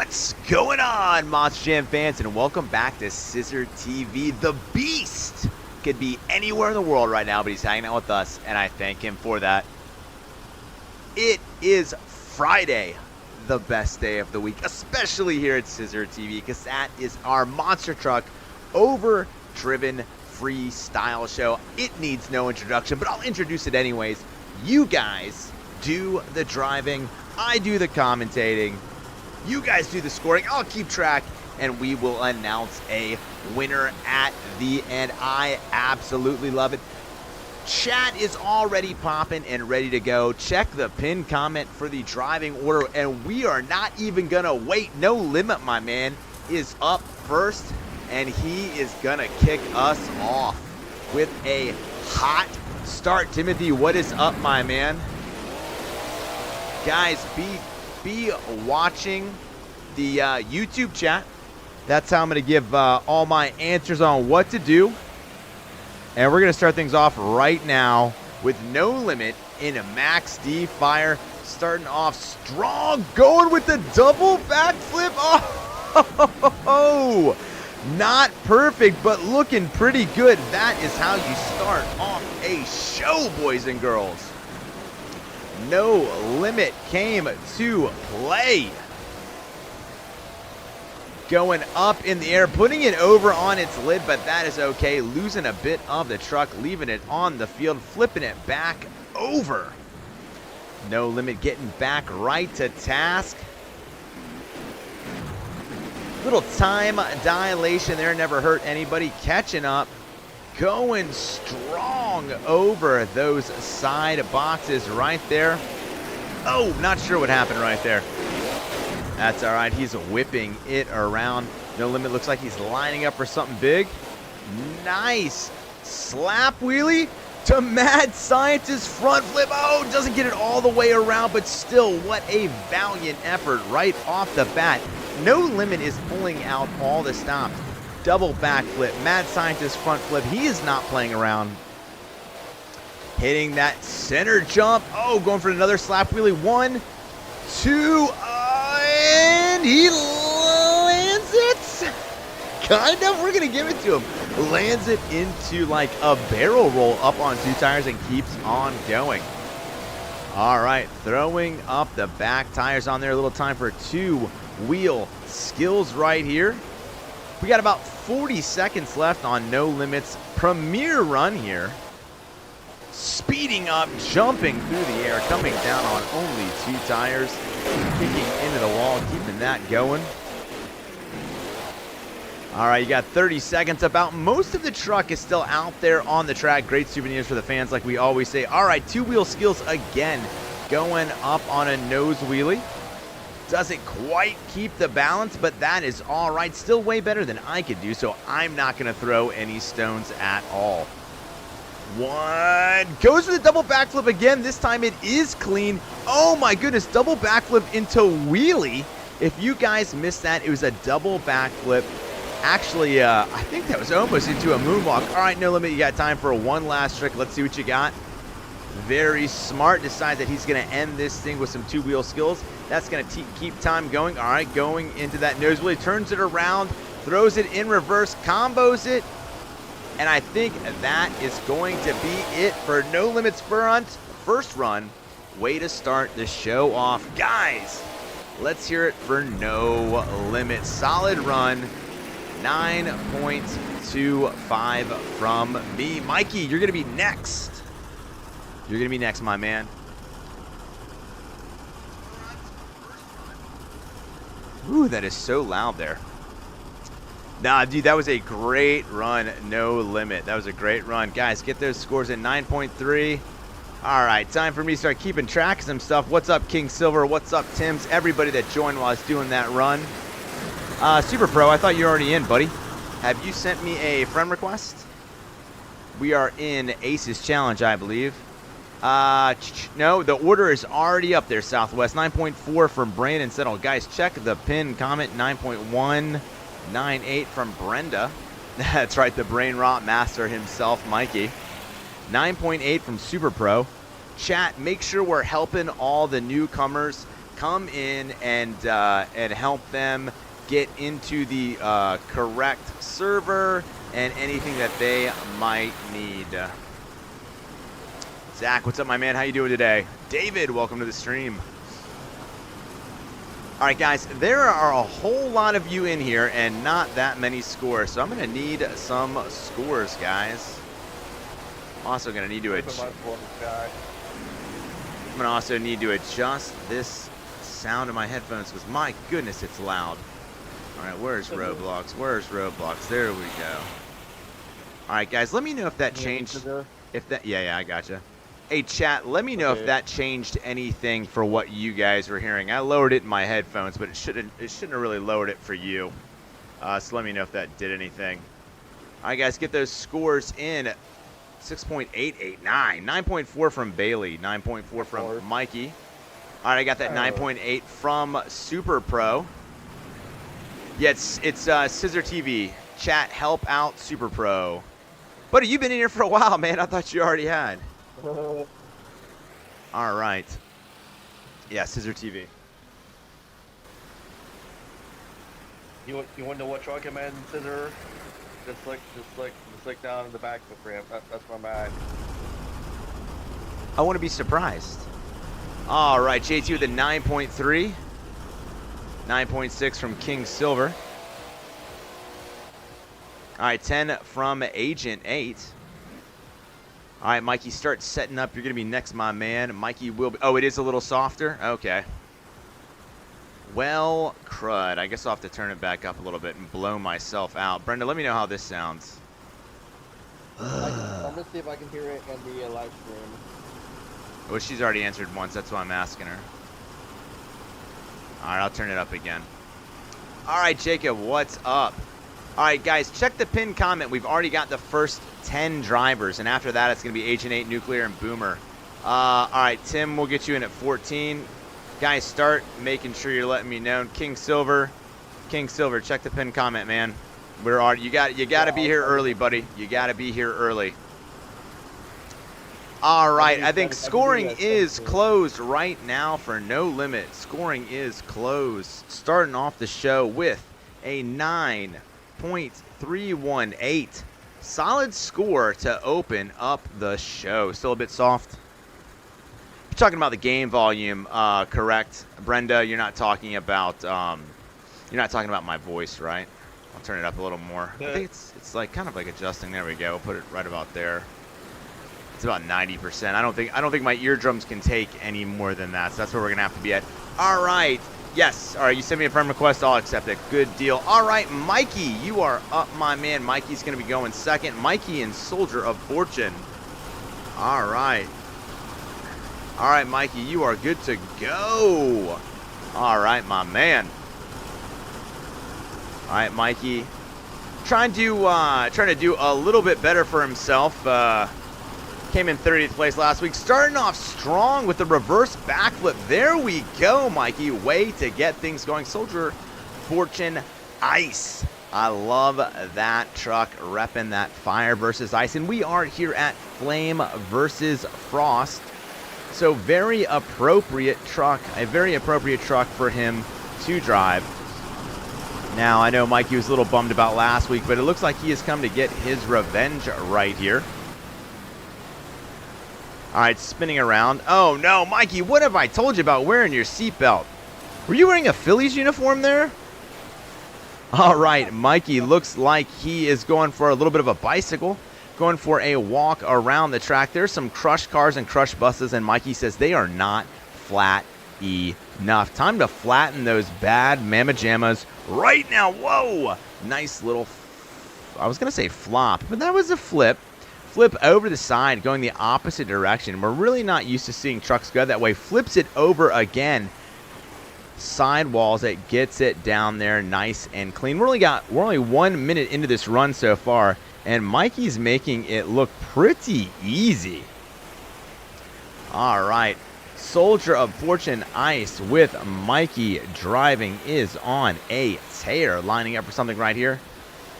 What's going on, Monster Jam fans, and welcome back to CISRtv. The Beast could be anywhere in the world right now, but he's hanging out with us, and I thank him for that. It is Friday, the best day of the week, especially here at CISRtv, because that is our monster truck Overdriven Freestyle show. It needs no introduction, but I'll introduce it anyways. You guys do the driving, I do the commentating. You guys do the scoring, I'll keep track, and we will announce a winner at the end. I absolutely love it. Chat is already popping and ready to go. Check the pinned comment for the driving order, and we are not even gonna wait. No Limit, my man, is up first, and he is gonna kick us off with a hot start. Timothy, what is up, my man? Guys, be watching the YouTube chat. That's how I'm going to give all my answers on what to do. And we're going to start things off right now with No Limit in a Max D Fire. Starting off strong, going with the double backflip. Oh, not perfect, but looking pretty good. That is how you start off a show, boys and girls. No Limit came to play. Going up in the air, putting it over on its lid, but that is okay. Losing a bit of the truck, leaving it on the field, flipping it back over. No Limit getting back right to task. Little time dilation there, never hurt anybody. Catching up. Going strong over those side boxes right there. Oh, not sure what happened right there. That's all right. He's whipping it around. No Limit looks like he's lining up for something big. Nice slap wheelie to Mad Scientist front flip. Oh, doesn't get it all the way around, but still, what a valiant effort right off the bat. No Limit is pulling out all the stops. Double backflip, Mad Scientist front flip. He is not playing around. Hitting that center jump. Oh, going for another slap wheelie. 1, 2, and he lands it. Kind of. We're going to give it to him. Lands it into like a barrel roll up on 2 tires and keeps on going. All right, throwing up the back tires on there. A little time for 2-wheel skills right here. We got about 40 seconds left on No Limit's premier run here. Speeding up, jumping through the air, coming down on only 2 tires. Kicking into the wall, keeping that going. All right, you got 30 seconds about. Most of the truck is still out there on the track. Great souvenirs for the fans, like we always say. All right, 2-wheel skills again. Going up on a nose wheelie. Doesn't quite keep the balance, but that is all right. Still way better than I could do, so I'm not going to throw any stones at all. 1. Goes for the double backflip again. This time it is clean. Oh my goodness, double backflip into wheelie. If you guys missed that, it was a double backflip. Actually, I think that was almost into a moonwalk. All right, No Limit, you got time for one last trick. Let's see what you got. Very smart. Decides that he's going to end this thing with some 2-wheel skills. That's going to keep time going. All right, going into that nose wheel. He turns it around, throws it in reverse, combos it. And I think that is going to be it for No Limit's first run. Way to start the show off. Guys, let's hear it for No Limit. Solid run. 9.25 from me. Mikey, you're going to be next. You're going to be next, my man. Ooh, that is so loud there. Nah, dude, that was a great run. No Limit. That was a great run. Guys, get those scores at 9.3. All right, time for me to start keeping track of some stuff. What's up, King Silver? What's up, Tims? Everybody that joined while I was doing that run. Super Pro, I thought you were already in, buddy. Have you sent me a friend request? We are in Ace's Challenge, I believe. No, the order is already up there, Southwest. 9.4 from Brandon Settle. Guys, check the pin comment. 9.198 from Brenda. That's right, the brain rot master himself, Mikey. 9.8 from Super Pro. Chat, make sure we're helping all the newcomers. come in and help them get into the correct server and anything that they might need. Zach, what's up, my man? How you doing today? David, welcome to the stream. All right, guys, there are a whole lot of you in here and not that many scores, so I'm going to need some scores, guys. I'm also going to need to adjust this sound of my headphones because, my goodness, it's loud. All right, where's Roblox? Where's Roblox? There we go. All right, guys, let me know if that changed. Yeah, I gotcha. Hey, chat, let me know if that changed anything for what you guys were hearing. I lowered it in my headphones, but it shouldn't have really lowered it for you. So let me know if that did anything. All right, guys, get those scores in. 6.889. 9.4 from Bailey. 9.4 from Mikey. All right, I got that 9.8 from Super Pro. Yeah, it's CISRtv. Chat, help out Super Pro. Buddy, you've been in here for a while, man. I thought you already had. All right. Yeah, CISRtv. You want to know what truck I'm in, Scissor? Just like down in the back of the ramp. That's where I'm at. I want to be surprised. All right, JT with a 9.3. 9.6 from King Silver. All right, 10 from Agent 8. All right, Mikey, start setting up. You're going to be next, my man. Mikey will be... Oh, it is a little softer? Okay. Well, crud. I guess I'll have to turn it back up a little bit and blow myself out. Brenda, let me know how this sounds. I'm going to see if I can hear it in the live stream. Well, she's already answered once. That's why I'm asking her. All right, I'll turn it up again. All right, Jacob, what's up? All right, guys, check the pinned comment. We've already got the first 10 drivers, and after that, it's going to be Agent 8, Nuclear, and Boomer. All right, Tim, we'll get you in at 14. Guys, start making sure you're letting me know. King Silver, check the pinned comment, man. You got to be here early, buddy. You got to be here early. All right, I think scoring is closed right now for No Limit. Scoring is closed. Starting off the show with a 9.318. Solid score to open up the show. Still a bit soft. You're talking about the game volume, correct, Brenda? You're not talking about my voice, right? I'll turn it up a little more. I think it's like kind of like adjusting. There we go. We'll put it right about there. It's about 90%. I don't think my eardrums can take any more than that. So that's where we're gonna have to be at. All right. Yes. All right. You send me a friend request. I'll accept it. Good deal. All right, Mikey, you are up, my man. Mikey's gonna be going second. Mikey and Soldier of Fortune. All right. All right, Mikey, you are good to go. All right, my man. All right, Mikey, trying to do a little bit better for himself. Came in 30th place last week. Starting off strong with the reverse backflip. There we go, Mikey. Way to get things going. Soldier Fortune Ice. I love that truck, repping that fire versus ice. And we are here at Flame versus Frost. So very appropriate truck. A very appropriate truck for him to drive. Now, I know Mikey was a little bummed about last week, but it looks like he has come to get his revenge right here. All right, spinning around. Oh, no, Mikey, what have I told you about wearing your seatbelt? Were you wearing a Phillies uniform there? All right, Mikey looks like he is going for a little bit of a bicycle, going for a walk around the track. There's some crushed cars and crushed buses, and Mikey says they are not flat enough. Time to flatten those bad mamma jammas right now. Whoa, nice little, I was going to say flop, but that was a flip. Flip over the side, going the opposite direction. We're really not used to seeing trucks go that way. Flips it over again. Sidewalls, it gets it down there nice and clean. We're only 1 minute into this run so far, and Mikey's making it look pretty easy. All right. Soldier of Fortune Ice with Mikey driving is on a tear. Lining up for something right here.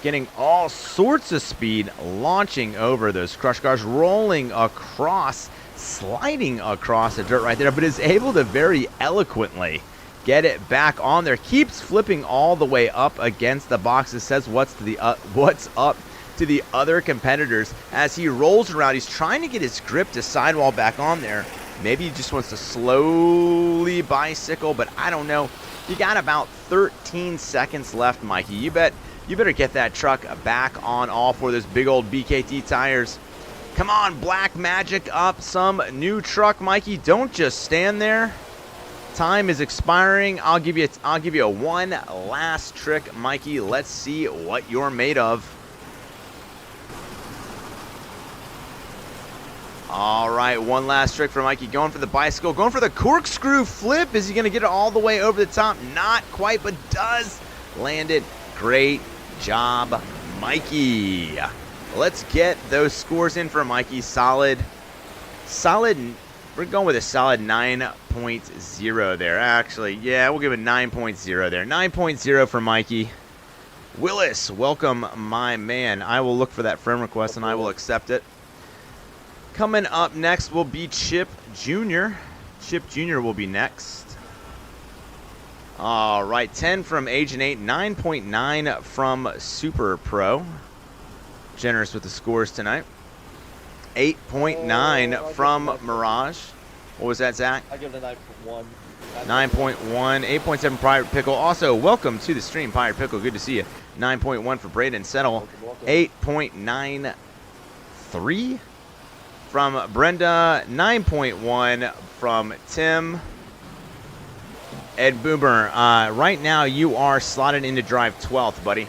getting all sorts of speed, launching over those crush cars, rolling across, sliding across the dirt right there, but is able to very eloquently get it back on there. Keeps flipping all the way up against the boxes, says what's up to the other competitors as he rolls around. He's trying to get his grip to sidewall back on there. Maybe he just wants to slowly bicycle, but I don't know. You got about 13 seconds left, Mikey. You better get that truck back on all four of those big old BKT tires. Come on, Black Magic up some new truck, Mikey. Don't just stand there. Time is expiring. I'll give you a one last trick, Mikey. Let's see what you're made of. All right, one last trick for Mikey. Going for the bicycle, going for the corkscrew flip. Is he going to get it all the way over the top? Not quite, but does land it. Great job, Mikey. Let's get those scores in for Mikey. Solid. We're going with a solid 9.0 there. Actually, yeah, we'll give it 9.0 there. 9.0 for Mikey. Willis, welcome, my man. I will look for that friend request and I will accept it. Coming up next will be Chip Jr. Chip Jr. will be next. All right, 10 from Agent 8, 9.9 from Super Pro. Generous with the scores tonight. 8.9 from Mirage. What was that, Zach? I give it a 9.1. 9.1, 8.7 Pirate Pickle. Also, welcome to the stream, Pirate Pickle. Good to see you. 9.1 for Braden Settle. 8.93 from Brenda. 9.1 from Tim. Ed Boomer, right now you are slotted into drive 12th, buddy.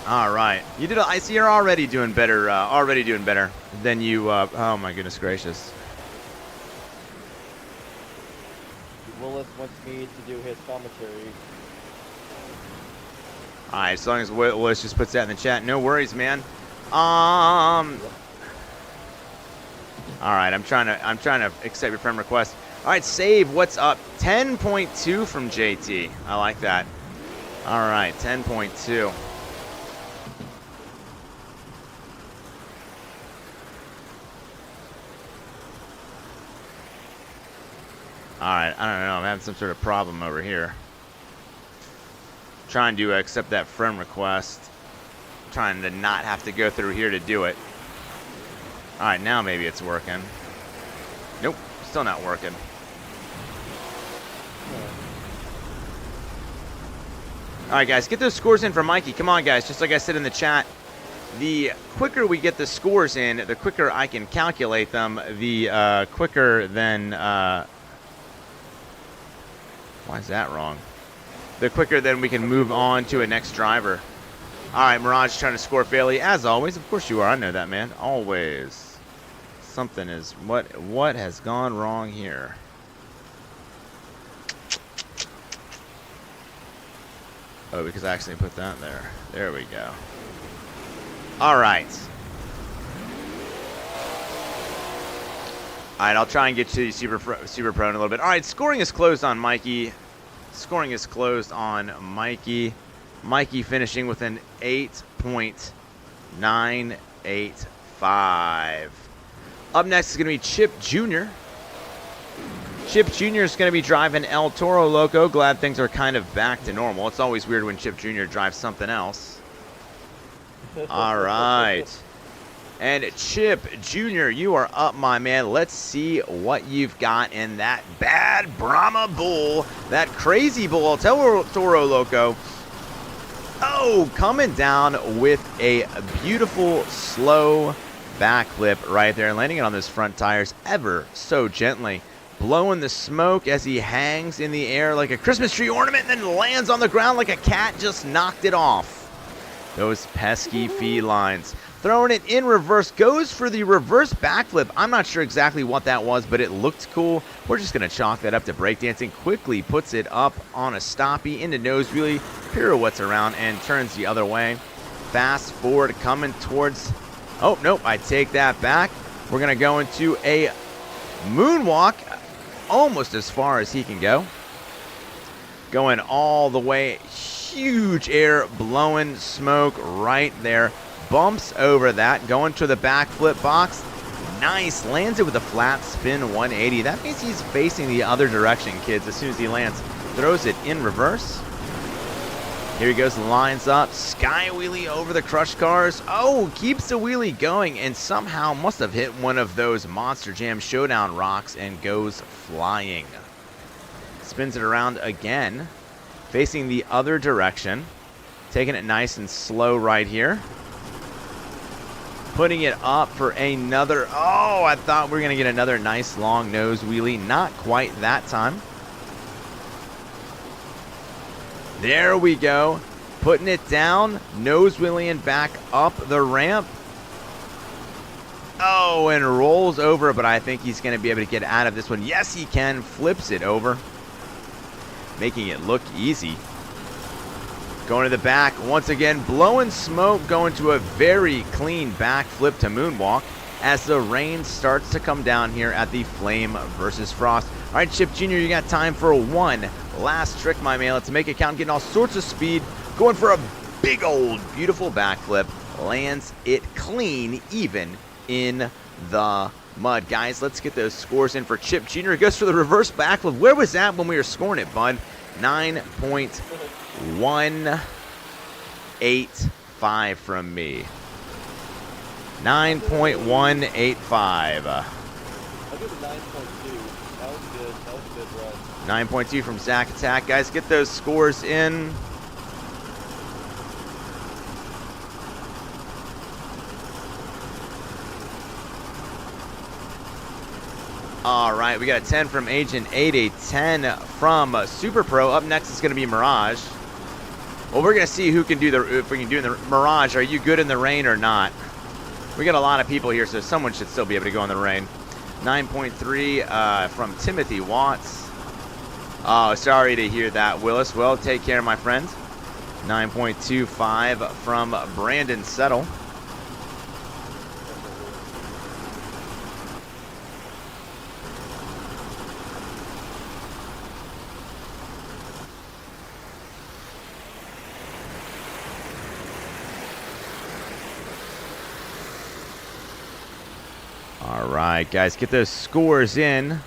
All right, you did. I see you're already doing better. Than you. Oh my goodness gracious. Willis wants me to do his commentary. All right, as long as Willis just puts that in the chat, no worries, man. All right, I'm trying to accept your friend request. All right, save. What's up? 10.2 from JT. I like that. All right, 10.2. All right, I don't know. I'm having some sort of problem over here. Trying to accept that friend request. Trying to not have to go through here to do it. All right, now maybe it's working. Nope, still not working. All right, guys, get those scores in for Mikey. Come on, guys. Just like I said in the chat, the quicker we get the scores in, the quicker I can calculate them, the quicker then... why is that wrong? The quicker then we can move on to a next driver. All right, Mirage trying to score fairly, as always. Of course you are. I know that, man. Always. Something is... What has gone wrong here? Oh, because I actually put that there. There we go. All right. All right, I'll try and get to Super Pro in a little bit. All right, scoring is closed on Mikey. Scoring is closed on Mikey. Mikey finishing with an 8.985. Up next is going to be Chip Jr. Chip Jr. is going to be driving El Toro Loco. Glad things are kind of back to normal. It's always weird when Chip Jr. drives something else. All right. And Chip Jr., you are up, my man. Let's see what you've got in that bad Brahma bull, that crazy bull, El Toro Loco. Oh, coming down with a beautiful slow backflip right there, landing it on those front tires ever so gently. Blowing the smoke as he hangs in the air like a Christmas tree ornament and then lands on the ground like a cat just knocked it off. Those pesky felines. Throwing it in reverse, goes for the reverse backflip. I'm not sure exactly what that was, but it looked cool. We're just going to chalk that up to breakdancing. Quickly puts it up on a stoppie into nose wheelie, pirouettes around, and turns the other way. Fast forward, coming towards... Oh, nope, I take that back. We're going to go into a moonwalk, almost as far as he can go. Going all the way huge air blowing smoke right there. Bumps over that, going to the backflip box. Nice, lands it with a flat spin 180. That means he's facing the other direction, kids, as soon as he lands. Throws it in reverse. Here he goes, lines up, sky wheelie over the crush cars. Oh, keeps the wheelie going and somehow must have hit one of those Monster Jam Showdown rocks and goes flying. Spins it around again, facing the other direction. Taking it nice and slow right here. Putting it up for another, oh, I thought we were going to get another nice long nose wheelie. Not quite that time. There we go. Putting it down. Nose wheeling back up the ramp. Oh, and rolls over, but I think he's going to be able to get out of this one. Yes, he can. Flips it over. Making it look easy. Going to the back. Once again, blowing smoke. Going to a very clean backflip to moonwalk as the rain starts to come down here at the Flame versus Frost. All right, Chip Jr., you got time for one last trick, my man. Let's make it count. Getting all sorts of speed. Going for a big old beautiful backflip. Lands it clean, even in the mud. Guys, let's get those scores in for Chip Jr. It goes for the reverse backflip. Where was that when we were scoring it, bud? 9.185 from me. 9.185. I'll give it 9.2. That was good. That was a good run. 9.2 from Zach Attack. Guys, get those scores in. All right, we got a 10 from Agent 8, a 10 from Super Pro. Up next is going to be Mirage. Well, we're going to see who can do if we can do in the Mirage. Are you good in the rain or not? We got a lot of people here, so someone should still be able to go in the rain. 9.3 from Timothy Watts. Oh, sorry to hear that, Willis. Well, take care, my friend. 9.25 from Brandon Settle. All right, guys, get those scores in.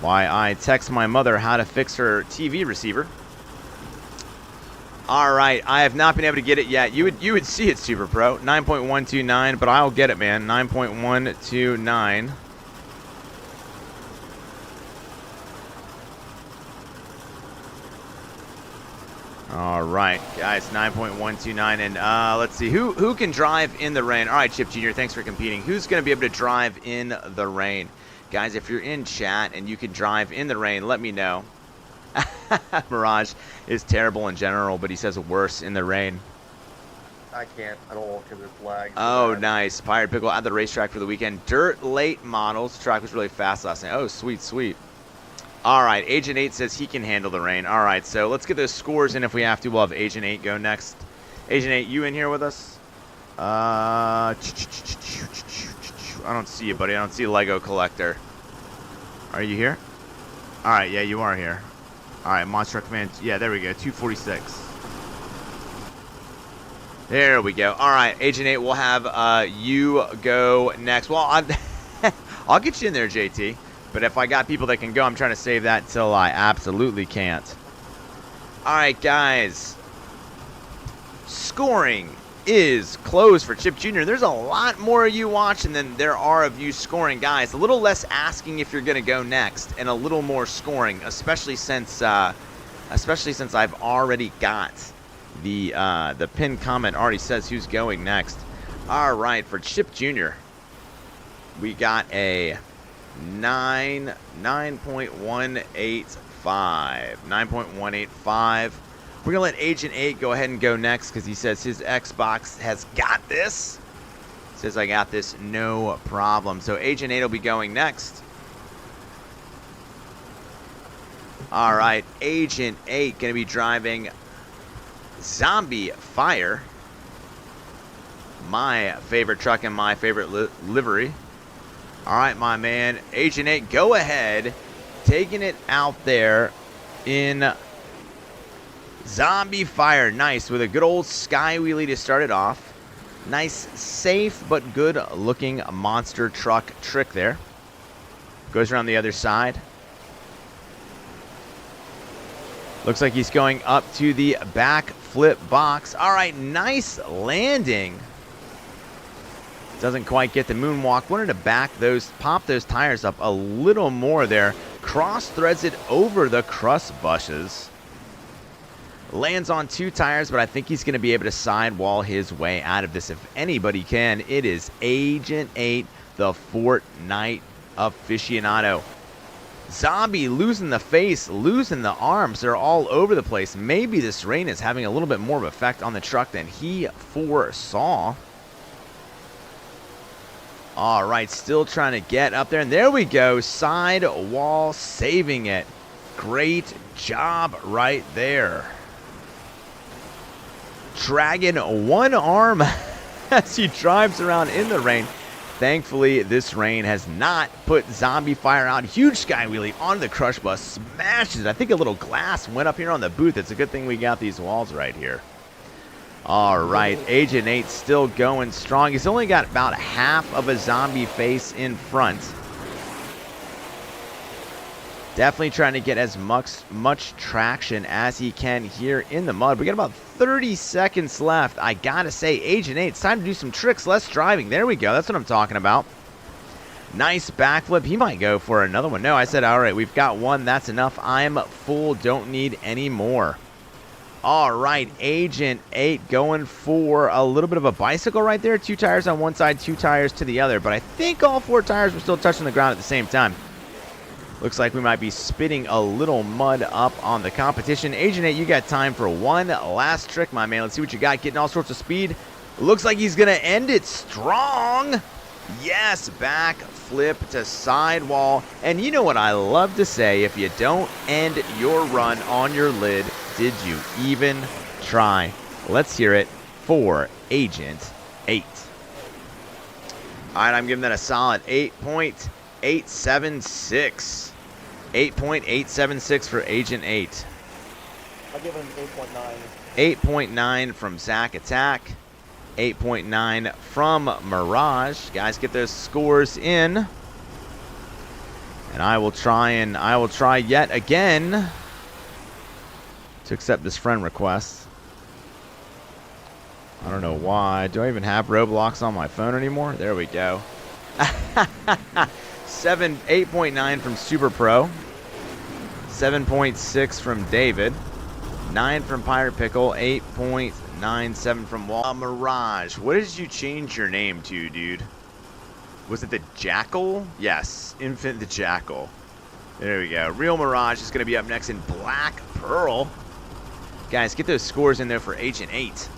Why I text my mother how to fix her TV receiver. All right, I have not been able to get it yet. You would see it, Super Pro. 9.129, but I'll get it, man. 9.129. All right, guys, 9.129, and let's see, who can drive in the rain? All right, Chip Jr., thanks for competing. Who's going to be able to drive in the rain? Guys, if you're in chat and you can drive in the rain, let me know. Mirage is terrible in general, but he says worse in the rain. I can't. I don't want because it's lag. Oh, nice. Pirate Pickle at the racetrack for the weekend. Dirt late models. The track was really fast last night. Oh, sweet, sweet. All right, Agent 8 says he can handle the rain. All right, so let's get those scores in if we have to. We'll have Agent 8 go next. Agent 8, you in here with us? I don't see you, buddy. I don't see Lego Collector. Are you here? All right, yeah, you are here. All right, Monster Command. Yeah, there we go, 246. There we go. All right, Agent 8, we'll have you go next. Well, I'll get you in there, JT. But if I got people that can go, I'm trying to save that till I absolutely can't. All right, guys. Scoring is closed for Chip Jr. There's a lot more of you watching than there are of you scoring, guys. A little less asking if you're going to go next, and a little more scoring, especially since I've already got the pinned comment already says who's going next. All right, for Chip Jr., we got a 9.185. We're gonna let Agent 8 go ahead and go next because he says his Xbox has got this. Says I got this, no problem. So Agent 8 will be going next. All right, Agent 8 gonna be driving Zombie Fire, my favorite truck and my favorite livery. All right, my man, Agent 8, go ahead, taking it out there in Zombie fire, nice, with a good old sky wheelie to start it off. Nice, safe, but good looking monster truck trick there. Goes around the other side. Looks like he's going up to the back flip box. All right, nice landing. Doesn't quite get the moonwalk. Wanted to pop those tires up a little more there. Cross threads it over the crust bushes. Lands on 2 tires, but I think he's going to be able to sidewall his way out of this if anybody can. It is Agent 8, the Fortnite aficionado. Zombie losing the face, losing the arms. They're all over the place. Maybe this rain is having a little bit more of an effect on the truck than he foresaw. All right, still trying to get up there. And there we go. Sidewall saving it. Great job right there. Dragging one arm as he drives around in the rain. Thankfully, this rain has not put Zombie Fire out. Huge sky wheelie on the crush bus. Smashes it. I think a little glass went up here on the booth. It's a good thing we got these walls right here. All right, Agent 8 still going strong. He's only got about half of a zombie face in front. Definitely trying to get as much traction as he can here in the mud. We got about 30 seconds left. I gotta say, Agent 8, it's time to do some tricks, less driving. There we go. That's what I'm talking about. Nice backflip. He might go for another one. No, I said, all right, we've got one. That's enough. I'm full. Don't need any more. All right, Agent 8 going for a little bit of a bicycle right there. 2 tires on one side, 2 tires to the other. But I think all 4 tires were still touching the ground at the same time. Looks like we might be spitting a little mud up on the competition. Agent 8, you got time for one last trick, my man. Let's see what you got. Getting all sorts of speed. Looks like he's going to end it strong. Yes, back flip to sidewall. And you know what I love to say, if you don't end your run on your lid, did you even try? Let's hear it for Agent 8. All right, I'm giving that a solid 8.876. 8.876 for Agent 8. I'll give him 8.9. 8.9 from Zach Attack. 8.9 from Mirage. Guys, get those scores in. And I will try yet again to accept this friend request. I don't know why. Do I even have Roblox on my phone anymore? There we go. 8.9 from Super Pro. 7.6 from David. 9 from Pirate Pickle. 8.97 from Wall. Mirage, what did you change your name to, dude? Was it the Jackal? Yes, Infant the Jackal. There we go. Real Mirage is going to be up next in Black Pearl. Guys, get those scores in there for Agent 8.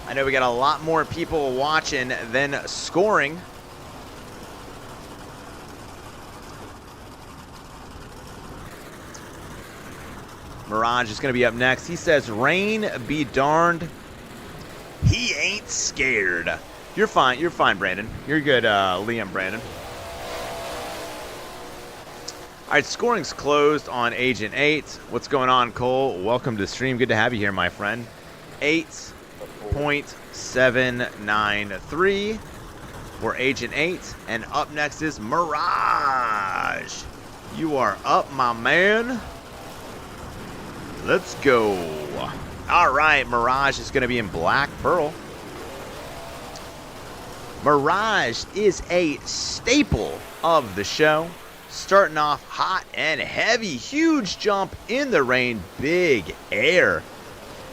I know we got a lot more people watching than scoring. Mirage is going to be up next. He says, rain be darned. He ain't scared. You're fine. You're fine, Brandon. You're good, Liam Brandon. All right, scoring's closed on Agent 8. What's going on, Cole? Welcome to the stream. Good to have you here, my friend. 8.793 for Agent 8. And up next is Mirage. You are up, my man. Let's go. All right, Mirage is going to be in Black Pearl. Mirage is a staple of the show. Starting off hot and heavy. Huge jump in the rain. Big air.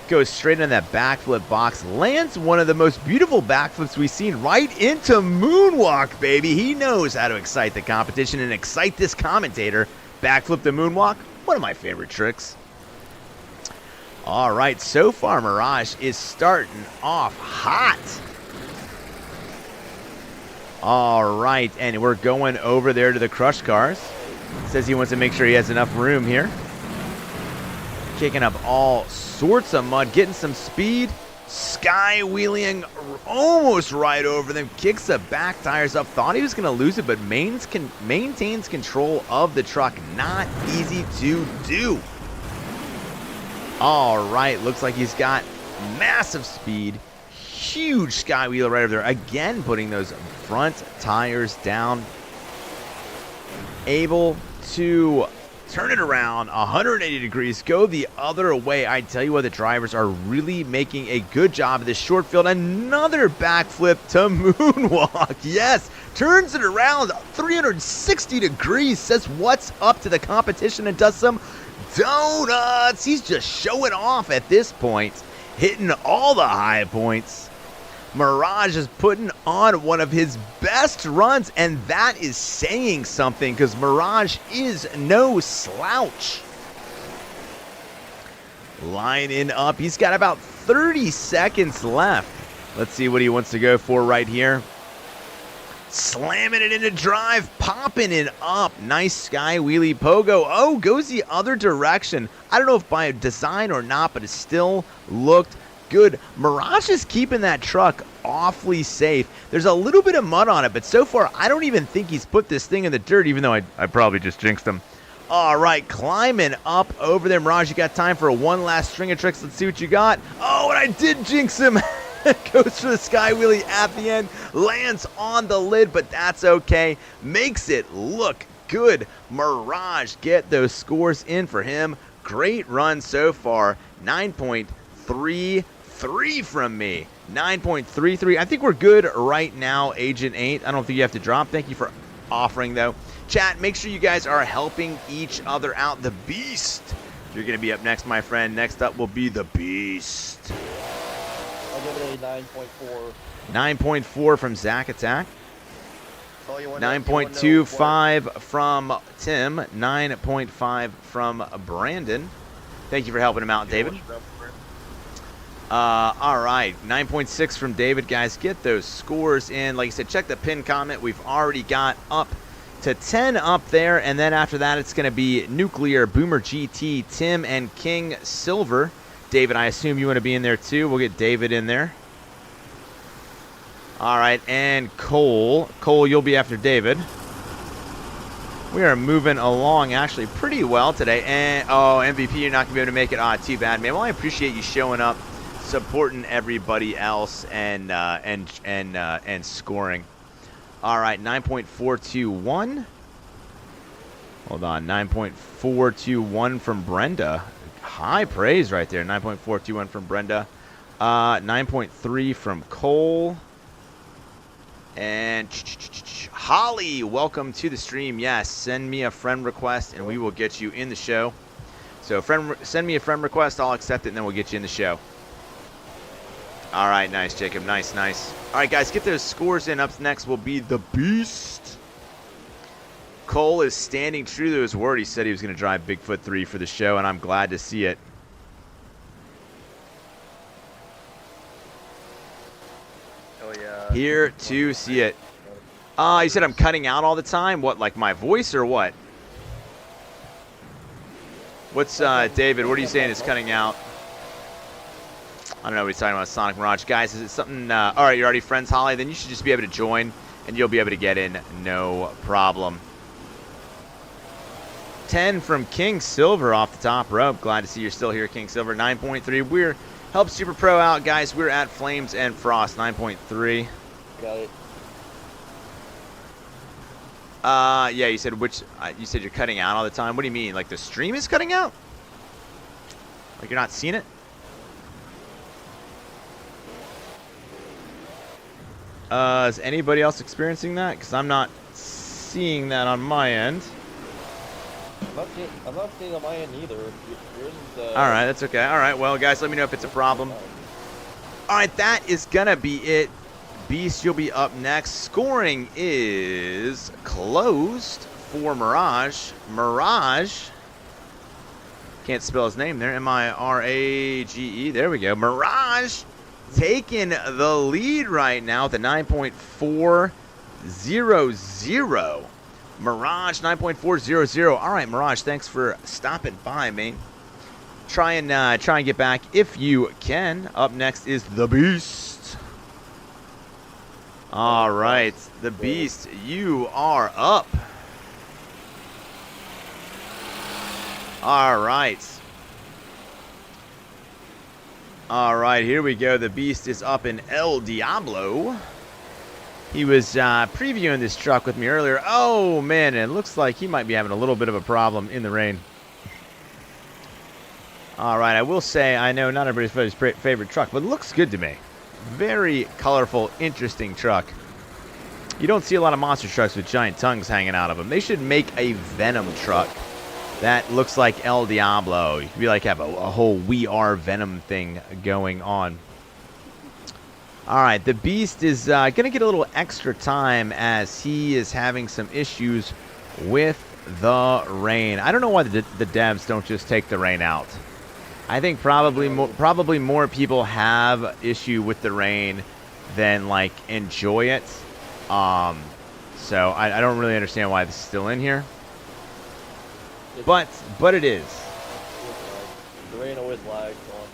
Goes straight in that backflip box. Lands one of the most beautiful backflips we've seen right into moonwalk, baby. He knows how to excite the competition and excite this commentator. Backflip the moonwalk. One of my favorite tricks. All right, so far Mirage is starting off hot. All right, and we're going over there to the crush cars. Says he wants to make sure he has enough room here. Kicking up all sorts of mud, getting some speed. Sky wheeling almost right over them. Kicks the back tires up. Thought he was going to lose it, but maintains control of the truck. Not easy to do. All right, looks like he's got massive speed. Huge sky wheeler right over there. Again, putting those front tires down. Able to turn it around 180 degrees, go the other way. I tell you what, the drivers are really making a good job of this short field. Another backflip to moonwalk. Yes, turns it around 360 degrees, says what's up to the competition and does some donuts. He's just showing off at this point, hitting all the high points. Mirage is putting on one of his best runs, and that is saying something because Mirage is no slouch. Lining up. He's got about 30 seconds left. Let's see what he wants to go for right here. Slamming it into drive, popping it up. Nice sky wheelie pogo. Oh, goes the other direction. I don't know if by design or not, but it still looked good. Mirage is keeping that truck awfully safe. There's a little bit of mud on it, but so far I don't even think he's put this thing in the dirt, even though I probably just jinxed him. All right, climbing up over there. Mirage, you got time for one last string of tricks? Let's see what you got. Oh, and I did jinx him. Goes for the sky wheelie at the end, lands on the lid, but that's okay. Makes it look good. Mirage, get those scores in for him. Great run so far. 9.33 from me. 9.33. I think we're good right now, Agent 8. I don't think you have to drop. Thank you for offering, though. Chat, make sure you guys are helping each other out. The Beast. You're going to be up next, my friend. Next up will be the Beast. I'll give it a 9.4. 9.4 from Zach Attack. 9.25 from Tim. 9.5 from Brandon. Thank you for helping him out, David. All right, 9.6 from David. Guys, get those scores in. Like I said, check the pin comment. We've already got up to 10 up there, and then after that, it's going to be Nuclear, Boomer GT, Tim, and King Silver. David, I assume you want to be in there too. We'll get David in there. All right, and Cole. Cole, you'll be after David. We are moving along actually pretty well today. And oh, MVP, you're not going to be able to make it. Ah, too bad, man. Well, I appreciate you showing up, supporting everybody else, and scoring. All right, 9.421. Hold on, 9.421 from Brenda. High praise right there. 9.421 from Brenda. 9.3 from Cole. And Holly, welcome to the stream. Yes, send me a friend request and we will get you in the show. So send me a friend request, I'll accept it, and then we'll get you in the show. All right, nice, Jacob. Nice, nice. All right, guys, get those scores in. Up next will be the Beast. Cole is standing true to his word. He said he was going to drive Bigfoot 3 for the show, and I'm glad to see it. Oh, yeah. Here to see it. You said I'm cutting out all the time? What, like my voice or what? What's, David, what are you saying is cutting out? I don't know what he's talking about, Sonic Mirage. Guys, is it something, all right, you're already friends, Holly? Then you should just be able to join, and you'll be able to get in, no problem. 10 from King Silver off the top rope. Glad to see you're still here, King Silver. 9.3. We're help Super Pro out, guys. We're at Flames and Frost. 9.3. Got it. Yeah, you said you said you're cutting out all the time. What do you mean? Like the stream is cutting out? Like you're not seeing it? Is anybody else experiencing that? Because I'm not seeing that on my end. I'm not seeing on my end either. Yours is, all right, that's okay. All right, well, guys, let me know if it's a problem. All right, that is going to be it. Beast, you'll be up next. Scoring is closed for Mirage. Mirage. Can't spell his name there. M-I-R-A-G-E. There we go. Mirage taking the lead right now with a 9.400. Mirage 9.400. All right, Mirage, thanks for stopping by, man. Try and get back if you can. Up next is the Beast. All right, the Beast, you are up. All right. All right, here we go. The Beast is up in El Diablo. He was previewing this truck with me earlier. Oh, man, it looks like he might be having a little bit of a problem in the rain. All right, I will say, I know not everybody's favorite truck, but it looks good to me. Very colorful, interesting truck. You don't see a lot of monster trucks with giant tongues hanging out of them. They should make a Venom truck that looks like El Diablo. You could be like have a whole We Are Venom thing going on. All right, the Beast is going to get a little extra time as he is having some issues with the rain. I don't know why the devs don't just take the rain out. I think probably more people have issue with the rain than like enjoy it. So I don't really understand why this is still in here. But it is. The rain always lags on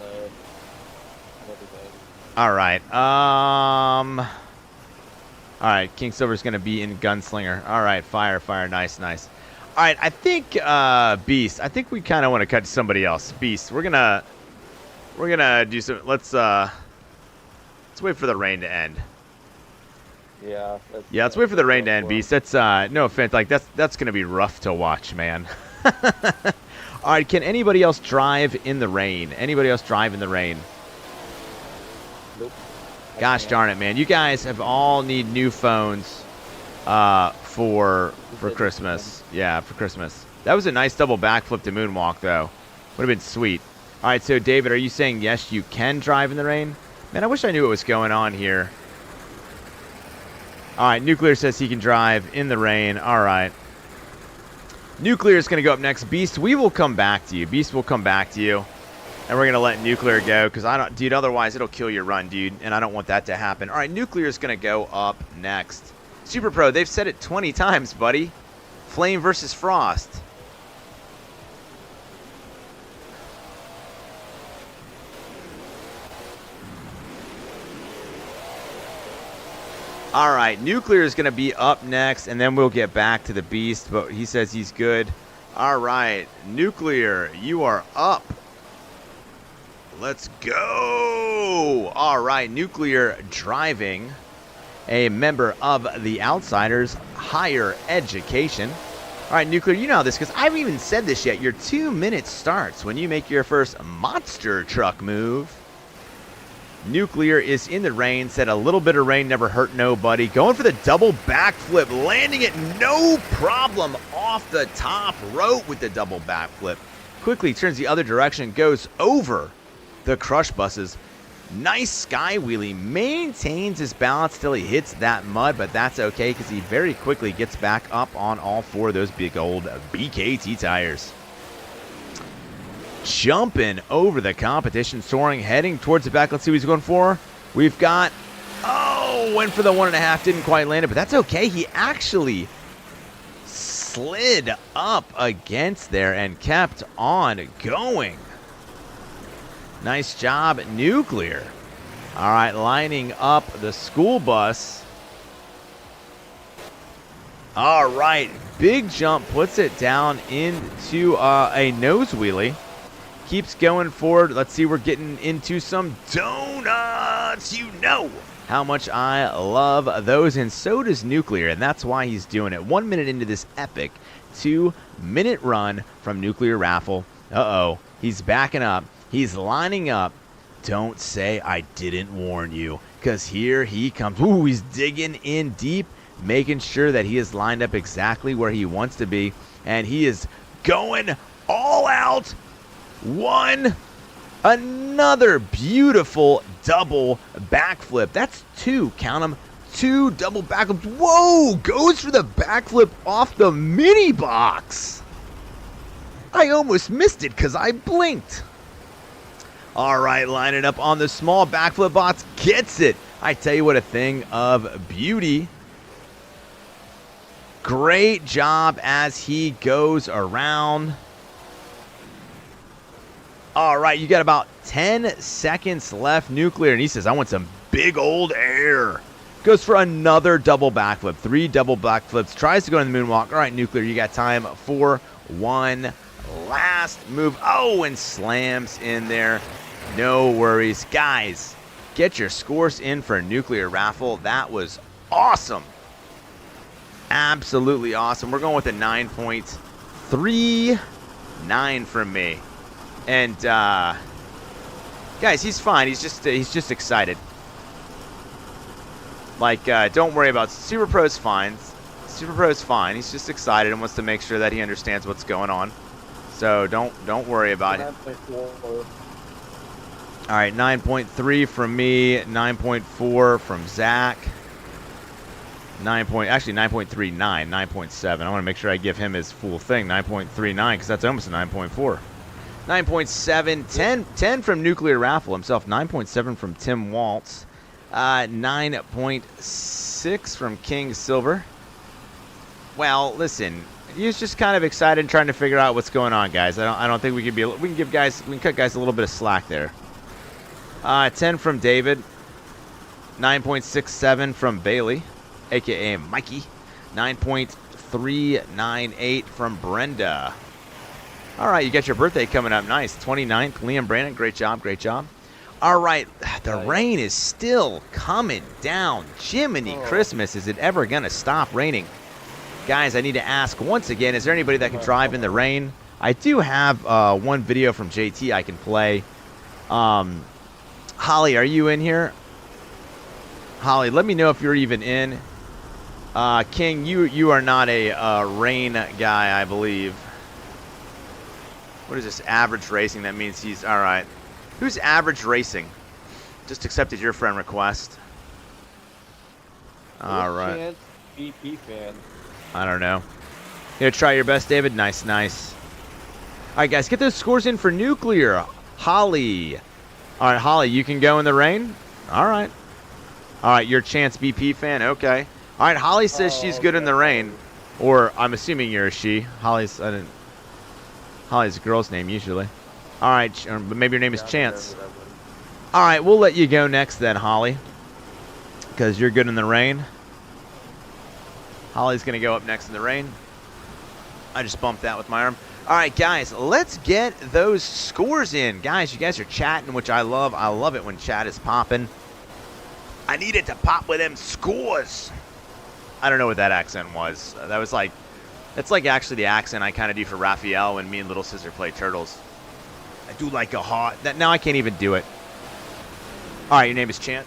everything. All right. All right. King Silver's gonna be in Gunslinger. All right. Fire. Nice. All right. I think Beast. I think we kind of want to cut to somebody else. Beast. We're gonna do some. Let's wait for the rain to end. Yeah. Let's wait for the rain to end, Beast. That's no offense. Like that's gonna be rough to watch, man. All right, can anybody else drive in the rain? Anybody else drive in the rain? Nope. Gosh darn it, man. You guys have all need new phones for Christmas. Yeah, for Christmas. That was a nice double backflip to moonwalk, though. Would have been sweet. All right, so David, are you saying yes, you can drive in the rain? Man, I wish I knew what was going on here. All right, Nuclear says he can drive in the rain. All right. Nuclear is going to go up next. Beast, we will come back to you. Beast will come back to you. And we're going to let Nuclear go because dude, otherwise it'll kill your run, dude. And I don't want that to happen. All right, Nuclear is going to go up next. Super Pro, they've said it 20 times, buddy. Flame versus Frost. All right, Nuclear is going to be up next, and then we'll get back to the Beast, but he says he's good. All right, Nuclear, you are up. Let's go. All right, Nuclear driving, a member of the Outsiders Higher Education. All right, Nuclear, you know how this goes. I haven't even said this yet. Your 2 minutes starts when you make your first monster truck move. Nuclear is in the rain, said a little bit of rain never hurt nobody. Going for the double backflip, landing it no problem off the top rope with the double backflip. Quickly turns the other direction, goes over the crush buses. Nice sky wheelie, maintains his balance till he hits that mud, but that's okay because he very quickly gets back up on all four of those big old BKT tires. Jumping over the competition, soaring, heading towards the back. Let's see what he's going for. We've got, went for the 1.5, didn't quite land it, but that's okay. He actually slid up against there and kept on going. Nice job, Nuclear. All right, lining up the school bus. All right, big jump, puts it down into a nose wheelie. Keeps going forward. Let's see, we're getting into some donuts. You know how much I love those, and so does Nuclear, and that's why he's doing it. 1 minute into this epic 2-minute run from Nuclear Raffle. He's backing up. He's lining up. Don't say I didn't warn you, because here he comes. Ooh, he's digging in deep, making sure that he is lined up exactly where he wants to be, and he is going all out. Another beautiful double backflip. That's two, count them, 2 double backflips. Whoa, goes for the backflip off the mini box. I almost missed it because I blinked. All right, lining up on the small backflip box, gets it. I tell you what, a thing of beauty. Great job as he goes around. All right, you got about 10 seconds left, Nuclear, and he says, I want some big old air. Goes for another double backflip, 3 double backflips, tries to go in the moonwalk. All right, Nuclear, you got time for one last move. And slams in there. No worries. Guys, get your scores in for a nuclear raffle. That was awesome. Absolutely awesome. We're going with a 9.39 from me. And, guys, he's fine. He's just excited. Like, don't worry about Super Pro's fine. Super Pro's fine. He's just excited and wants to make sure that he understands what's going on. So don't worry about it. All right, 9.3 from me, 9.4 from Zach. Actually 9.39, 9.7. I want to make sure I give him his full thing, 9.39, because that's almost a 9.4. 9.7, 10 from Nuclear Raffle himself, 9.7 from Tim Waltz, 9.6 from King Silver. Well, listen, he's just kind of excited and trying to figure out what's going on, guys. I don't think we can cut guys a little bit of slack there. 10 from David, 9.67 from Bailey, aka Mikey, 9.398 from Brenda. All right, you got your birthday coming up. Nice. 29th, Liam Brandon. Great job, great job. All right, the rain is still coming down. Jiminy Christmas, is it ever going to stop raining? Guys, I need to ask once again, is there anybody that can drive in the rain? I do have one video from JT I can play. Holly, are you in here? Holly, let me know if you're even in. King, you are not a rain guy, I believe. What is this, average racing? That means he's, all right. Who's average racing? Just accepted your friend request. All right. BP fan. I don't know. You gonna try your best, David? Nice, nice. All right, guys, get those scores in for Nuclear. Holly. All right, Holly, you can go in the rain? All right. All right, you're Chance BP fan? Okay. All right, Holly says she's good in the rain. Or I'm assuming you're a she. Holly's a girl's name usually. All right, but maybe your name is Chance. All right, we'll let you go next then, Holly, because you're good in the rain. Holly's going to go up next in the rain. I just bumped that with my arm. All right, guys, let's get those scores in. Guys, you guys are chatting, which I love. I love it when chat is popping. I needed to pop with them scores. I don't know what that accent was. That was like, that's like actually the accent I kind of do for Raphael when me and Little Sister play Turtles. I do like a heart. Now I can't even do it. All right, your name is Chance.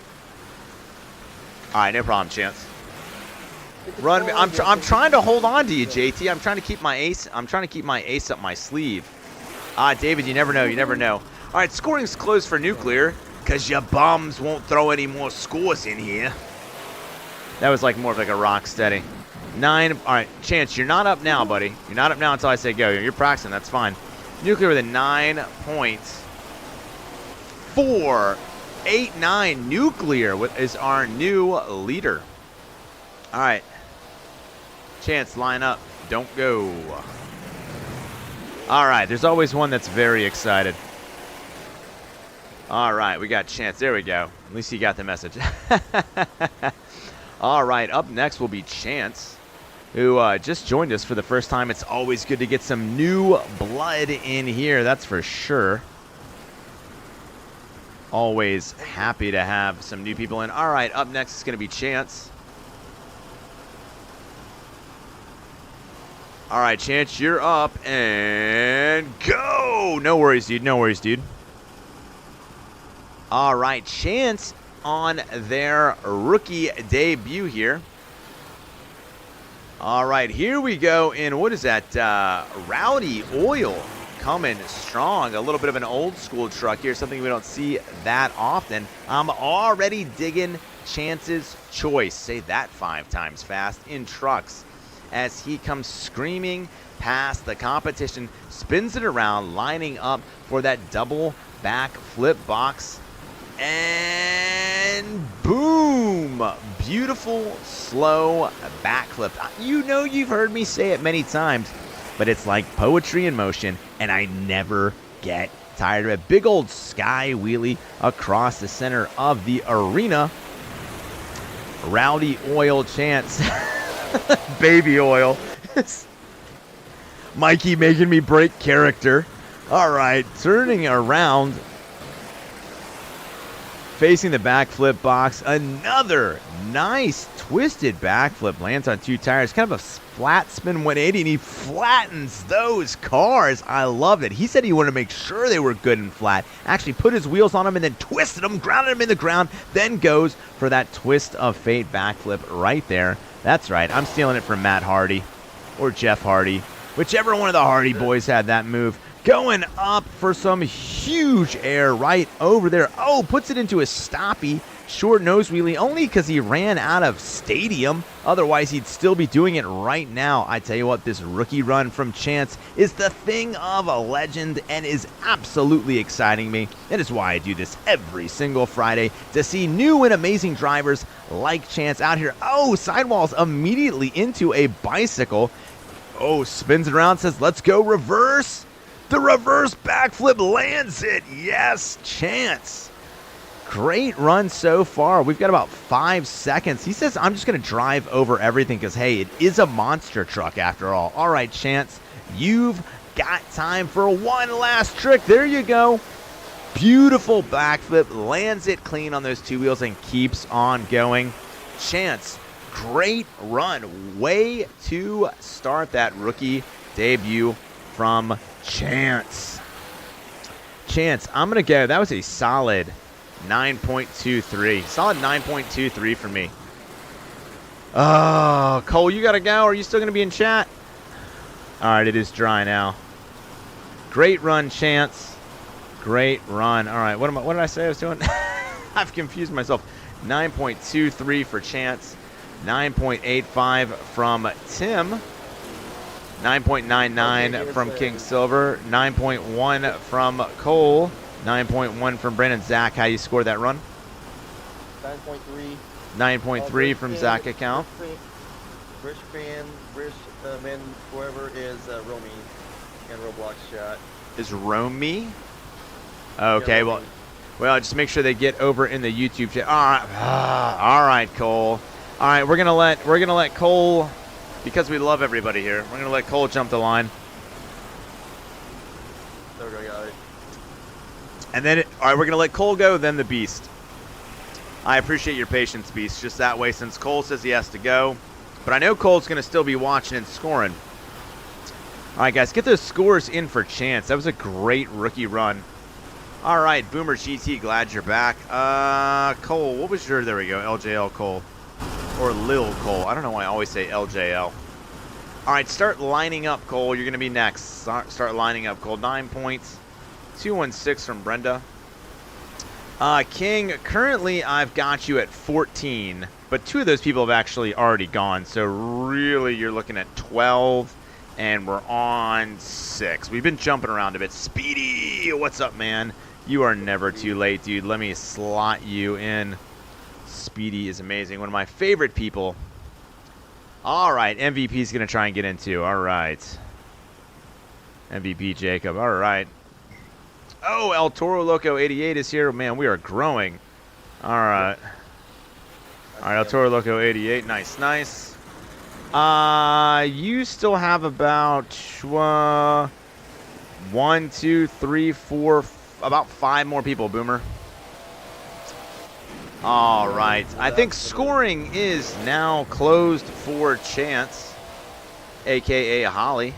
All right, no problem, Chance. Run me. I'm trying to hold on to you, JT. I'm trying to keep my ace. I'm trying to keep my ace up my sleeve. David, you never know. You never know. All right, scoring's closed for Nuclear because your bums won't throw any more scores in here. That was like more of like a rock steady. 9. All right, Chance, you're not up now, buddy. You're not up now until I say go. You're practicing. That's fine. Nuclear with a 9.489. Nuclear is our new leader. All right. Chance, line up. Don't go. All right, there's always one that's very excited. All right, we got Chance. There we go. At least he got the message. All right, up next will be Chance, who just joined us for the first time. It's always good to get some new blood in here, that's for sure. Always happy to have some new people in. All right, up next is going to be Chance. All right, Chance, you're up and go. No worries, dude. No worries, dude. All right, Chance on their rookie debut here. All right, here we go in, what is that? Rowdy Oil coming strong. A little bit of an old school truck here, something we don't see that often. I'm already digging Chance's choice. Say that 5 times fast in trucks. As he comes screaming past the competition, spins it around, lining up for that double back flip box, and boom! Beautiful, slow backflip. You know you've heard me say it many times, but it's like poetry in motion, and I never get tired of it. Big old sky wheelie across the center of the arena. Rowdy Oil Chance. Baby oil. Mikey making me break character. All right, turning around. Facing the backflip box, another nice twisted backflip, lands on 2 tires, kind of a flat spin 180, and he flattens those cars. I love it. He said he wanted to make sure they were good and flat, actually put his wheels on them and then twisted them, grounded them in the ground, then goes for that twist of fate backflip right there. That's right, I'm stealing it from Matt Hardy or Jeff Hardy, whichever one of the Hardy boys had that move. Going up for some huge air right over there. Oh, puts it into a stoppy. Short nose wheelie only because he ran out of stadium. Otherwise, he'd still be doing it right now. I tell you what, this rookie run from Chance is the thing of a legend and is absolutely exciting me. That is why I do this every single Friday, to see new and amazing drivers like Chance out here. Oh, sidewalls immediately into a bicycle. Oh, spins it around, says, let's go reverse. The reverse backflip lands it. Yes, Chance. Great run so far. We've got about 5 seconds. He says, I'm just going to drive over everything because, hey, it is a monster truck after all. All right, Chance, you've got time for one last trick. There you go. Beautiful backflip. Lands it clean on those 2 wheels and keeps on going. Chance, great run. Way to start that rookie debut from Chance. Chance, I'm going to go. That was a solid 9.23. Solid 9.23 for me. Oh, Cole, you got to go. Are you still going to be in chat? All right, it is dry now. Great run, Chance. Great run. All right, what did I say I was doing? I've confused myself. 9.23 for Chance. 9.85 from Tim. 9.99 from King Silver, 9.1 from Cole, 9.1 from Brandon. Zach, how you score that run? 9.3. 9.3 from Zach account. British fan, British man, whoever is Romy and Roblox chat. Is Romy? Okay, yeah, well, just make sure they get over in the YouTube chat. All right, Cole. All right, we're gonna let Cole. Because we love everybody here, we're going to let Cole jump the line. There we go, got it. And then, all right, we're going to let Cole go, then the Beast. I appreciate your patience, Beast. Just that way, since Cole says he has to go. But I know Cole's going to still be watching and scoring. All right, guys, get those scores in for Chance. That was a great rookie run. All right, Boomer GT, glad you're back. Cole, what was your, there we go, LJL Cole. Or Lil Cole. I don't know why I always say LJL. All right, start lining up, Cole. You're going to be next. Start lining up, Cole. 9.216 from Brenda. King, currently I've got you at 14, but 2 of those people have actually already gone. So really you're looking at 12, and we're on 6. We've been jumping around a bit. Speedy, what's up, man? You are never too late, dude. Let me slot you in. Speedy is amazing. One of my favorite people. All right, MVP is going to try and get into. All right. MVP Jacob. All right. Oh, El Toro Loco 88 is here. Man, we are growing. All right. All right, El Toro Loco 88. Nice, nice. You still have about 1, 2, 3, 4, about 5 more people, Boomer. All right. I think scoring is now closed for Chance, a.k.a. Holly.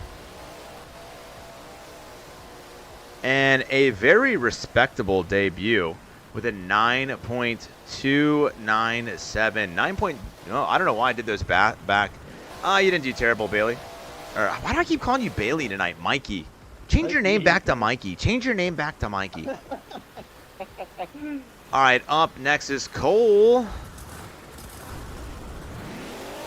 And a very respectable debut with a 9.297. I don't know why I did those back. You didn't do terrible, Bailey. Or, why do I keep calling you Bailey tonight? Mikey. Change your name back to Mikey. Change your name back to Mikey. All right, up next is Cole.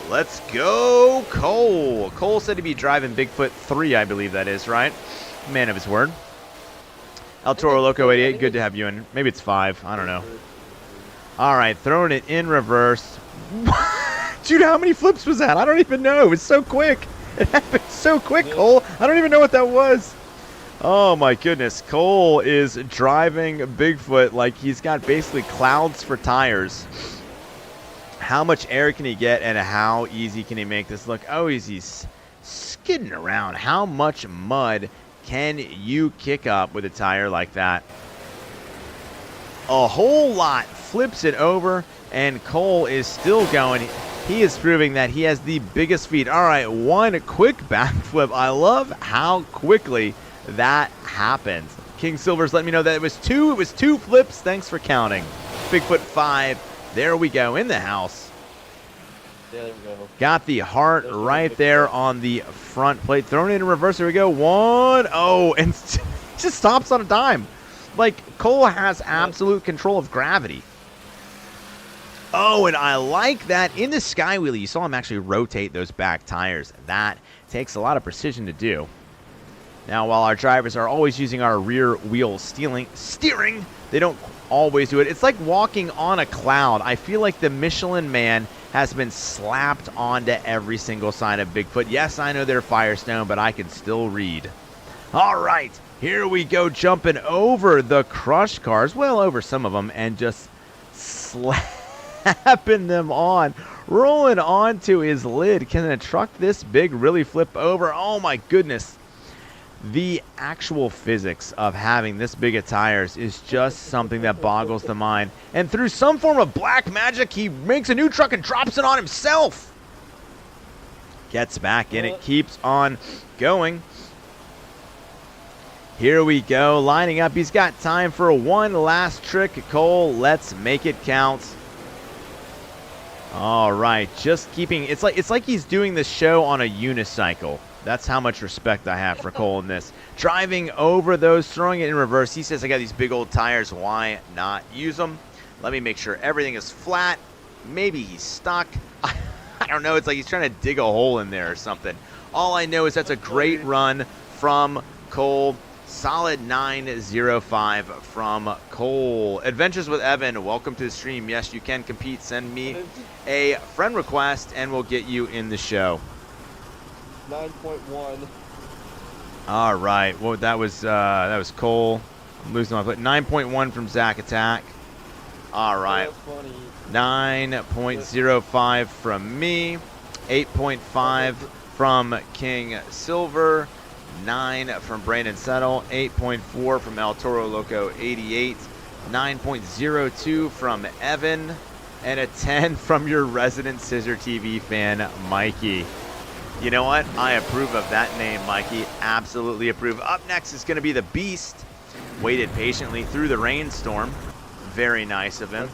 Let's go, Cole. Cole said to be driving Bigfoot 3, I believe that is, right? Man of his word. El Toro Loco 88, good to have you in. Maybe it's 5, I don't know. All right, throwing it in reverse. Dude, how many flips was that? I don't even know. It was so quick. It happened so quick, Cole. I don't even know what that was. Oh my goodness, Cole is driving Bigfoot like he's got basically clouds for tires. How much air can he get and how easy can he make this look? Oh, he's skidding around. How much mud can you kick up with a tire like that? A whole lot. flips it over, and Cole is still going. He is proving that he has the biggest feet. All right, one quick backflip. I love how quickly that happened. King Silver's letting me know that it was two. It was 2 flips. Thanks for counting. Bigfoot 5. There we go in the house. Yeah, there we go. Got the heart right there on the front plate. Thrown it in reverse. Here we go. 1. Oh, and just stops on a dime. Like, Cole has absolute control of gravity. Oh, and I like that in the Sky Wheelie, you saw him actually rotate those back tires. That takes a lot of precision to do. Now, while our drivers are always using our rear wheel steering, they don't always do it. It's like walking on a cloud. I feel like the Michelin Man has been slapped onto every single sign of Bigfoot. Yes, I know they're Firestone, but I can still read. All right, here we go, jumping over the crush cars, well over some of them, and just slapping them on, rolling onto his lid. Can a truck this big really flip over? Oh my goodness. The actual physics of having this big of tires is just something that boggles the mind. And through some form of black magic, he makes a new truck and drops it on himself. Gets back in it, keeps on going. Here we go, lining up. He's got time for one last trick. Cole, let's make it count. All right, just keeping. It's like he's doing the show on a unicycle. That's how much respect I have for Cole in this. Driving over those, throwing it in reverse. He says, I got these big old tires. Why not use them? Let me make sure everything is flat. Maybe he's stuck. I don't know. It's like he's trying to dig a hole in there or something. All I know is that's a great run from Cole. Solid 9.05 from Cole. Adventures with Evan, welcome to the stream. Yes, you can compete. Send me a friend request, and we'll get you in the show. 9.1. All right. Well, that was Cole. I'm losing my plate. 9.1 from Zach Attack. All right. 9.05 from me. 8.5 from King Silver. 9 from Brandon Settle. 8.4 from El Toro Loco 88. 9.02 from Evan. And a 10 from your resident CISRtv fan, Mikey. You know what? I approve of that name, Mikey. Absolutely approve. Up next is going to be the Beast. Waited patiently through the rainstorm. Very nice of him.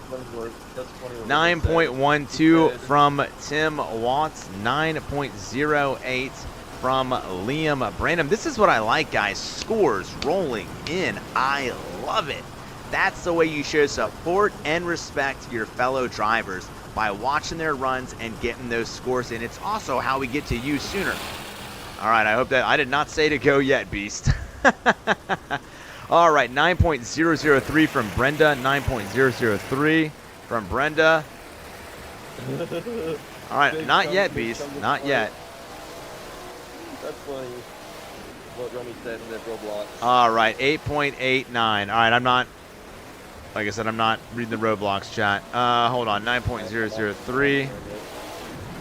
9.12 from Tim Watts. 9.08 from Liam Branham. This is what I like, guys. Scores rolling in. I love it. That's the way you show support and respect your fellow drivers, by watching their runs and getting those scores in. It's also how we get to you sooner. All right, I hope that I did not say to go yet, Beast. All right, 9.003 from Brenda. 9.003 from Brenda. All right, not yet, Beast. Not yet. That's funny. What Rummy said in that Roblox. All right, 8.89. All right, I'm not. Like I said, I'm not reading the Roblox chat. Hold on, 9.003.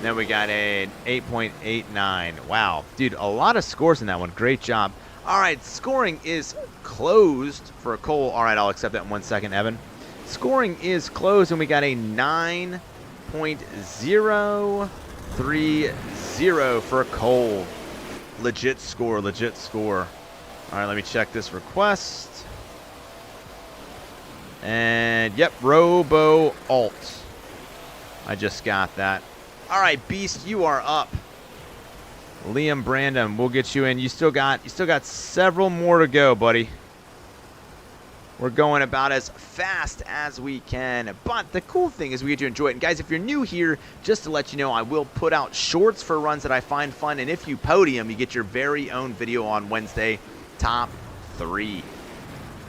Then we got a 8.89. Wow. Dude, a lot of scores in that one. Great job. All right, scoring is closed for Cole. All right, I'll accept that in 1 second, Evan. Scoring is closed, and we got a 9.030 for Cole. Legit score, legit score. All right, let me check this request. And, yep, Robo Alt. I just got that. All right, Beast, you are up. Liam Brandon, we'll get you in. You still got several more to go, buddy. We're going about as fast as we can. But the cool thing is we get to enjoy it. And, guys, if you're new here, just to let you know, I will put out shorts for runs that I find fun. And if you podium, you get your very own video on Wednesday, top 3.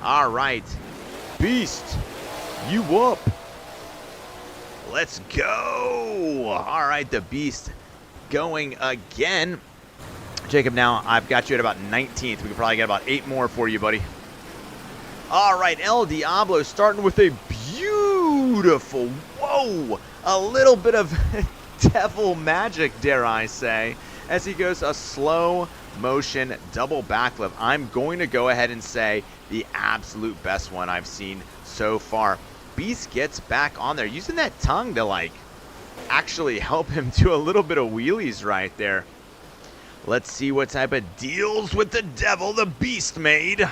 All right. Beast, you up. Let's go. All right, the Beast going again. Jacob, now I've got you at about 19th. We could probably get about 8 more for you, buddy. All right, El Diablo starting with a beautiful, whoa, a little bit of devil magic, dare I say, as he goes a slow motion double backflip. I'm going to go ahead and say the absolute best one I've seen so far. Beast gets back on there, using that tongue to, like, actually help him do a little bit of wheelies right there. Let's see what type of deals with the devil the Beast made.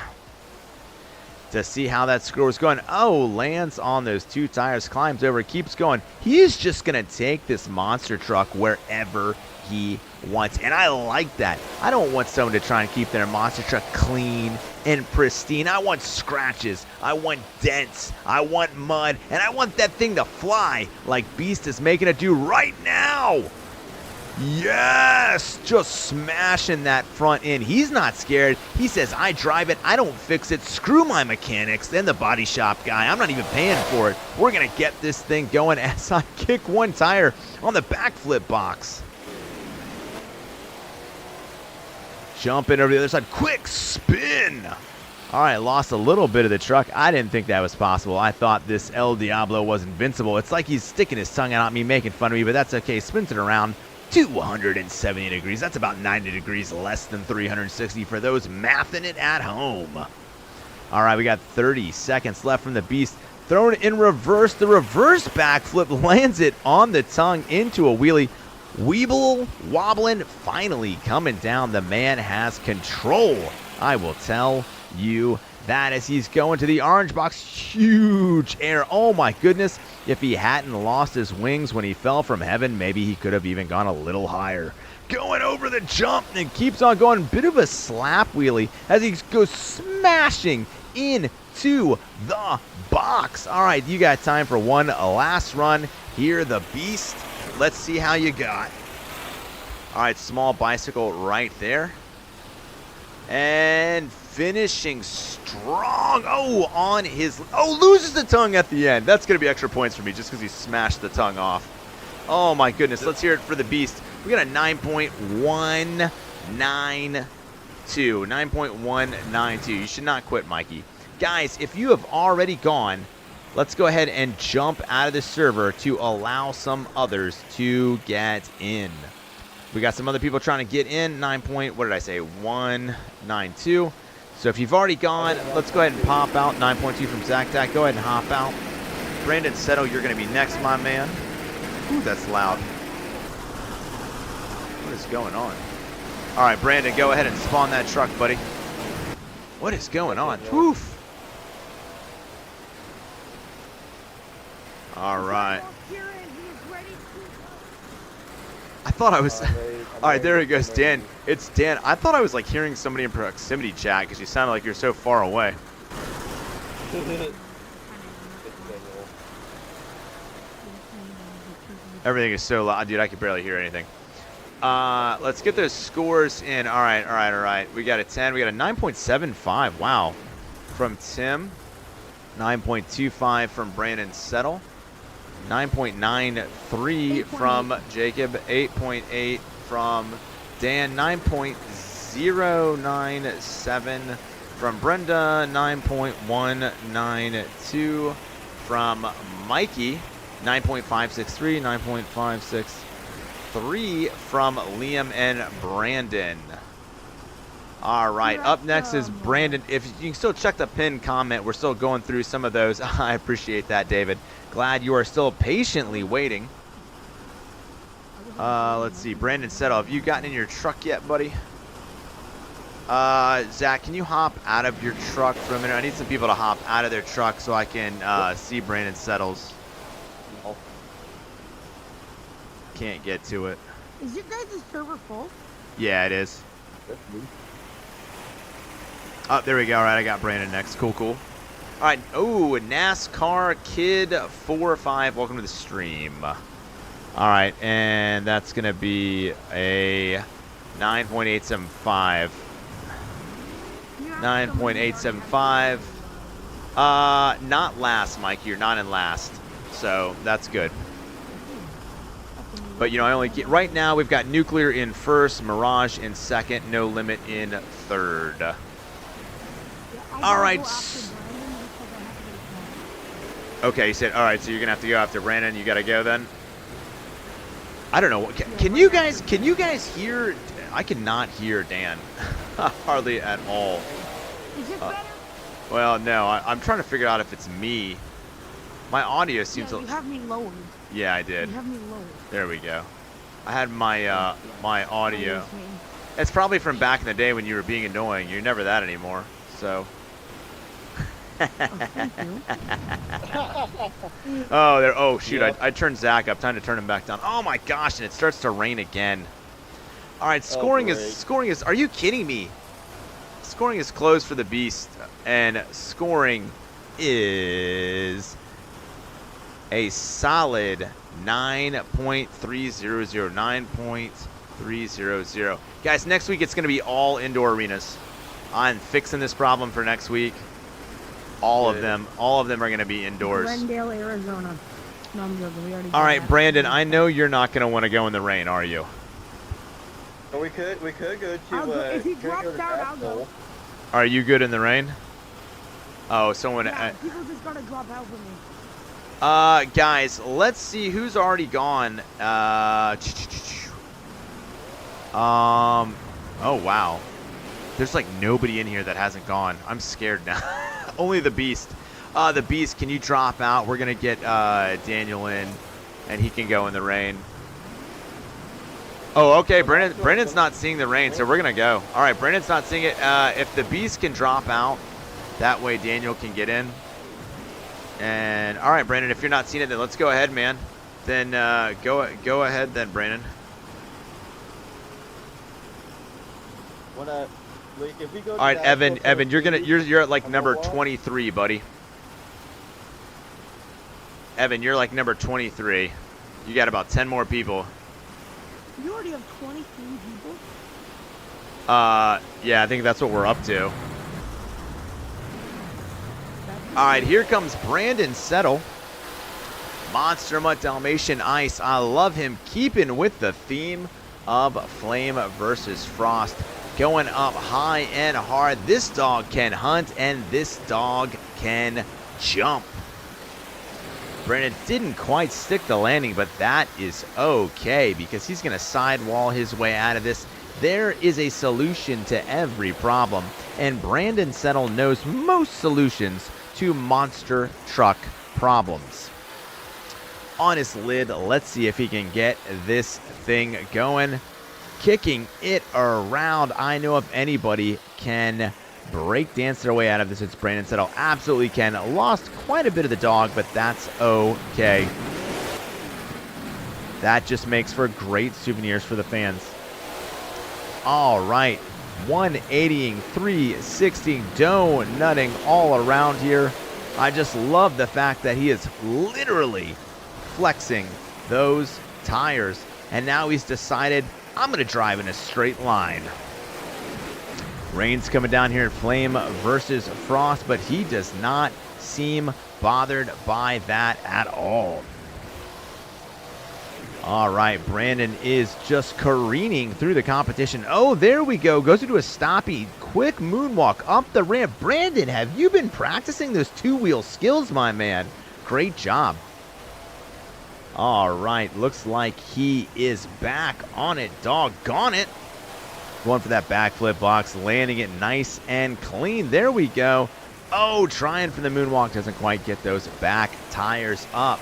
To see how that score is going. Oh, lands on those 2 tires, climbs over, keeps going. He's just going to take this monster truck wherever he wants. And I like that. I don't want someone to try and keep their monster truck clean and pristine. I want scratches. I want dents. I want mud. And I want that thing to fly like Beast is making it do right now. Yes! Just smashing that front end. He's not scared. He says, I drive it. I don't fix it. Screw my mechanics and the body shop guy. I'm not even paying for it. We're going to get this thing going as I kick 1 tire on the backflip box. Jumping over the other side. Quick spin! All right, lost a little bit of the truck. I didn't think that was possible. I thought this El Diablo was invincible. It's like he's sticking his tongue out at me, making fun of me, but that's okay. Spins it around. 270 degrees. That's about 90 degrees less than 360 for those mathing it at home. All right, we got 30 seconds left from the Beast. Thrown in reverse. The reverse backflip lands it on the tongue into a wheelie. Weeble wobbling, finally coming down. The man has control. I will tell you that as he's going to the orange box. Huge air. Oh my goodness. If he hadn't lost his wings when he fell from heaven, maybe he could have even gone a little higher. Going over the jump and keeps on going. Bit of a slap wheelie as he goes smashing into the box. All right, you got time for one last run here, the Beast. Let's see how you got. All right, small bicycle right there. And finishing strong. Oh, on his... Oh, loses the tongue at the end. That's going to be extra points for me just because he smashed the tongue off. Oh, my goodness. Let's hear it for the Beast. We got a 9.192. 9.192. You should not quit, Mikey. Guys, if you have already gone, let's go ahead and jump out of the server to allow some others to get in. We got some other people trying to get in. 192. So if you've already gone, let's go ahead and pop out. 9.2 from Zactac. Go ahead and hop out. Brandon Settle, you're going to be next, my man. Ooh, that's loud. What is going on? All right, Brandon, go ahead and spawn that truck, buddy. What is going on? Woof. All right. I thought I was... All right, there he goes, Dan. It's Dan. I thought I was, like, hearing somebody in proximity chat because you sounded like you're so far away. Everything is so loud. Dude, I can barely hear anything. Let's get those scores in. All right. We got a 10. We got a 9.75. Wow. From Tim. 9.25 from Brandon Settle. 9.93 from Jacob. 8.8 from Dan. 9.097 from Brenda. 9.192 from Mikey. 9.563. 9.563 from Liam and Brandon. All right, up next is Brandon. If you can still check the pinned comment, we're still going through some of those. I appreciate that, David. Glad you are still patiently waiting. Let's see, Brandon Settle, have you gotten in your truck yet, buddy? Zach, can you hop out of your truck for a minute? I need some people to hop out of their truck so I can see Brandon Settles. Can't get to it. Is your guys' server full? Yeah, it is. Oh, there we go. All right, I got Brandon next. Cool. All right. Oh, NASCAR Kid 4-5. Welcome to the stream. All right, and that's going to be a 9.875. 9.875. Not last, Mike. You're not in last. So that's good. But, you know, I only get... Right now, we've got Nuclear in first, Mirage in second, No Limit in third. All right. Okay, you said, all right, so you're going to have to go after Brandon. You got to go then? I don't know. Can you guys hear? I cannot hear Dan. Hardly at all. Is it better? Well, no. I'm trying to figure out if it's me. My audio seems. Yeah, you have me lowered. Yeah, I did. You have me lowered. There we go. I had my my audio. That was me. It's probably from back in the day when you were being annoying. You're never that anymore. So. Oh, thank you. Oh, there. Oh, shoot! Yeah. I turned Zach up. Time to turn him back down. Oh my gosh! And it starts to rain again. All right, scoring great. is. Are you kidding me? Scoring is closed for the Beast, and scoring is a solid 9.300. 9.300. Guys, next week it's going to be all indoor arenas. I'm fixing this problem for next week. All of them are going to be indoors. Glendale, Arizona. No, I'm joking. We already All did right, that. Brandon, I know you're not going to want to go in the rain, are you? But we could go to. I'll go- if he could go drops to out, I'll go. Nashville. Are you good in the rain? Oh, someone. Yeah, people just gotta drop out for me. Guys, let's see who's already gone. Oh wow, there's like nobody in here that hasn't gone. I'm scared now. Only the Beast. The Beast, can you drop out? We're gonna get Daniel in, and he can go in the rain. Oh, okay. Brandon's not seeing the rain, so we're gonna go. All right, Brandon's not seeing it. If the Beast can drop out, that way Daniel can get in. And all right, Brandon, if you're not seeing it, then let's go ahead, man. Then go ahead, then, Brandon. If we go All right, to Evan, Nashville, you're at like number number one? 23, buddy. Evan, you're like number 23. You got about 10 more people. You already have 23 people? Yeah, I think that's what we're up to. All right, here comes Brandon Settle. Monster Mutt Dalmatian Ice. I love him keeping with the theme of Flame versus Frost. Going up high and hard. This dog can hunt and this dog can jump. Brandon didn't quite stick the landing, but that is okay because he's going to sidewall his way out of this. There is a solution to every problem, and Brandon Settle knows most solutions to monster truck problems. On his lid, let's see if he can get this thing going. Kicking it around. I know if anybody can break dance their way out of this, it's Brandon Settle. Absolutely can. Lost quite a bit of the dog, but that's okay. That just makes for great souvenirs for the fans. All right. 180ing, 360, donutting all around here. I just love the fact that he is literally flexing those tires. And now he's decided, I'm going to drive in a straight line. Rain's coming down here at Flame versus Frost, but he does not seem bothered by that at all. All right, Brandon is just careening through the competition. Oh, there we go. Goes into a stoppy. Quick moonwalk up the ramp. Brandon, have you been practicing those two-wheel skills, my man? Great job. All right, looks like he is back on it. Doggone it. Going for that backflip box, landing it nice and clean. There we go. Oh, trying for the moonwalk. Doesn't quite get those back tires up.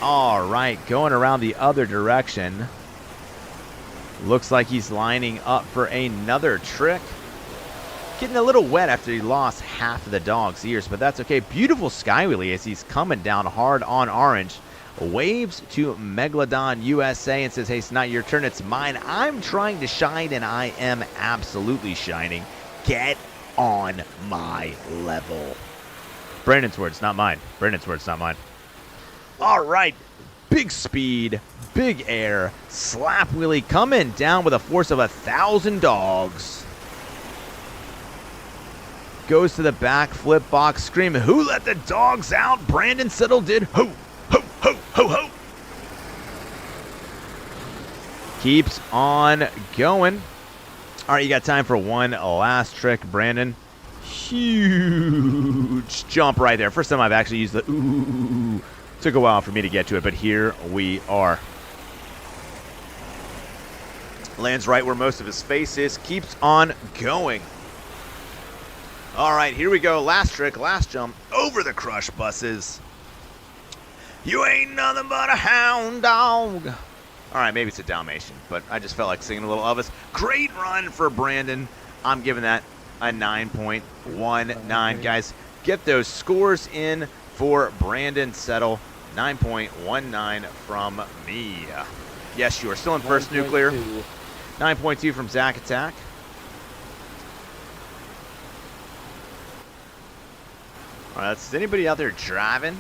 All right, going around the other direction. Looks like he's lining up for another trick. Getting a little wet after he lost half of the dog's ears, but that's okay. Beautiful sky wheelie as he's coming down hard on orange. Waves to Megalodon USA and says, hey, it's not your turn, it's mine. I'm trying to shine, and I am absolutely shining. Get on my level. Brandon's words, not mine. Brandon's words, not mine. All right, big speed, big air, slap wheelie coming down with a force of 1,000 dogs. Goes to the back flip box, screaming, who let the dogs out? Brandon Settle did. Ho, ho, ho, ho, ho. Keeps on going. All right, you got time for one last trick, Brandon. Huge jump right there. First time I've actually used the ooh. Took a while for me to get to it, but here we are. Lands right where most of his face is. Keeps on going. All right, here we go. Last trick, last jump over the crush buses. You ain't nothing but a hound dog. All right, maybe it's a Dalmatian, but I just felt like singing a little Elvis. Great run for Brandon. I'm giving that a 9.19. Guys, get those scores in for Brandon Settle. 9.19 from me. Yes, you are still in first nuclear. 9.2 from Zach Attack. All right, is anybody out there driving?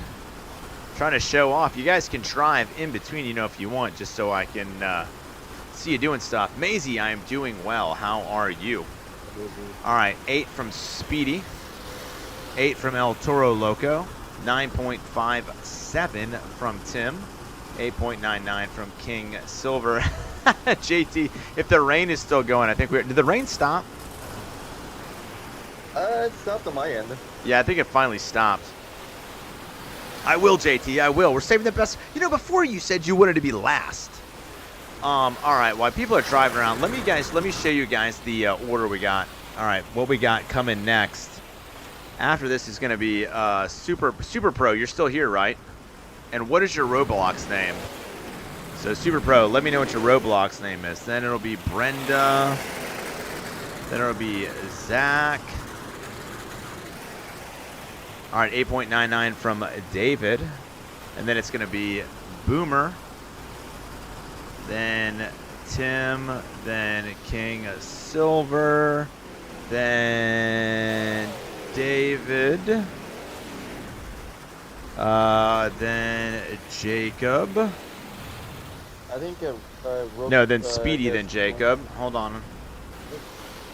Trying to show off. You guys can drive in between, you know, if you want, just so I can see you doing stuff. Maisie, I am doing well. How are you? All right, 8 from Speedy. 8 from El Toro Loco. 9.57 from Tim. 8.99 from King Silver. JT, if the rain is still going, I think did the rain stop? It stopped on my end. Yeah, I think it finally stopped. I will, JT, I will. We're saving the best. You know, before you said you wanted to be last. All right, while people are driving around, let me show you guys the order we got. All right, what we got coming next. After this is going to be Super Pro. You're still here, right? And what is your Roblox name? So Super Pro, let me know what your Roblox name is. Then it'll be Brenda. Then it'll be Zach. All right, 8.99 from David. And then it's going to be Boomer. Then Tim. Then King Silver. Then David. Then Jacob. I think. No, then Speedy, then Jacob. Hold on.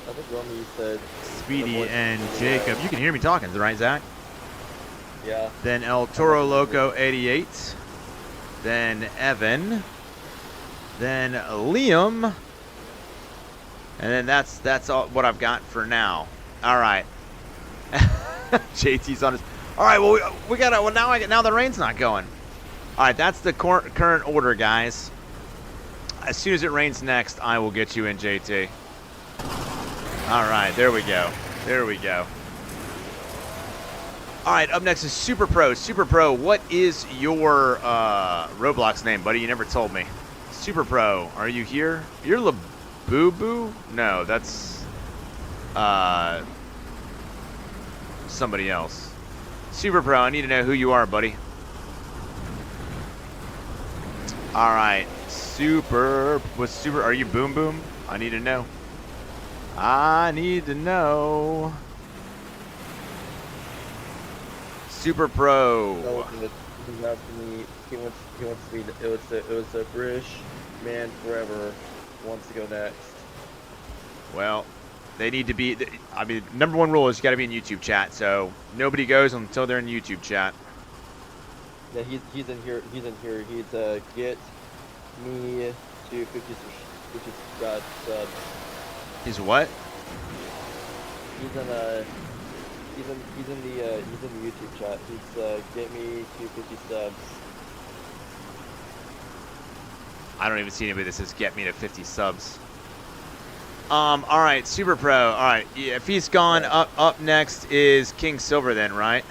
I think Romy said. Speedy and Jacob. You can hear me talking, right, Zach? Yeah. Then El Toro Loco 88. Then Evan. Then Liam. And then that's all what I've got for now. All right. JT's on his. All right. Well, we got. Well, now the rain's not going. All right. That's the current order, guys. As soon as it rains next, I will get you in, JT. All right. There we go. There we go. All right, up next is Super Pro. Super Pro, what is your Roblox name, buddy? You never told me. Super Pro, are you here? You're LaBoo-Boo? No, that's somebody else. Super Pro, I need to know who you are, buddy. All right, are you Boom Boom? I need to know. I need to know. Super Pro. He's asking me. He wants me. It was a British man forever wants to go next. Well, they need to be. I mean, number one rule is you got to be in YouTube chat. So nobody goes until they're in YouTube chat. Yeah, he's in here. He's get me to 50 subs. He's what? He's in the YouTube chat. He's get me to 50 subs. I don't even see anybody that says get me to 50 subs. All right, Super Pro. All right, yeah, if he's gone, up next is King Silver then, right?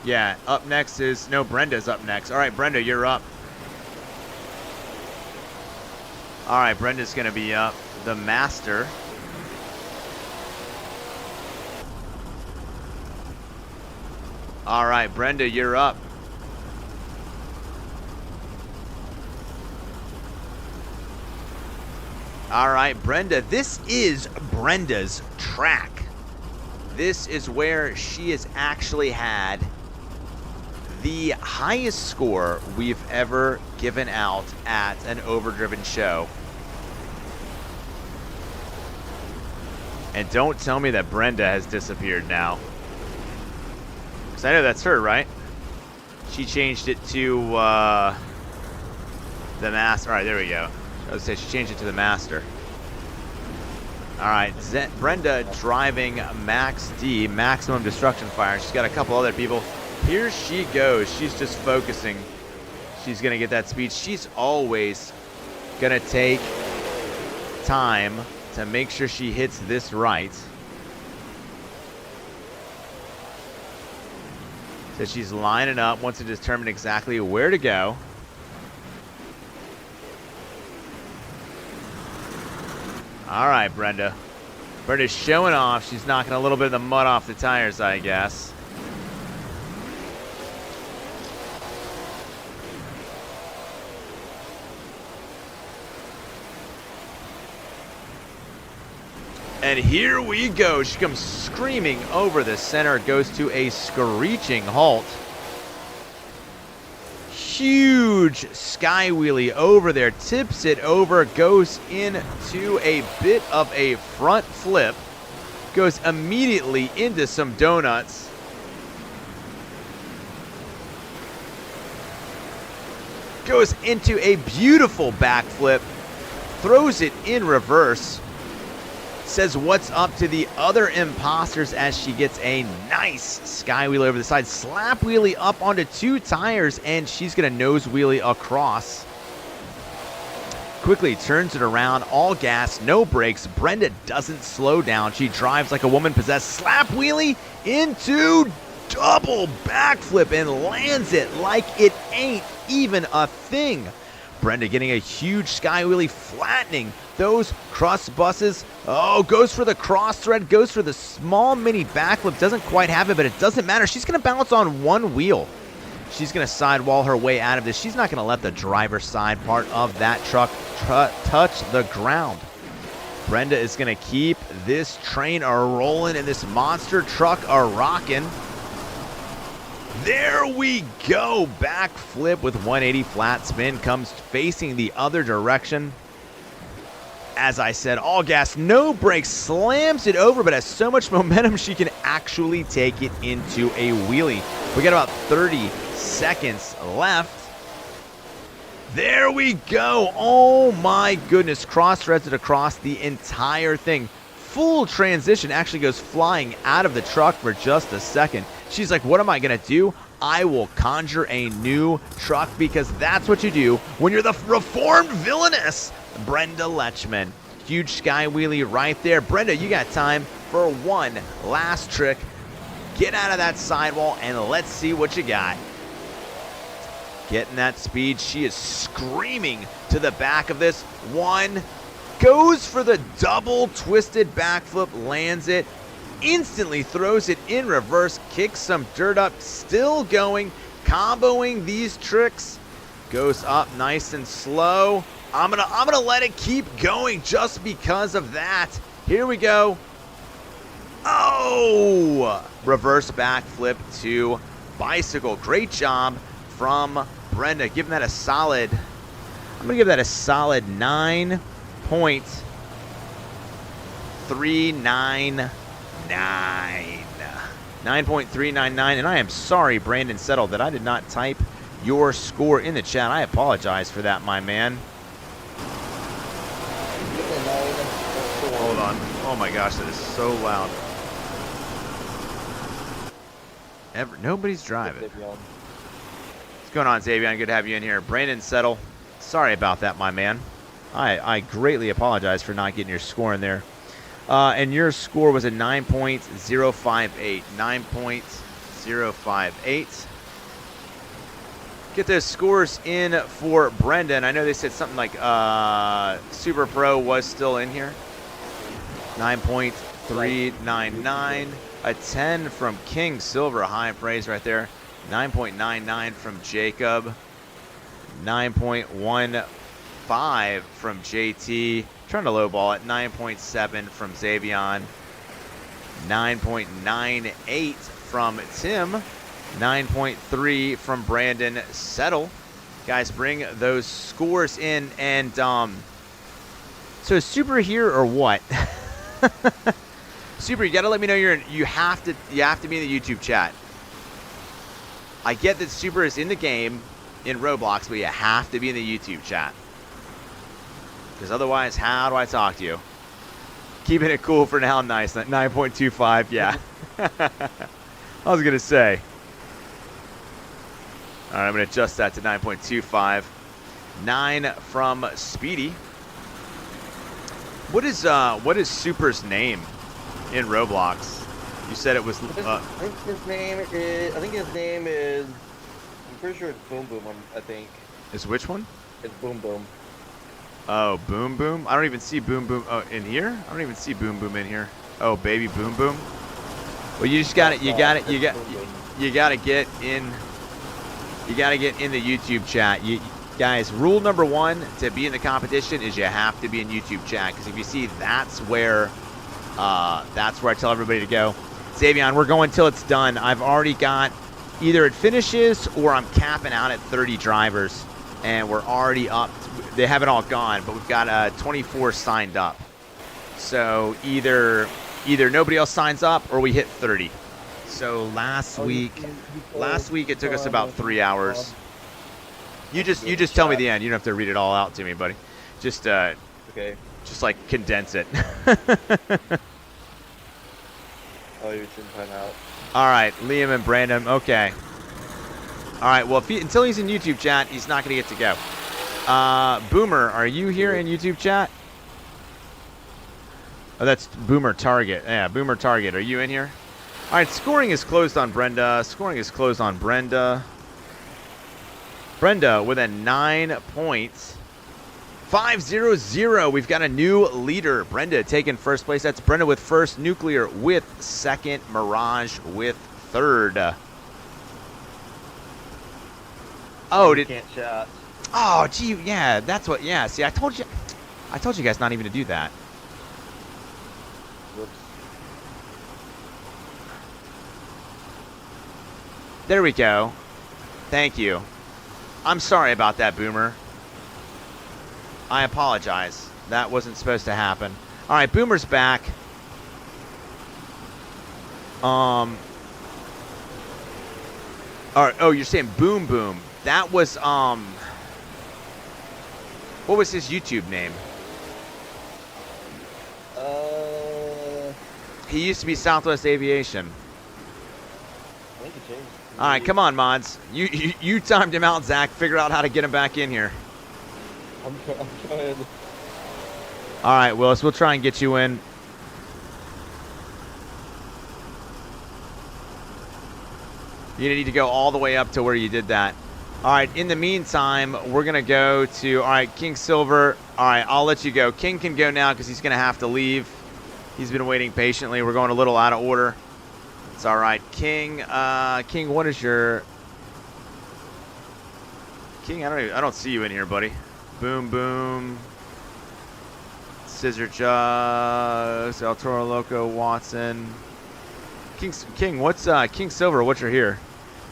Yeah, up next is, no, Brenda's up next. All right, Brenda, you're up. All right, Brenda's gonna be up. The Master. All right, Brenda, you're up. All right, Brenda, this is Brenda's track. This is where she has actually had the highest score we've ever given out at an Overdriven show. And don't tell me that Brenda has disappeared now. Because I know that's her, right? She changed it to the Master. All right, there we go. I was going to say she changed it to the Master. All right, Brenda driving Max D, Maximum Destruction Fire. She's got a couple other people. Here she goes. She's just focusing. She's going to get that speed. She's always going to take time to make sure she hits this right. So she's lining up, wants to determine exactly where to go. All right, Brenda. Brenda's showing off. She's knocking a little bit of the mud off the tires, I guess. And here we go. She comes screaming over the center. Goes to a screeching halt. Huge sky wheelie over there. Tips it over. Goes into a bit of a front flip. Goes immediately into some donuts. Goes into a beautiful backflip. Throws it in reverse. Says what's up to the other imposters as she gets a nice sky wheelie over the side. Slap wheelie up onto 2 tires, and she's going to nose wheelie across. Quickly turns it around, all gas, no brakes. Brenda doesn't slow down. She drives like a woman possessed. Slap wheelie into double backflip and lands it like it ain't even a thing. Brenda getting a huge sky wheelie, flattening those cross buses. Oh, goes for the cross thread, goes for the small mini backflip. Doesn't quite have it, but it doesn't matter. She's going to balance on one wheel. She's going to sidewall her way out of this. She's not going to let the driver's side part of that truck touch the ground. Brenda is going to keep this train a-rolling and this monster truck a-rocking. There we go. Backflip with 180 flat spin. Comes facing the other direction. As I said, all gas, no brakes. Slams it over, but has so much momentum she can actually take it into a wheelie. We got about 30 seconds left. There we go. Oh my goodness. Cross-threads it across the entire thing. Full transition. Actually goes flying out of the truck for just a second. She's like, what am I going to do? I will conjure a new truck, because that's what you do when you're the reformed villainess Brenda Lechman. Huge sky wheelie right there. Brenda, you got time for one last trick. Get out of that sidewall and let's see what you got. Getting that speed. She is screaming to the back of this one. Goes for the double twisted backflip, lands it. Instantly throws it in reverse, kicks some dirt up, still going, comboing these tricks. Goes up nice and slow. I'm gonna let it keep going just because of that. Here we go. Oh! Reverse backflip to bicycle. Great job from Brenda. Giving that a solid, I'm gonna give that a solid 9.399. 9.399, and I am sorry, Brandon Settle, that I did not type your score in the chat. I apologize for that, my man. Hold on. Oh my gosh, that is so loud. Nobody's driving. What's going on, Xavier? Good to have you in here. Brandon Settle, sorry about that, my man. I greatly apologize for not getting your score in there. And your score was a 9.058. 9.058. Get those scores in for Brendan. I know they said something like Super Pro was still in here. 9.399. A 10 from King Silver. High praise right there. 9.99 from Jacob. 9.15 from JT. Trying to lowball it. 9.7 from Xavion. 9.98 from Tim. 9.3 from Brandon Settle. Guys, bring those scores in. And so Super here or what? Super, you gotta let me know you have to be in the YouTube chat. I get that Super is in the game in Roblox, but you have to be in the YouTube chat. Because otherwise, how do I talk to you? Keeping it cool for now, nice. 9.25, yeah. I was going to say. All right, I'm going to adjust that to 9.25. 9 from Speedy. What is Super's name in Roblox? You said it was. I think his name is. I'm pretty sure it's Boom Boom. I think Is which one? it's Boom Boom. Oh, Boom Boom. I don't even see Boom Boom. Oh, in here? I don't even see Boom Boom in here. Oh, baby Boom Boom. Well, you just got it. You got it. You got to get in. You got to get in the YouTube chat. You guys, rule number 1 to be in the competition is you have to be in YouTube chat, because if you see, that's where I tell everybody to go. Xavion, we're going till it's done. I've already got either it finishes or I'm capping out at 30 drivers, and we're already up. They haven't all gone, but we've got 24 signed up. So either nobody else signs up or we hit 30. So last week it took us about 3 hours. You just tell me the end. You don't have to read it all out to me, buddy. Just Okay. just like condense it. Oh, you shouldn't find out. All right, Liam and Brandon. Okay. All right. Well, until he's in YouTube chat, he's not going to get to go. Boomer, are you here in YouTube chat? Oh, that's Boomer Target. Yeah, Boomer Target. Are you in here? All right. Scoring is closed on Brenda. Brenda with a 9 points. 5-0-0. We've got a new leader. Brenda taking first place. That's Brenda with first, Nuclear with second, Mirage with third. Oh, Can't chat. Oh, gee, yeah, that's what. Yeah, see, I told you guys not even to do that. Whoops. There we go. Thank you. I'm sorry about that, Boomer. I apologize. That wasn't supposed to happen. All right, Boomer's back. All right, oh, you're saying Boom Boom. That was, what was his YouTube name? He used to be Southwest Aviation. I think it changed. All right, come on, mods. You timed him out, Zach. Figure out how to get him back in here. I'm trying. All right, Willis, we'll try and get you in. You're going to need to go all the way up to where you did that. All right, in the meantime, we're going to go to, all right, King Silver. All right, I'll let you go. King can go now because he's going to have to leave. He's been waiting patiently. We're going a little out of order. It's all right. King, King, what is your... King, I don't see you in here, buddy. Boom, boom. Scissor Jugs, El Toro Loco, Watson. King, what's King Silver? What's your here?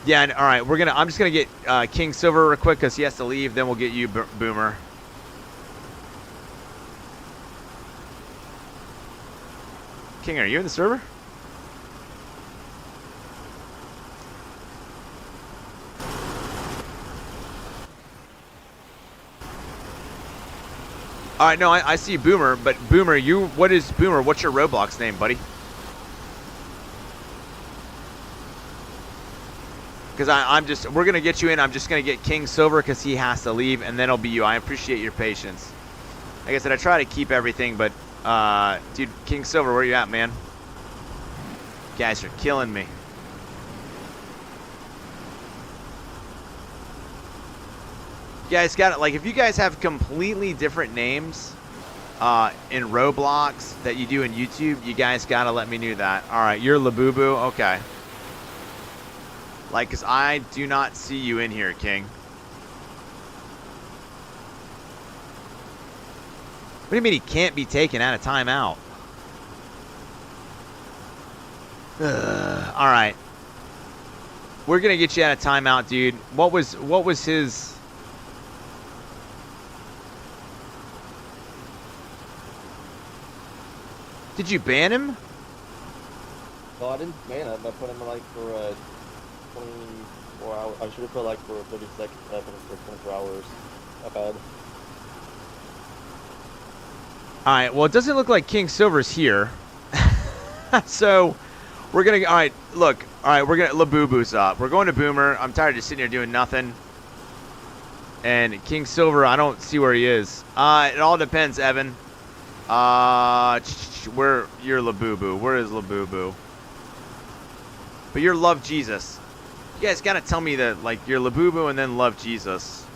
Yeah, and, all right. I'm just gonna get King Silver real quick because he has to leave. Then we'll get you, Boomer. King, are you in the server? All right, no, I see Boomer, but Boomer, what is Boomer? What's your Roblox name, buddy? Because we're gonna get you in. I'm just gonna get King Silver because he has to leave, and then it'll be you. I appreciate your patience. Like I said, I try to keep everything, but dude, King Silver, where you at, man? You guys are killing me. You guys got it. Like, if you guys have completely different names in Roblox that you do in YouTube, you guys gotta let me know that. All right, you're Labubu. Okay. Like, cause I do not see you in here, King. What do you mean he can't be taken out of timeout? All right. We're gonna get you out of timeout, dude. What was his? Did you ban him? No, I didn't ban him. I put him like for 24 hours. I should have put like for 30 seconds. I put him for 24 hours. My bad. All right. Well, it doesn't look like King Silver's here. So we're gonna. All right. Look. All right. We're gonna. Labubu's up. We're going to Boomer. I'm tired of just sitting here doing nothing. And King Silver, I don't see where he is. It all depends, Evan. Where you're Labubu? Where is Labubu? But you're Love Jesus. You guys gotta tell me that, like, you're Labubu and then Love Jesus.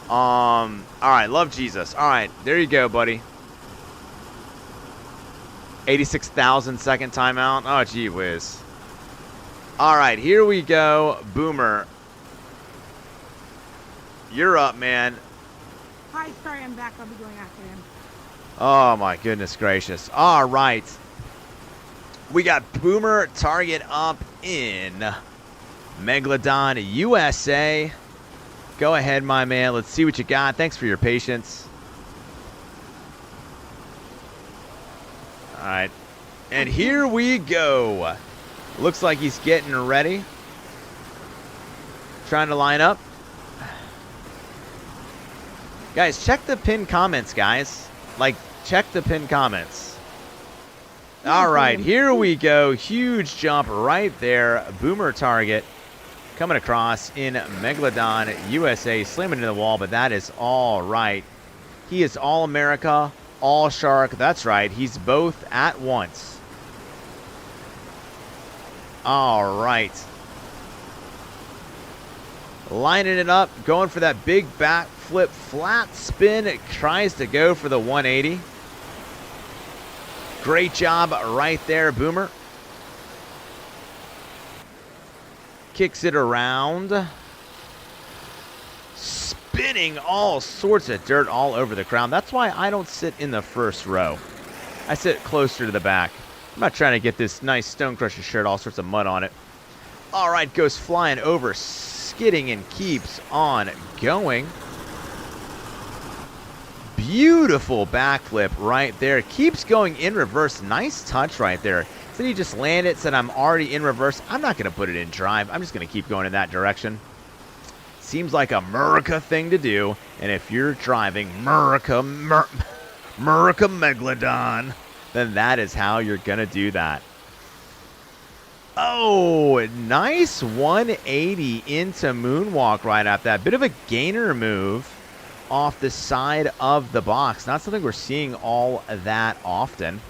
All right, Love Jesus. All right, there you go, buddy. 86,000 second timeout. Oh, gee whiz. All right, here we go. Boomer. You're up, man. Hi, sorry, I'm back. I'll be going after him. Oh, my goodness gracious. All right. We got Boomer Target up in Megalodon, USA. Go ahead, my man. Let's see what you got. Thanks for your patience. All right. And here we go. Looks like he's getting ready. Trying to line up. Guys, check the pinned comments, guys. Like, check the pinned comments. All right, here we go. Huge jump right there. Boomer Target coming across in Megalodon, USA. Slamming into the wall, but that is all right. He is all America, all shark. That's right. He's both at once. All right. Lining it up, going for that big backflip, flat spin. It tries to go for the 180. Great job right there, Boomer. Kicks it around. Spinning all sorts of dirt all over the crowd. That's why I don't sit in the first row. I sit closer to the back. I'm not trying to get this nice Stone Crusher shirt, all sorts of mud on it. All right, goes flying over, skidding, and keeps on going. Beautiful backflip right there. Keeps going in reverse. Nice touch right there. Said he just landed, said I'm already in reverse. I'm not going to put it in drive. I'm just going to keep going in that direction. Seems like a America thing to do. And if you're driving America Megalodon, then that is how you're going to do that. Oh, nice 180 into moonwalk right after that. Bit of a gainer move off the side of the box. Not something we're seeing all that often.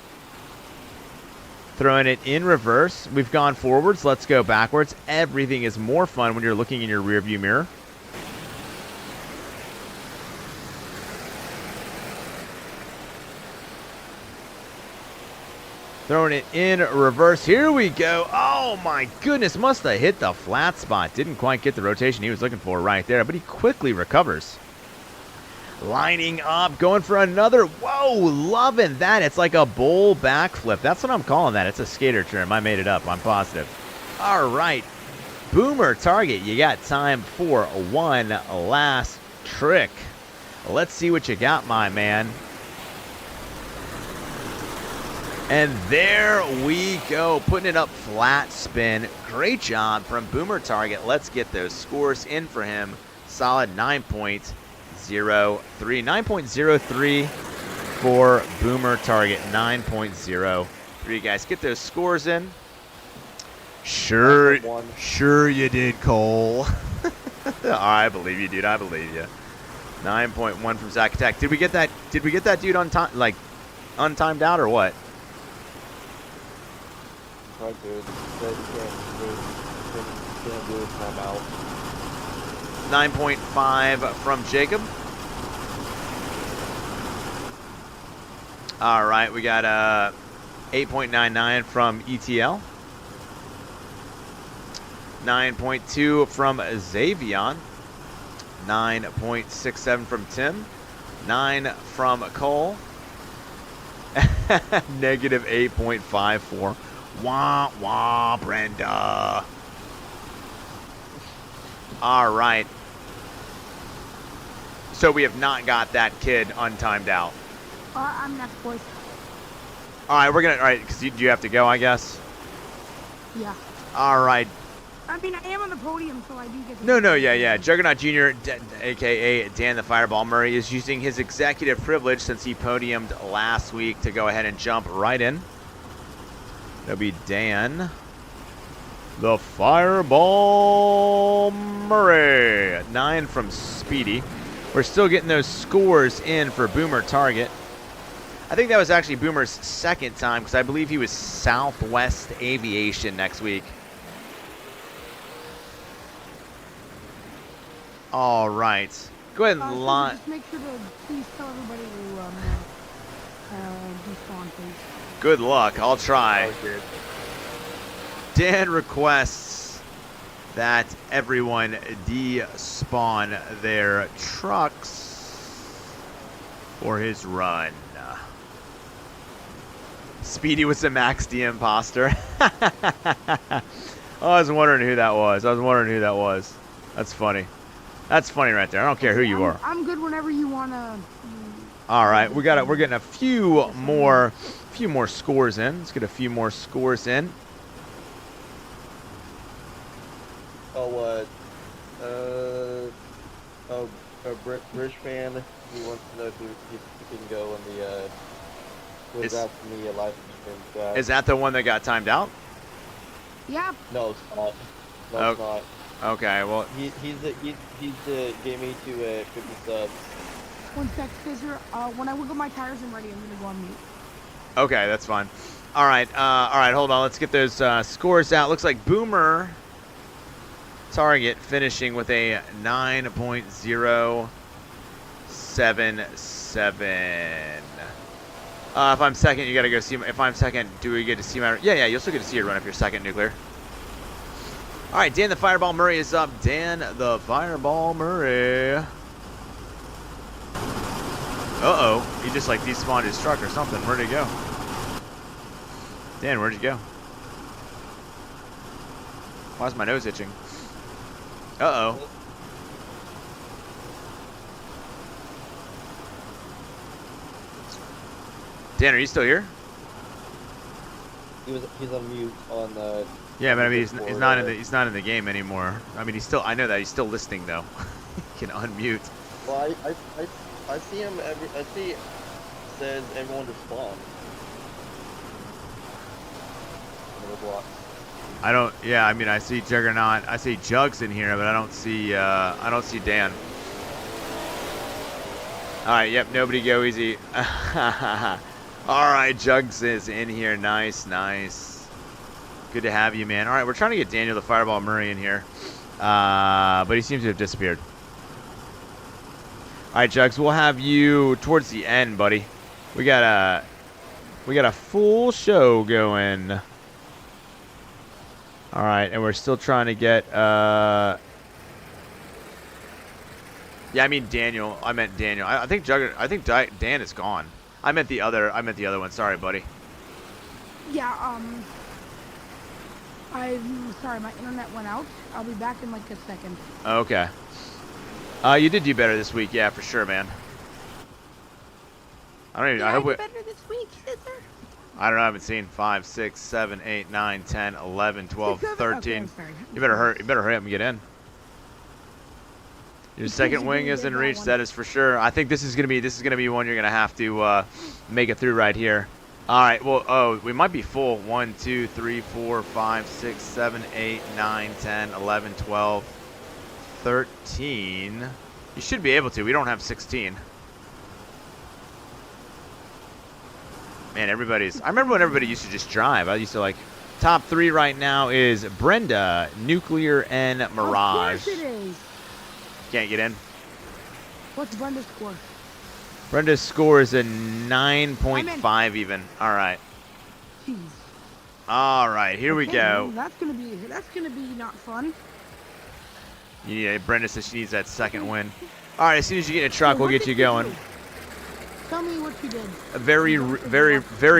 Throwing it in reverse. We've gone forwards. Let's go backwards. Everything is more fun when you're looking in your rearview mirror. Throwing it in reverse. Here we go. Oh my goodness. Must have hit the flat spot. Didn't quite get the rotation he was looking for right there, but he quickly recovers. Lining up, going for another. Whoa, loving that. It's like a bowl backflip. That's what I'm calling that. It's a skater term. I made it up. I'm positive. All right. Boomer Target, you got time for one last trick. Let's see what you got, my man. And there we go. Putting it up flat spin. Great job from Boomer Target. Let's get those scores in for him. Solid 9.03. 9.03 for Boomer Target. 9.03. Guys, get those scores in. Sure you did, Cole. I believe you, dude. I believe you. 9.1 from Zach Attack. Did we get that dude on time, like untimed out or what? Right, dude. Can't do it. I'm out. 9.5 from Jacob. All right, we got 8.99 from ETL. 9.2 from Xavion. 9.67 from Tim. 9 from Cole. Negative 8.54. Wah, wah, Brenda. All right. So we have not got that kid untimed out. I'm next, boys. All right, we're going to, all right, because you have to go, I guess. Yeah. All right. I mean, I am on the podium, so I do get to... No, yeah. Juggernaut Jr., a.k.a. Dan the Fireball Murray, is using his executive privilege since he podiumed last week to go ahead and jump right in. That'll be Dan the Fireball Murray. 9 from Speedy. We're still getting those scores in for Boomer Target. I think that was actually Boomer's second time because I believe he was Southwest Aviation next week. All right. Go ahead and line. Just make sure to please tell everybody to despawn, please. Good luck. I'll try. Good. Dan requests that everyone despawn their trucks for his run. Speedy was a Max D imposter. I was wondering who that was. That's funny. That's funny right there. I don't care who you are. I'm good whenever you wanna. All right, we're getting a few more scores in. Let's get a few more scores in. British fan, he wants to know if you can go on the was asking me a live stream. Is that the one that got timed out? Yeah. No, it's not. No, it's not. Okay, well He's gave me to 50 subs. One sec, Scissor. When I wiggle my tires and ready, I'm gonna go on mute. okay, that's fine. All right, hold on. Let's get those scores out. Looks like Boomer Target finishing with a 9.077. If I'm second, you gotta go see. If I'm second, do we get to see my? Yeah, you'll still get to see it run if you're second, Nuclear. All right, Dan the Fireball Murray is up. Dan the Fireball Murray. Uh-oh, he just like despawned his truck or something. Where'd he go? Dan, where'd you go? Why's my nose itching? Uh-oh. Dan, are you still here? He's on mute on the. Yeah, but I mean he's not in the game anymore. I mean I know that he's still listening though. He can unmute. Well, I see him I see it says everyone to spawn. I don't. Yeah, I mean I see Juggernaut. I see Jugs in here, but I don't see Dan. All right. Yep. Nobody go easy. All right. Jugs is in here. Nice. Good to have you, man. All right. We're trying to get Daniel the Fireball Murray in here, but he seems to have disappeared. All right, Jugs. We'll have you towards the end, buddy. We got a full show going. All right, and we're still trying to get. Yeah, I mean Daniel. I meant Daniel. I think Dan is gone. I meant the other one. Sorry, buddy. Yeah. I'm sorry, my internet went out. I'll be back in like a second. Okay. You did do better this week, yeah, for sure, man. I hope better this week, Scissor? I don't know. I haven't seen 5, 6, 7, 8, 9, 10, 11, 12, 13. Okay, You better hurry up and get in. Your second wing is in reach. That is for sure. I think this is gonna be one you're gonna have to make it through right here. All right. Well, we might be full. 1, 2, 3, 4, 5, 6, 7, 8, 9, 10, 11, 12, 13. You should be able to. We don't have 16. Man, I remember when everybody used to just drive. I used to like. Top 3 right now is Brenda, Nuclear, and Mirage. Of course it is. Can't get in. What's Brenda's score? Brenda's score is a 9.5 even. All right. Jeez. All right, here we go. That's gonna be not fun. Yeah, Brenda says she needs that second win. All right, as soon as you get in a truck, we'll get you going. Tell me what you did. A very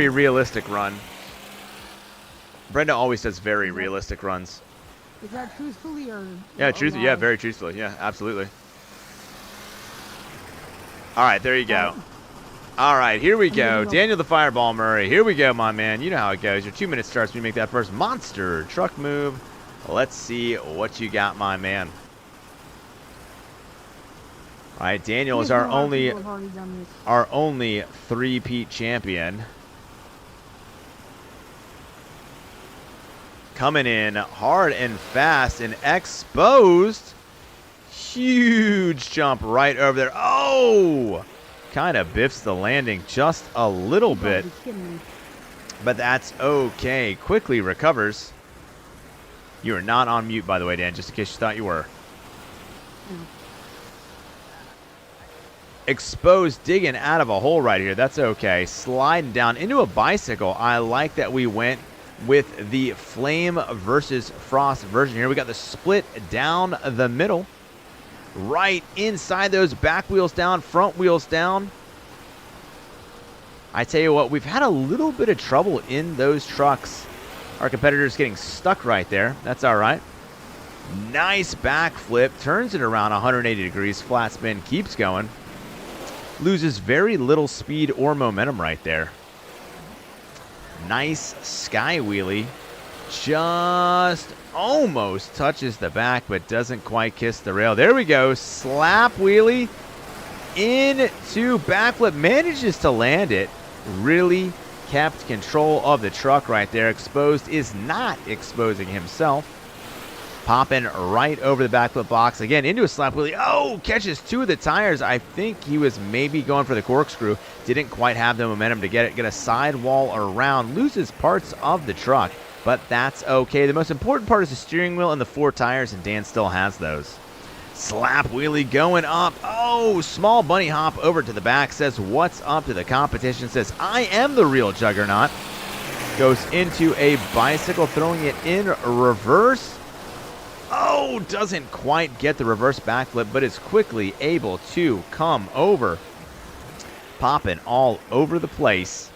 realistic run. Brenda always does very realistic runs. Is that truthfully or? Yeah, truthfully. Yeah, very truthfully. Yeah, absolutely. All right, there you go. All right, here we go. Daniel the Fireball Murray. Here we go, my man. You know how it goes. Your 2 minutes starts when you make that first monster truck move. Let's see what you got, my man. All right, Daniel is our only 3-peat champion. Coming in hard and fast and exposed. Huge jump right over there. Oh! kind of biffs the landing just a little bit, but that's okay. Quickly recovers. You are not on mute, by the way, Dan, just in case you thought you were. Exposed, digging out of a hole right here. That's okay. Sliding down into a bicycle. I like that we went with the Flame versus Frost version here. We got the split down the middle. Right inside those back wheels down, front wheels down. I tell you what, we've had a little bit of trouble in those trucks. Our competitor's getting stuck right there. That's all right. Nice backflip. Turns it around 180 degrees. Flat spin. Keeps going. Loses very little speed or momentum right there. Nice sky wheelie. Just almost touches the back, but doesn't quite kiss the rail. There we go. Slap wheelie into backflip. Manages to land it. Really kept control of the truck right there. Exposed is not exposing himself. Popping right over the backflip box. Again, into a slap wheelie. Oh, catches two of the tires. I think he was maybe going for the corkscrew. Didn't quite have the momentum to get it. Get a sidewall around. Loses parts of the truck, but that's okay. The most important part is the steering wheel and the four tires, and Dan still has those. Slap wheelie going up. Oh, small bunny hop over to the back. Says, what's up to the competition? Says, I am the real juggernaut. Goes into a bicycle, throwing it in reverse. Oh, doesn't quite get the reverse backflip, but is quickly able to come over. Popping all over the place.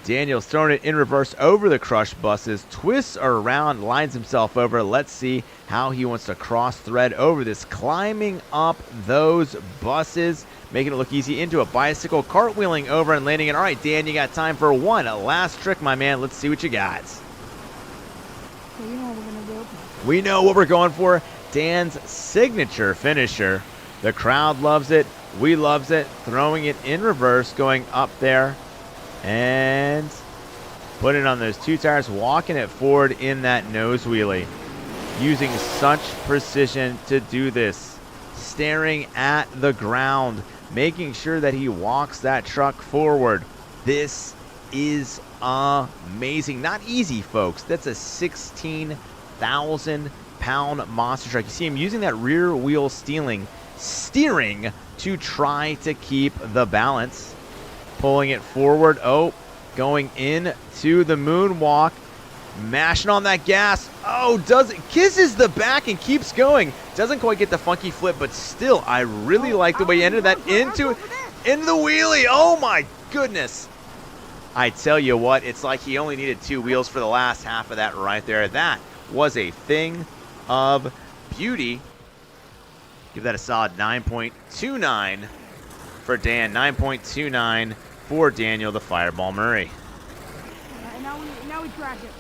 Daniel's throwing it in reverse over the crushed buses. Twists around, lines himself over. Let's see how he wants to cross thread over this. Climbing up those buses. Making it look easy into a bicycle. Cartwheeling over and landing it. All right, Dan, you got time for one last trick, my man. Let's see what you got. So you know what we're going to do. We know what we're going for. Dan's signature finisher. The crowd loves it. We loves it. Throwing it in reverse, going up there. And putting it on those two tires. Walking it forward in that nose wheelie. Using such precision to do this. Staring at the ground. Making sure that he walks that truck forward. This is amazing. Not easy, folks. That's a 16,000-pound monster truck. You see him using that rear wheel steering to try to keep the balance. Pulling it forward. Oh, going into the moonwalk. Mashing on that gas. Oh, kisses the back and keeps going. Doesn't quite get the funky flip, but still, I really like the way he ended that into the wheelie. Oh my goodness. I tell you what, it's like he only needed two wheels for the last half of that right there. That was a thing of beauty. Give that a solid 9.29 for Dan. 9.29 for Daniel the Fireball Murray. Now we track it.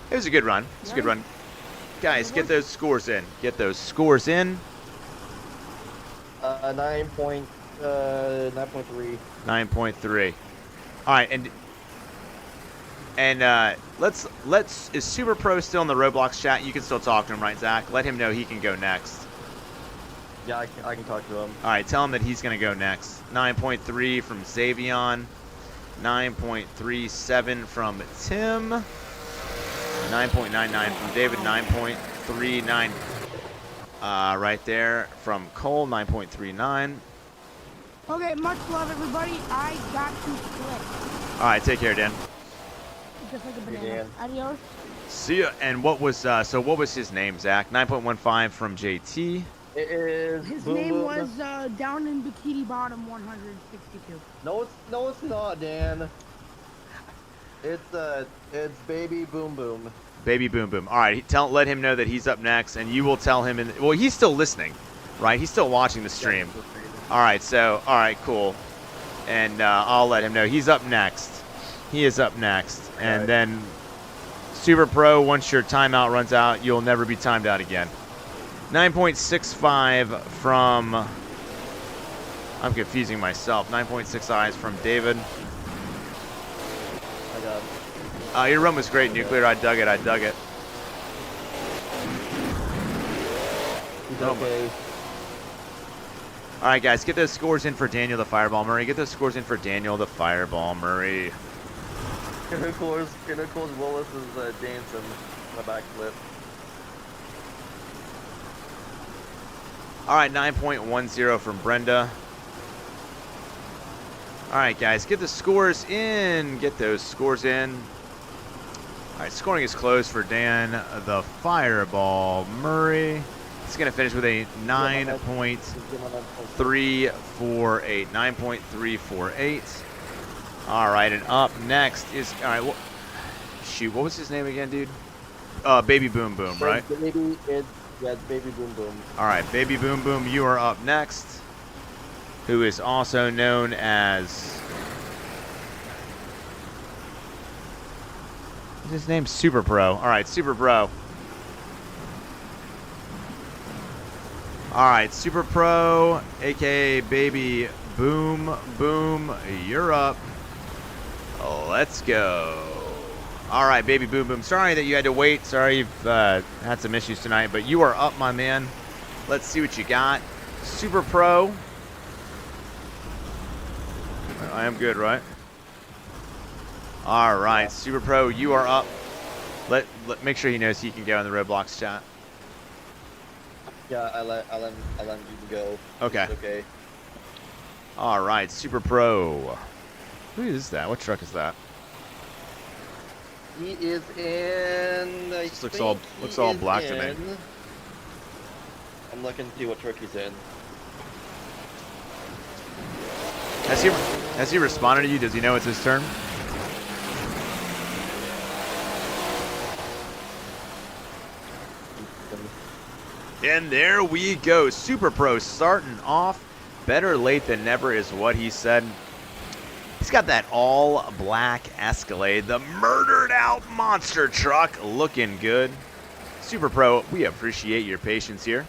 It was a good run. It was a good run. Guys, get those scores in. Get those scores in. 9.3. 9.3. All right, and let's is Super Pro still in the Roblox chat? You can still talk to him, right, Zach? Let him know he can go next. Yeah, I can talk to him. All right, tell him that he's going to go next. 9.3 from Xavion. 9.37 from Tim. 9.99 from David. 9.39 right there from Cole. 9.39. Okay, much love, everybody. I got to split. All right, take care, Dan. Just like a banana. Adios. See ya. And what was what was his name, Zach? 9.15 from JT. It is. His name was down in Bikini Bottom 162. No, it's not, Dan. It's Baby Boom Boom. Baby Boom Boom. All right, let him know that he's up next, and you will tell him. Well, he's still listening, right? He's still watching the stream. Yeah, all right, cool. And I'll let him know he's up next. He is up next, and then Super Pro. Once your timeout runs out, you'll never be timed out again. 9.65 from. I'm confusing myself. 9.65 from David. I got it. Your run was great, Nuclear. I dug it. He's okay. All right, guys, get those scores in for Daniel the Fireball Murray. Get those scores in for Daniel the Fireball Murray. And of course, Willis is dancing on a backflip. All right, 9.10 from Brenda. All right, guys, get the scores in. Get those scores in. All right, scoring is closed for Dan the Fireball Murray. He's going to finish with a 9.348. 9.348. All right, and up next is, all right, shoot, what was his name again, dude? Baby Boom Boom, right? Yeah, Baby Boom Boom. All right, Baby Boom Boom, you are up next. Who is also known as, what's his name? Super Pro. All right, Super Pro. All right, Super Pro, aka Baby Boom Boom, you're up. Let's go. All right, Baby Boom Boom. Sorry that you had to wait. Sorry you've had some issues tonight, but you are up, my man. Let's see what you got. Super Pro. I am good, right? All right, Super Pro, you are up. Make sure he knows he can go in the Roblox chat. Yeah, I let him go. Okay. It's okay. All right, Super Pro. Who is that? What truck is that? He is in. This looks all black to me. I'm looking to see what truck he's in. Has he responded to you? Does he know it's his turn? And there we go. Super Pro starting off. Better late than never is what he said. He's got that all black Escalade, the murdered out monster truck, looking good. Super Pro, we appreciate your patience here.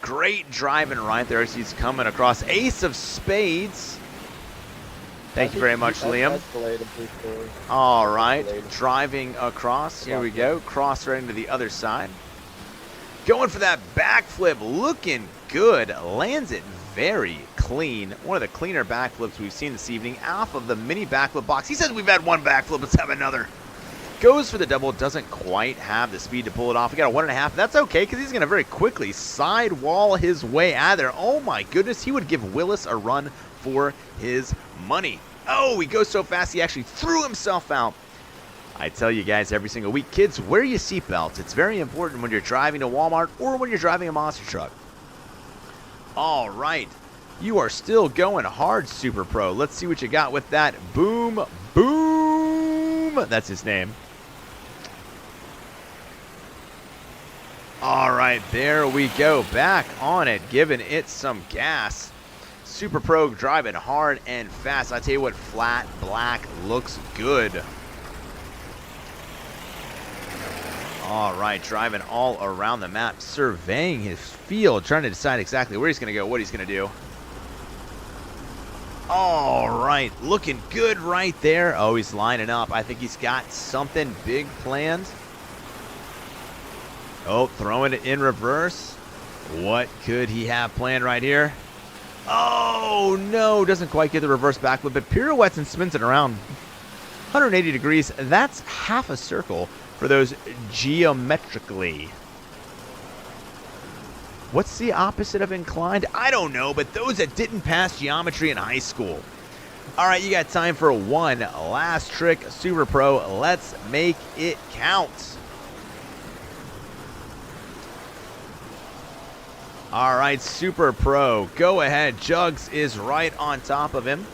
Great driving right there as he's coming across. Ace of Spades. Thank you very much, Liam. All right, driving across. Here we go. Cross right into the other side. Going for that backflip, looking good. Lands it very clean. One of the cleaner backflips we've seen this evening off of the mini backflip box. He says we've had one backflip, let's have another. Goes for the double, doesn't quite have the speed to pull it off. We got a 1.5. That's okay, because he's going to very quickly sidewall his way out of there. Oh my goodness, he would give Willis a run for his money. Oh, he goes so fast he actually threw himself out. I tell you guys every single week, kids, wear your seatbelts. It's very important when you're driving to Walmart or when you're driving a monster truck. All right, you are still going hard, Super Pro. Let's see what you got with that. Boom, boom. That's his name. All right, there we go. Back on it, giving it some gas. Super Pro driving hard and fast. I tell you what, flat black looks good. All right, driving all around the map, surveying his field, trying to decide exactly where he's going to go, what he's going to do. All right, looking good right there. Oh, he's lining up. I think he's got something big planned. Oh, throwing it in reverse. What could he have planned right here? Oh, no, doesn't quite get the reverse backflip, but pirouettes and spins it around 180 degrees. That's half a circle for those geometrically. What's the opposite of inclined? I don't know, but those that didn't pass geometry in high school. All right, you got time for one last trick, Super Pro. Let's make it count. All right, Super Pro, go ahead. Jugs is right on top of him.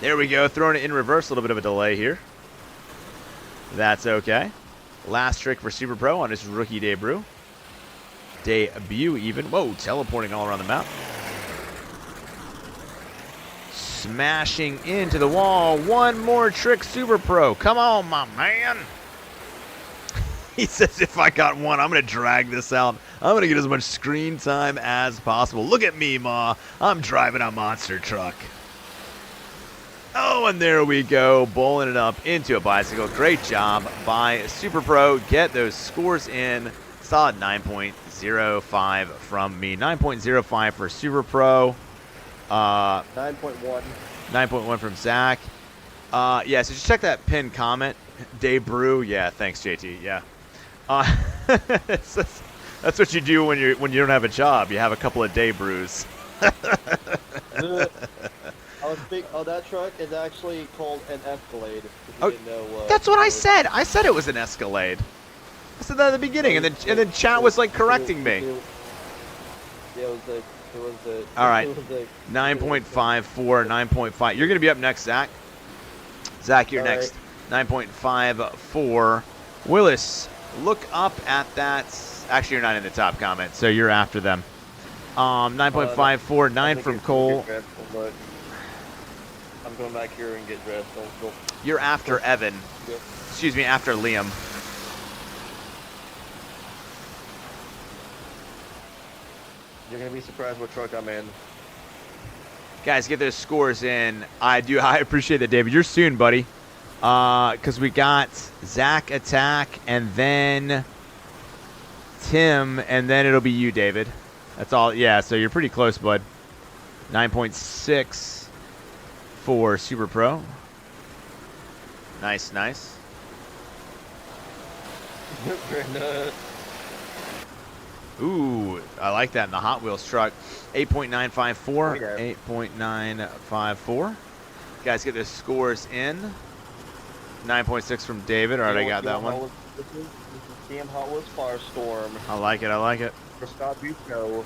There we go, throwing it in reverse. A little bit of a delay here. That's okay. Last trick for Super Pro on his rookie debut. Even. Whoa, teleporting all around the map. Smashing into the wall. One more trick, Super Pro. Come on, my man. He says if I got one, I'm going to drag this out. I'm going to get as much screen time as possible. Look at me, Ma. I'm driving a monster truck. Oh, and there we go, bowling it up into a bicycle. Great job by Super Pro. Get those scores in. Solid 9.0. 9.05 from me. 9.05 for Super Pro. 9.1. 9.1 from Zach. Yeah, so just check that pinned comment. Dave Brew. Yeah, thanks, JT. Yeah. That's what you do when you don't have a job. You have a couple of day brews. That truck is actually called an Escalade. Oh, didn't know, that's what I said. I said it was an Escalade. I said that at the beginning, and then chat was like correcting me. Yeah, it was a. All right, 9.54, 9.5. You're gonna be up next, Zach. Zach, you're next. 9.54. Willis, look up at that. Actually, you're not in the top comment, so you're after them. 9.54, 9 from Cole. I'm going back here and get dressed. Go. You're after Evan. Go. Excuse me, after Liam. You're gonna be surprised what truck I'm in. Guys, get those scores in. I appreciate that, David. You're soon, buddy. Because we got Zach Attack, and then Tim, and then it'll be you, David. That's all. Yeah, so you're pretty close, bud. 9.6 for Super Pro. Nice, nice. Ooh, I like that in the Hot Wheels truck. 8.954. 8.954. Guys, get the scores in. 9.6 from David. All right, I got that one. This is Cam Hot Wheels Firestorm. I like it. I like it. For Scott Bucco.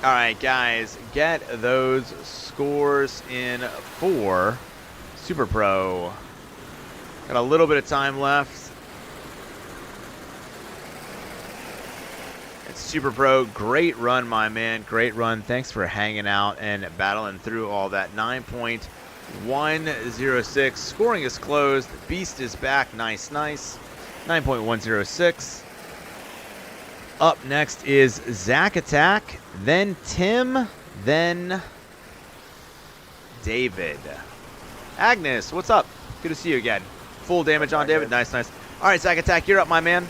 All right, guys, get those scores in for Super Pro. Got a little bit of time left. It's Super Pro. Great run, my man. Great run. Thanks for hanging out and battling through all that. 9.106. Scoring is closed. Beast is back. Nice, nice. 9.106. Up next is Zach Attack, then Tim, then David. Agnes, what's up? Good to see you again. Full damage on David. Nice, nice. All right, Zach Attack, you're up, my man.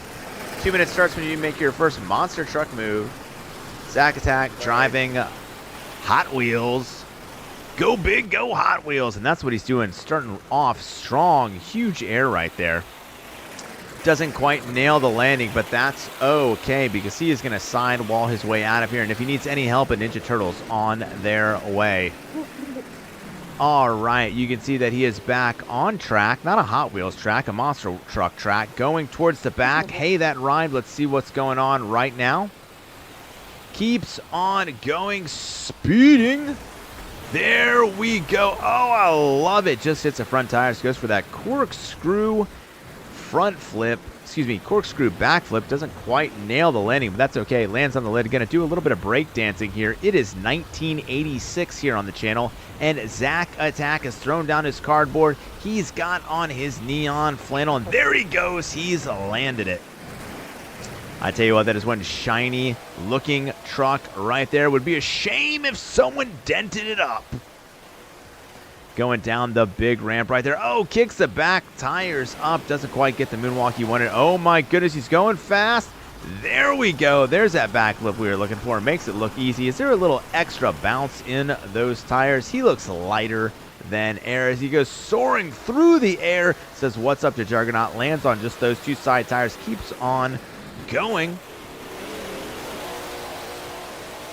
2 minutes starts when you make your first monster truck move. Zach Attack driving Hot Wheels. Go big, go Hot Wheels. And that's what he's doing. Starting off strong. Huge air right there. Doesn't quite nail the landing, but that's okay because he is going to sidewall his way out of here. And if he needs any help, a Ninja Turtle's on their way. All right, you can see that he is back on track. Not a Hot Wheels track, a monster truck track. Going towards the back. Hey, that ride. Let's see what's going on right now. Keeps on going, speeding. There we go. Oh, I love it. Just hits the front tires. Goes for that corkscrew front flip, corkscrew back flip. Doesn't quite nail the landing, but that's okay. Lands on the lid. Gonna do a little bit of break dancing here. It is 1986 here on the channel, and Zach Attack has thrown down his cardboard. He's got on his neon flannel, and there he goes. He's landed it. I tell you what, that is one shiny looking truck right there. Would be a shame if someone dented it up. Going down the big ramp right there. Oh, kicks the back tires up. Doesn't quite get the moonwalk he wanted. Oh my goodness, he's going fast. There we go. There's that backflip we were looking for. Makes it look easy. Is there a little extra bounce in those tires? He looks lighter than air as he goes soaring through the air. Says what's up to Juggernaut. Lands on just those two side tires. Keeps on going.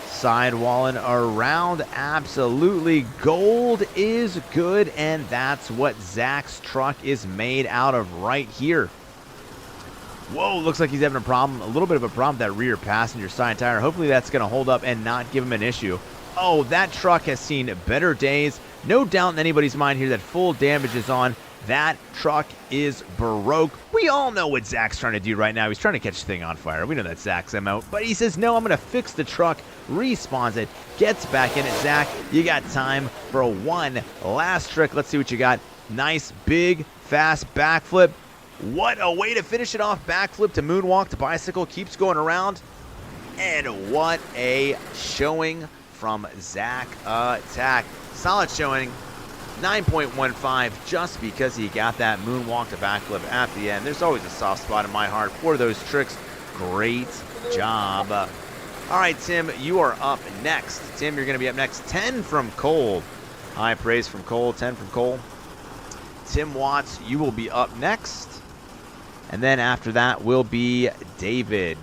Sidewalling around, absolutely. Gold is good, and that's what Zach's truck is made out of right here. Whoa, looks like he's having a little bit of a problem with that rear passenger side tire. Hopefully that's going to hold up and not give him an issue. Oh, that truck has seen better days. No doubt in anybody's mind here that full damage is on. That truck is Baroque. We all know what Zach's trying to do right now. He's trying to catch the thing on fire. We know that's Zach's MO. But he says, no, I'm going to fix the truck. Respawns it. Gets back in it. Zach, you got time for one last trick. Let's see what you got. Nice, big, fast backflip. What a way to finish it off. Backflip to moonwalk to bicycle. Keeps going around. And what a showing from Zach Attack. Solid showing. 9.15 just because he got that moonwalk to backflip at the end. There's always a soft spot in my heart for those tricks. Great job. All right, Tim, you are up next. Tim, you're going to be up next. 10 from Cole. High praise from Cole, 10 from Cole. Tim Watts, you will be up next. And then after that will be David.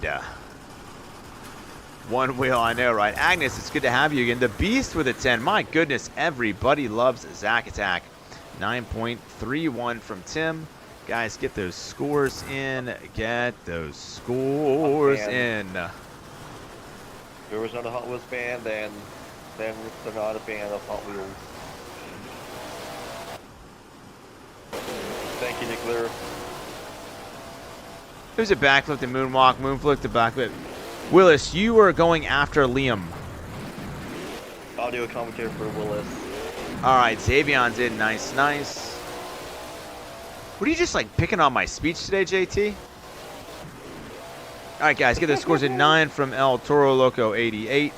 One wheel, I know, right? Agnes, it's good to have you again. The Beast with a 10. My goodness, everybody loves Zack Attack. 9.31 from Tim. Guys, get those scores in. Get those scores in. If there was not a Hot Wheels fan, then they're not a fan of Hot Wheels. Thank you, Nickler. It was a backflip to moonwalk, moonflip to backflip. Willis, you are going after Liam. Audio commentator for Willis. All right, Xavion's in. Nice, nice. What are you just like picking on my speech today, JT? All right, guys, get those scores in. 9 from El Toro Loco 88.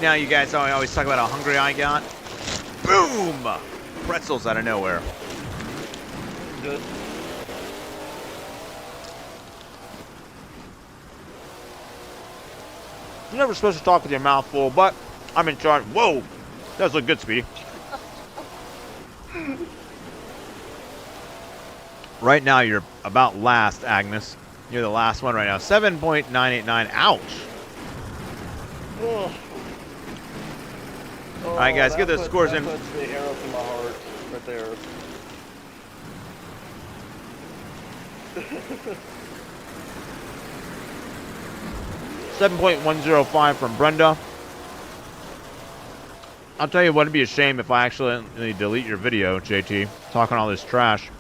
Now, you guys always talk about how hungry I got. Boom! Pretzels out of nowhere. Good. You're never supposed to talk with your mouth full, but I'm in charge. Whoa! That does look good, Speedy. Right now, you're about last, Agnes. You're the last one right now. 7.989. Ouch! Oh. All right, guys, get those scores in. That puts the arrow to my heart right there. $7.105 from Brenda. I'll tell you what, it'd be a shame if I actually delete your video, JT, talking all this trash.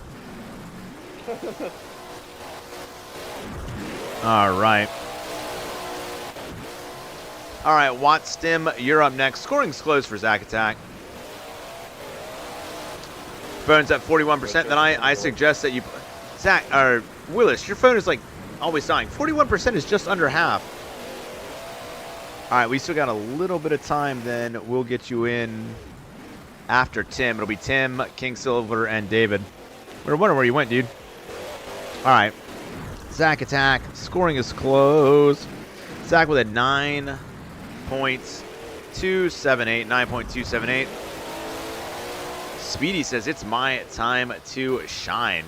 All right. All right, Watt Stim, you're up next. Scoring's closed for Zack Attack. Phone's at 41%. Then I suggest that you, Zach or Willis, your phone is like always dying. 41% is just under half. All right, we still got a little bit of time. Then we'll get you in after Tim. It'll be Tim, King Silver, and David. We were wondering where you went, dude. All right, Zack Attack. Scoring is closed. Zach with a 9.278. 9.278. Speedy says it's my time to shine.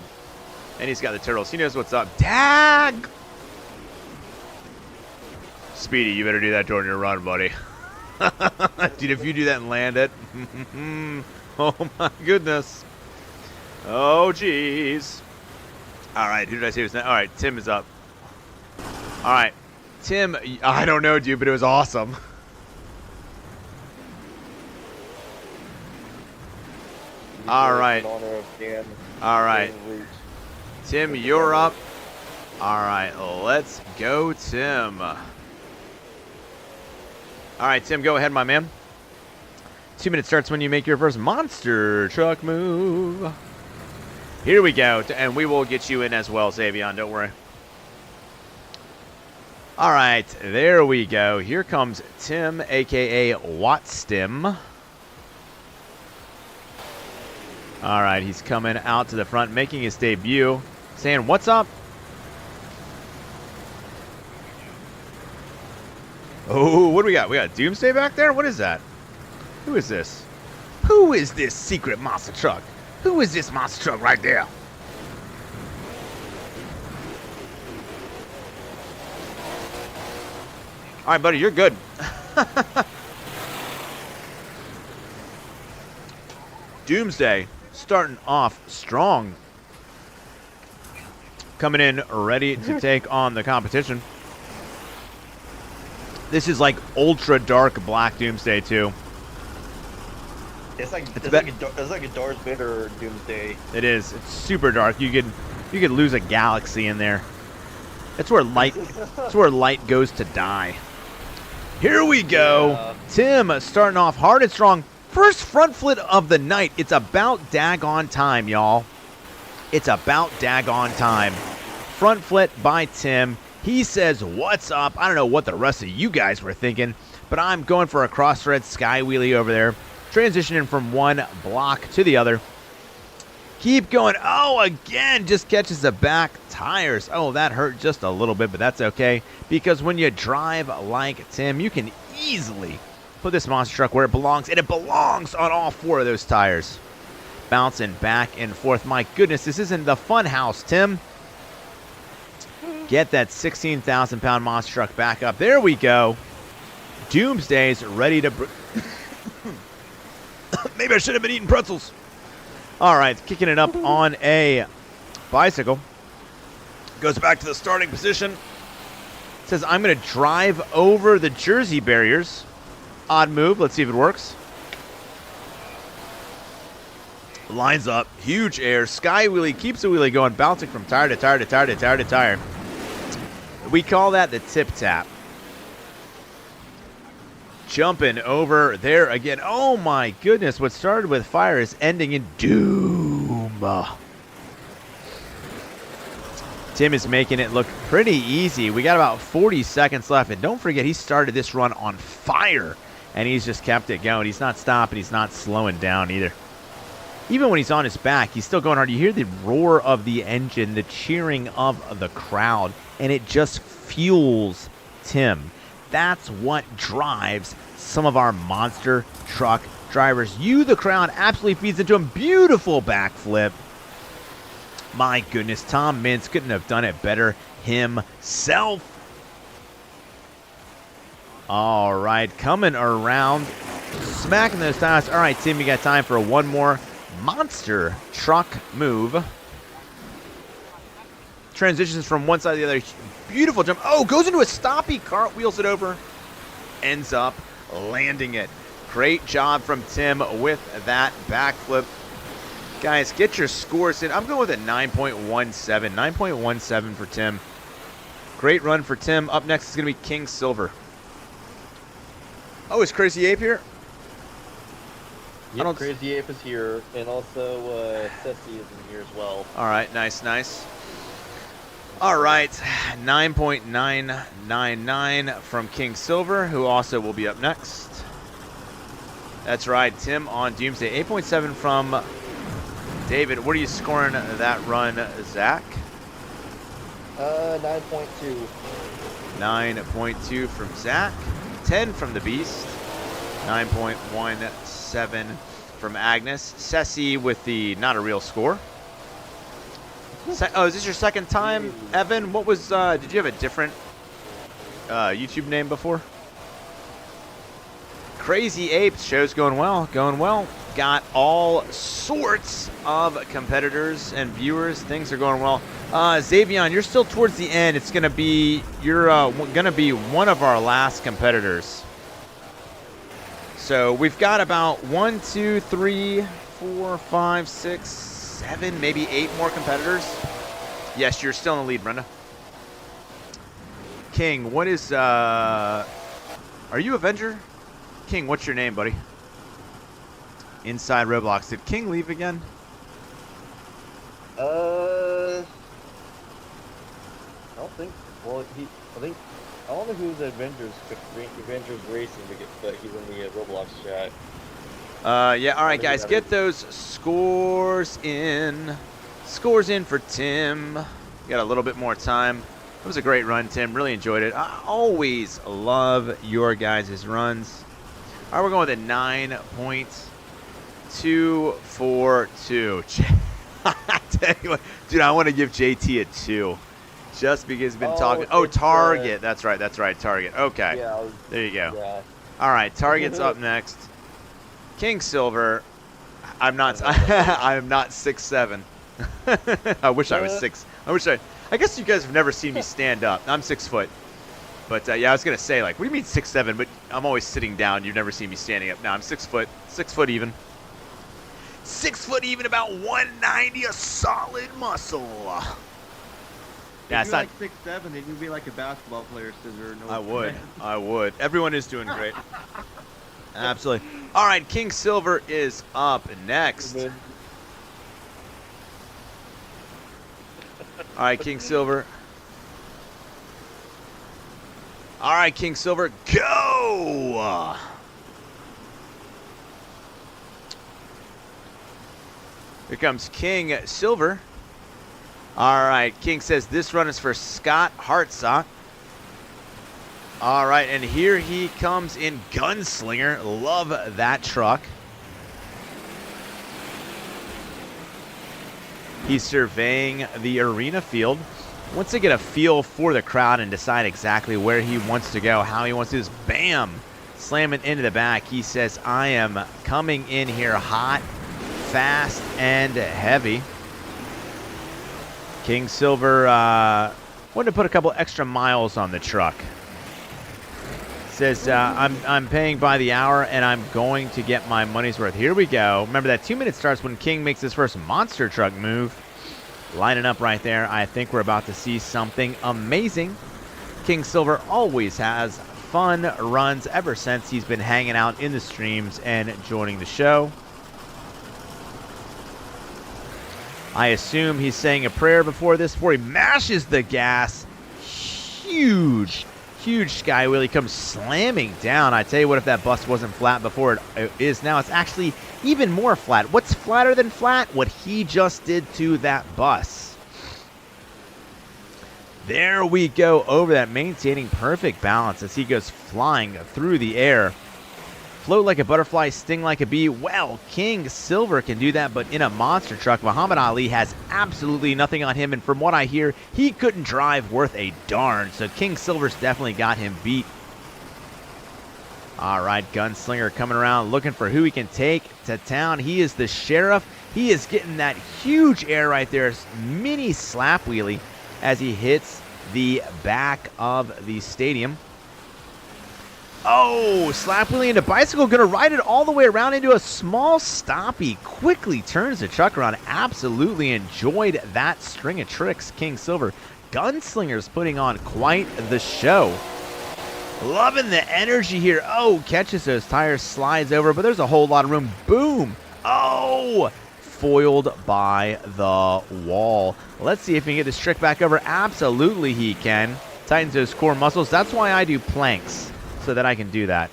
And he's got the turtles. He knows what's up. Tag! Speedy, you better do that during your run, buddy. Dude, if you do that and land it. Oh, my goodness. Oh, jeez. All right, who did I say was next? All right, Tim is up. All right. Tim, I don't know, dude, but it was awesome. All right. All right. Tim, you're up. All right, let's go, Tim. All right, Tim, go ahead, my man. 2 minutes starts when you make your first monster truck move. Here we go, and we will get you in as well, Xavion, don't worry. All right, there we go. Here comes Tim, a.k.a. Wattstim. All right, he's coming out to the front, making his debut, saying, what's up? Oh, what do we got? We got Doomsday back there? What is that? Who is this? Who is this secret monster truck? Who is this monster truck right there? All right, buddy, you're good. Doomsday starting off strong. Coming in ready to take on the competition. This is like ultra dark black Doomsday too. It's like a Darth Vader Doomsday. It is. It's super dark. You could lose a galaxy in there. That's where light goes to die. Here we go. Yeah. Tim starting off hard and strong. First front flip of the night. It's about daggone time, y'all. It's about daggone time. front flip by Tim. He says, what's up? I don't know what the rest of you guys were thinking, but I'm going for a cross-thread sky wheelie over there. Transitioning from one block to the other. Keep going. Oh, again, just catches the back tires. Oh, that hurt just a little bit, but that's okay. Because when you drive like Tim, you can easily put this monster truck where it belongs, and it belongs on all 4 of those tires. Bouncing back and forth. My goodness, this isn't the fun house, Tim. Get that 16,000-pound monster truck back up. There we go. Doomsday's ready to... Maybe I should have been eating pretzels. All right, kicking it up on a bicycle. Goes back to the starting position. Says, I'm going to drive over the Jersey barriers. Odd move. Let's see if it works. Lines up. Huge air. Sky wheelie. Keeps the wheelie going. Bouncing from tire to tire to tire to tire to tire. We call that the tip tap. Jumping over there again. Oh my goodness. What started with fire is ending in doom. Tim is making it look pretty easy. We got about 40 seconds left. And don't forget, he started this run on fire. And he's just kept it going. He's not stopping. He's not slowing down either. Even when he's on his back, he's still going hard. You hear the roar of the engine, the cheering of the crowd. And it just fuels Tim. That's what drives some of our monster truck drivers. You, the crowd, absolutely feeds into him. Beautiful backflip. My goodness, Tom Mintz couldn't have done it better himself. All right, coming around, smacking those tires. All right, Tim, you got time for one more monster truck move. Transitions from one side to the other. Beautiful jump. Oh, goes into a stoppie, cartwheels it over. Ends up landing it. Great job from Tim with that backflip. Guys, get your scores in. I'm going with a 9.17. 9.17 for Tim. Great run for Tim. Up next is going to be King Silver. Oh, is Crazy Ape here? Yep, Crazy Ape is here, and also Ceci is in here as well. All right, nice, nice. All right, 9.999 from King Silver, who also will be up next. That's right, Tim on Doomsday. 8.7 from David. What are you scoring that run, Zach? 9.2. 9.2 from Zach. 10 from the Beast. 9.17 from Agnes. Ceci with the not a real score. Oh, is this your second time, Evan? What was, did you have a different YouTube name before? Crazy Apes, show's going well, going well. Got all sorts of competitors and viewers. Things are going well. Xavion, you're still towards the end. It's gonna be, you're gonna be one of our last competitors. So we've got about 1, 2, 3, 4, 5, 6, 7, maybe 8 more competitors. Yes, you're still in the lead, Brenda. King, what is, are you Avenger? King, what's your name, buddy? Inside Roblox. Did King leave again? I don't think, well, I don't know who's Avengers Racing, but he's in the Roblox chat. Yeah, all right, guys, get those scores in. Scores in for Tim. You got a little bit more time. It was a great run, Tim. Really enjoyed it. I always love your guys' runs. All right, we're going with a 9.242. I tell you what, dude, I want to give JT a 2. Just because he's been talking. Oh, Target. That's right. That's right. Target. Okay. Yeah, there you go. Yeah. All right. Target's up next. King Silver. I'm not. I'm not 6'7". I wish I was 6. I guess you guys have never seen me stand up. I'm 6 foot. But yeah, I was gonna say, like, what do you mean 6'7"? But I'm always sitting down. You've never seen me standing up. No, I'm 6 foot. 6 foot even. 6 foot even. About 190. A solid muscle. Yeah, if you're like 6'7", then you'd be like a basketball player, Scissor. No, I would. I would. Everyone is doing great. Absolutely. All right, King Silver is up next. All right, King Silver. All right, King Silver, go! Here comes King Silver. All right, King says this run is for Scott Hartsock. All right, and here he comes in Gunslinger. Love that truck. He's surveying the arena field. Wants to get a feel for the crowd and decide exactly where he wants to go, how he wants to do this. Bam! Slamming into the back. He says, I am coming in here hot, fast, and heavy. King Silver wanted to put a couple extra miles on the truck. Says, I'm paying by the hour, and I'm going to get my money's worth. Here we go. Remember, that 2 minutes starts when King makes his first monster truck move. Lining up right there. I think we're about to see something amazing. King Silver always has fun runs ever since he's been hanging out in the streams and joining the show. I assume he's saying a prayer before this, before he mashes the gas. Huge sky wheel. He comes slamming down. I tell you what, if that bus wasn't flat before, it is now. It's actually even more flat. What's flatter than flat? What he just did to that bus. There we go over that, maintaining perfect balance as he goes flying through the air. Float like a butterfly, sting like a bee. Well, King Silver can do that, but in a monster truck. Muhammad Ali has absolutely nothing on him, and from what I hear, he couldn't drive worth a darn. So King Silver's definitely got him beat. All right, Gunslinger coming around, looking for who he can take to town. He is the sheriff. He is getting that huge air right there. Mini slap wheelie as he hits the back of the stadium. Oh, slap wheelie into bicycle, gonna ride it all the way around into a small stoppie. Quickly turns the truck around. Absolutely enjoyed that string of tricks, King Silver. Gunslinger's putting on quite the show. Loving the energy here. Oh, catches those tires, slides over, but there's a whole lot of room. Boom. Oh, foiled by the wall. Let's see if he can get this trick back over. Absolutely he can. Tightens those core muscles. That's why I do planks, so that I can do that.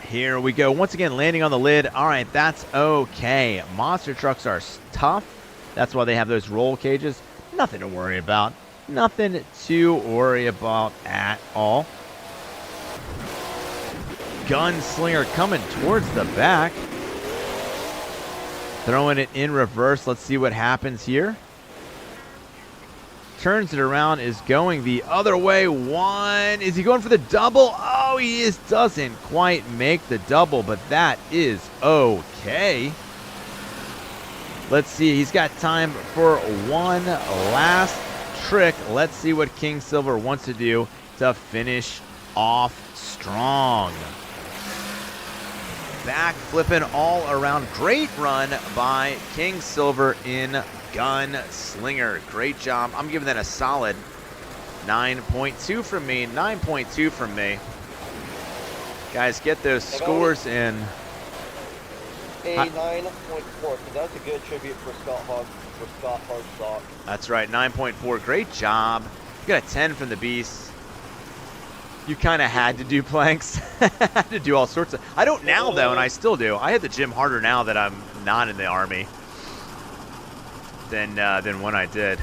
Here we go. Once again, landing on the lid. All right, that's okay. Monster trucks are tough. That's why they have those roll cages. Nothing to worry about. Nothing to worry about at all. Gunslinger coming towards the back. Throwing it in reverse. Let's see what happens here. Turns it around, is going the other way. One. Is he going for the double? Oh, he is. Doesn't quite make the double, but that is okay. Let's see. He's got time for one last trick. Let's see what King Silver wants to do to finish off strong. Back flipping all around. Great run by King Silver in Gunslinger. Great job. I'm giving that a solid 9.2 from me. 9.2 from me. Guys, get those scores in. A 9.4, because that's a good tribute for Scott Hartsock. That's right, 9.4. Great job. You got a 10 from the Beast. You kind of had to do planks. Had to do all sorts of. I don't now, though, and I still do. I hit the gym harder now that I'm not in the Army than when I did.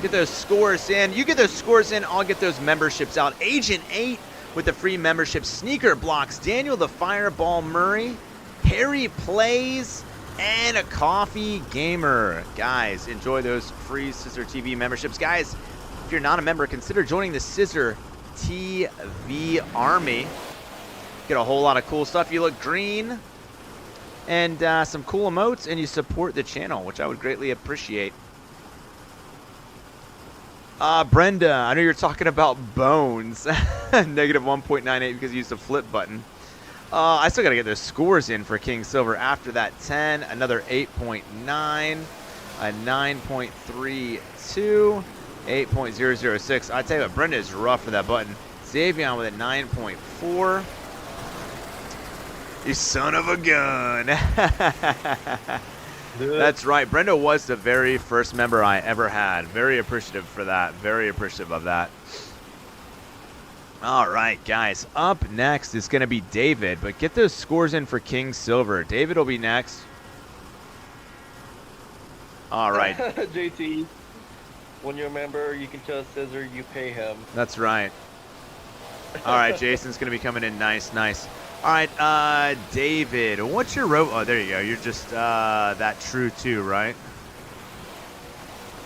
Get those scores in. You get those scores in, I'll get those memberships out. Agent 8 with the free membership. Sneaker Blocks, Daniel the Fireball Murray, Harry Plays, and a Coffee Gamer. Guys, enjoy those free CISRtv memberships. Guys, if you're not a member, consider joining the CISRtv Army. Get a whole lot of cool stuff. You look green and some cool emotes, and you support the channel, which I would greatly appreciate. Brenda, I know you're talking about bones. Negative 1.98 because you used the flip button. I still got to get those scores in for King Silver after that 10. Another 8.9. a 9.32, 8.006. I tell you what, Brenda is rough for that button. Xavion with a 9.4. You son of a gun. That's right. Brenda was the very first member I ever had. Very appreciative for that. Very appreciative of that. All right, guys. Up next is going to be David, but get those scores in for King Silver. David will be next. All right. JT, when you're a member, you can tell Scissor you pay him. That's right. All right, Jason's going to be coming in nice, nice. All right, David, what's your rope? Oh, there you go. You're just that true too, right?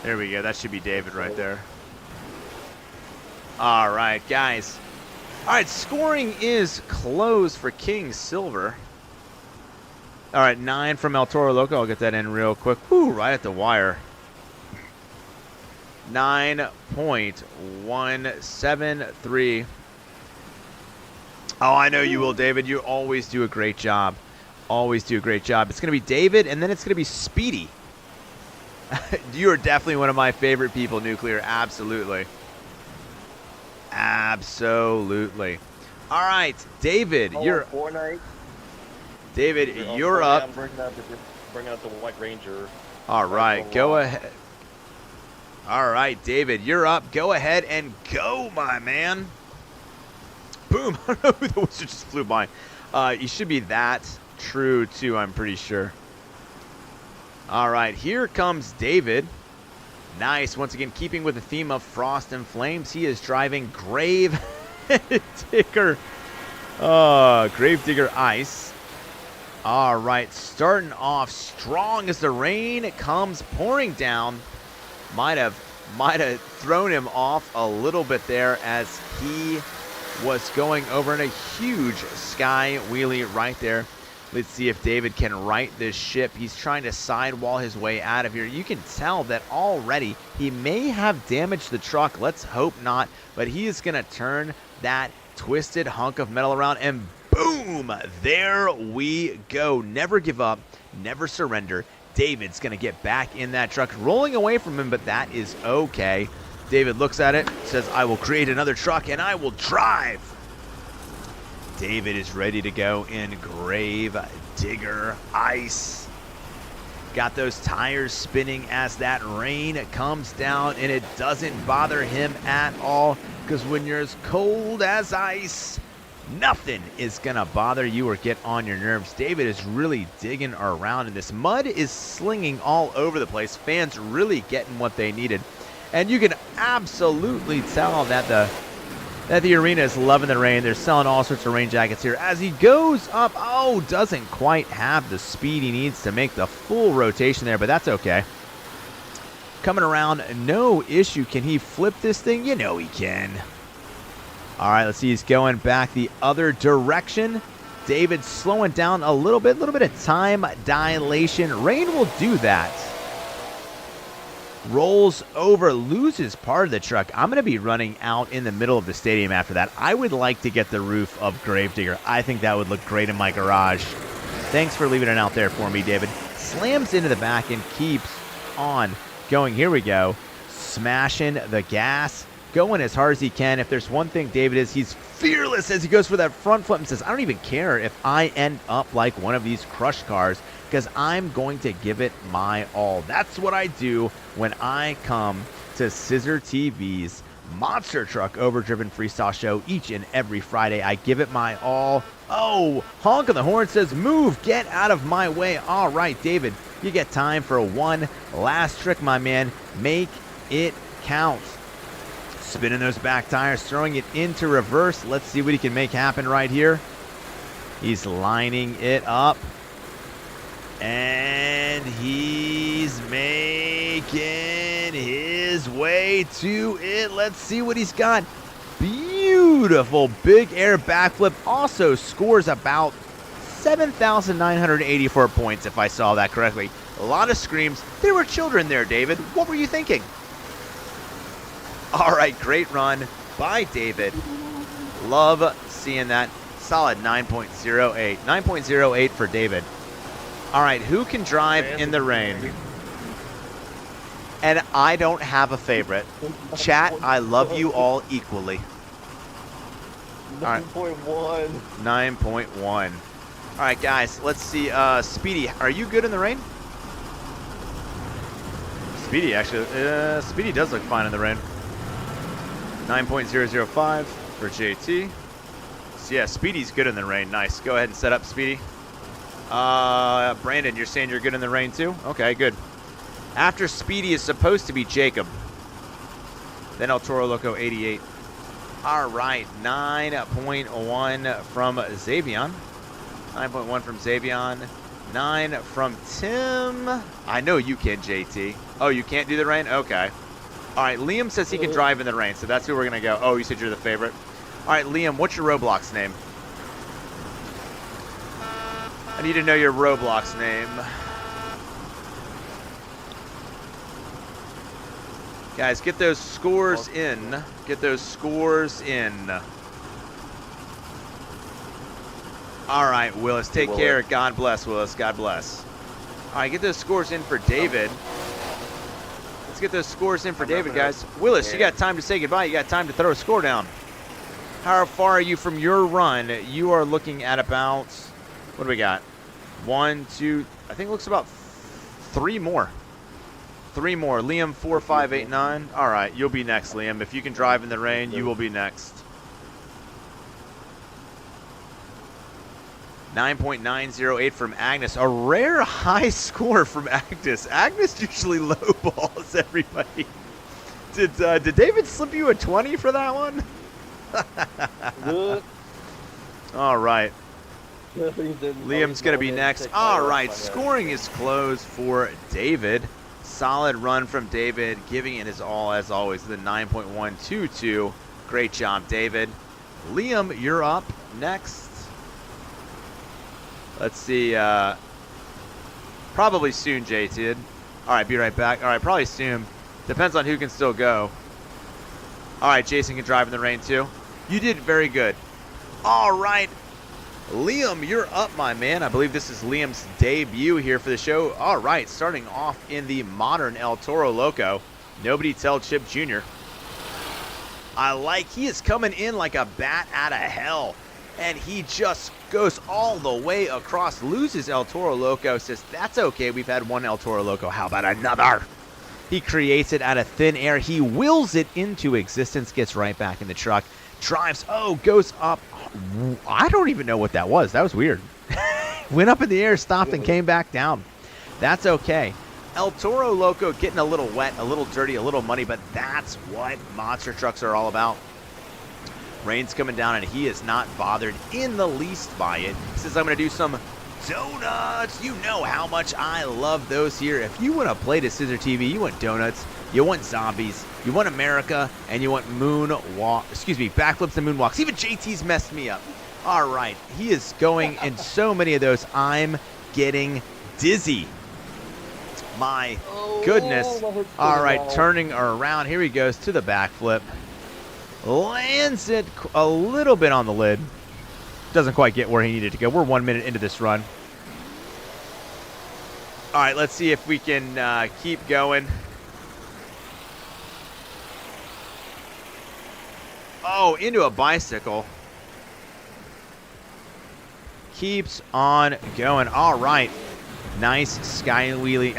There we go. That should be David right there. All right, guys. All right, scoring is closed for King Silver. All right, 9 from El Toro Loco. I'll get that in real quick. Woo, right at the wire. 9.173. Oh, I know you will, David. You always do a great job. Always do a great job. It's going to be David, and then it's going to be Speedy. You are definitely one of my favorite people, Nuclear. Absolutely. Absolutely. All right, David, you're... Fortnite. David, you're up. I'm bringing out the White Ranger. All right, go ahead. All right, David, you're up. Go ahead and go, my man. Boom. I don't know who the wizard just flew by. You should be that true, too, I'm pretty sure. All right, here comes David. Nice. Once again, keeping with the theme of Frost and Flames, he is driving Grave Digger. Grave Digger Ice. All right, starting off strong as the rain comes pouring down. Might have thrown him off a little bit there as he was going over in a huge sky wheelie right there. Let's see if David can right this ship. He's trying to sidewall his way out of here. You can tell that already he may have damaged the truck. Let's hope not. But he is going to turn that twisted hunk of metal around, and boom, there we go. Never give up, never surrender. David's going to get back in that truck, rolling away from him, but that is okay. David looks at it, says, I will create another truck, and I will drive. David is ready to go in Grave Digger Ice. Got those tires spinning as that rain comes down, and it doesn't bother him at all, because when you're as cold as ice, nothing is going to bother you or get on your nerves. David is really digging around, and this mud is slinging all over the place. Fans really getting what they needed. And you can absolutely tell that the arena is loving the rain. They're selling all sorts of rain jackets here. As he goes up, doesn't quite have the speed he needs to make the full rotation there, but that's okay. Coming around, no issue. Can he flip this thing? You know he can. All right, let's see. He's going back the other direction. David slowing down a little bit of time dilation. Rain will do that. Rolls over, loses part of the truck. I'm going to be running out in the middle of the stadium after that. I would like to get the roof of Gravedigger. I think that would look great in my garage. Thanks for leaving it out there for me, David. Slams into the back and keeps on going. Here we go. Smashing the gas. Going as hard as he can. If there's one thing David is, he's fearless as he goes for that front flip and says, I don't even care if I end up like one of these crush cars, because I'm going to give it my all. That's what I do when I come to CISRtv's Monster Truck Overdriven Freestyle Show each and every Friday. I give it my all. Oh, honk on the horn says, move, get out of my way. All right, David, you get time for one last trick, my man. Make it count. Spinning those back tires, throwing it into reverse. Let's see what he can make happen right here. He's lining it up. And he's making his way to it. Let's see what he's got. Beautiful big air backflip. Also scores about 7,984 points, if I saw that correctly. A lot of screams. There were children there, David. What were you thinking? All right, great run by David. Love seeing that. Solid 9.08. 9.08 for David. All right, who can drive in the rain? And I don't have a favorite. Chat, I love you all equally. All right. 9.1. 9.1. All right, guys, let's see. Speedy, are you good in the rain? Speedy, actually. Speedy does look fine in the rain. 9.005 for JT. So, yeah, Speedy's good in the rain. Nice. Go ahead and set up, Speedy. Brandon, you're saying you're good in the rain, too? Okay, good. After Speedy is supposed to be Jacob. Then El Toro Loco 88. All right, 9.1 from Xavion. 9.1 from Xavion. 9 from Tim. I know you can, JT. Oh, you can't do the rain? Okay. All right, Liam says he can drive in the rain, so that's who we're going to go. Oh, you said you're the favorite. All right, Liam, what's your Roblox name? I need to know your Roblox name. Guys, get those scores in. Get those scores in. All right, Willis, take care. God bless, Willis. God bless. All right, get those scores in for David. Let's get those scores in for David, guys. Willis, you got time to say goodbye. You got time to throw a score down. How far are you from your run? You are looking at about, what do we got? 1, 2, I think it looks about 3 more. 3 more. Liam, 4, 5, 8, 9. All right, you'll be next, Liam. If you can drive in the rain, you will be next. 9.908 from Agnes. A rare high score from Agnes. Agnes usually lowballs everybody. Did David slip you a 20 for that one? All right. Liam's going to be next. All right, scoring is closed for David. Solid run from David, giving it his all as always. The 9.122. Great job, David. Liam, you're up next. Let's see. Probably soon, JT. All right, be right back. All right, probably soon. Depends on who can still go. All right, Jason can drive in the rain too. You did very good. All right. Liam, you're up, my man. I believe this is Liam's debut here for the show. All right, starting off in the modern El Toro Loco. Nobody tell Chip Jr. He is coming in like a bat out of hell. And he just goes all the way across, loses El Toro Loco, says, that's okay, we've had one El Toro Loco, how about another? He creates it out of thin air. He wills it into existence, gets right back in the truck, drives, goes up. I don't even know what that was. That was weird. Went up in the air, stopped, and came back down. That's okay. El Toro Loco getting a little wet, a little dirty, a little muddy, but that's what monster trucks are all about. Rain's coming down, and he is not bothered in the least by it. He says, I'm going to do some donuts. You know how much I love those here. If you want to play to CISRtv, you want donuts, you want zombies, you want America, and you want backflips and moonwalks. Even JT's messed me up. All right, he is going in so many of those. I'm getting dizzy. My goodness. All right, turning around. Here he goes to the backflip. Lands it a little bit on the lid. Doesn't quite get where he needed to go. We're 1 minute into this run. All right, let's see if we can keep going. Oh, into a bicycle. Keeps on going. All right. Nice sky wheelie.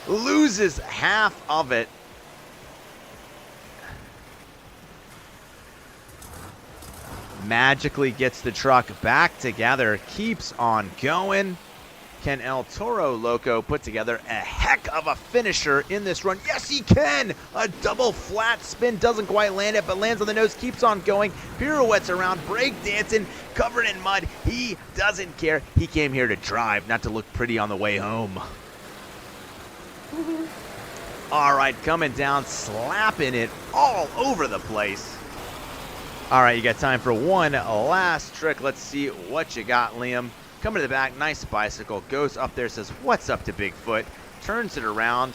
Loses half of it. Magically gets the truck back together, keeps on going. Can El Toro Loco put together a heck of a finisher in this run? Yes, he can! A double flat spin, doesn't quite land it, but lands on the nose, keeps on going, pirouettes around, break dancing, covered in mud. He doesn't care. He came here to drive, not to look pretty on the way home. All right, coming down, slapping it all over the place. All right, you got time for one last trick. Let's see what you got, Liam. Coming to the back, nice bicycle. Goes up there, says, what's up to Bigfoot? Turns it around.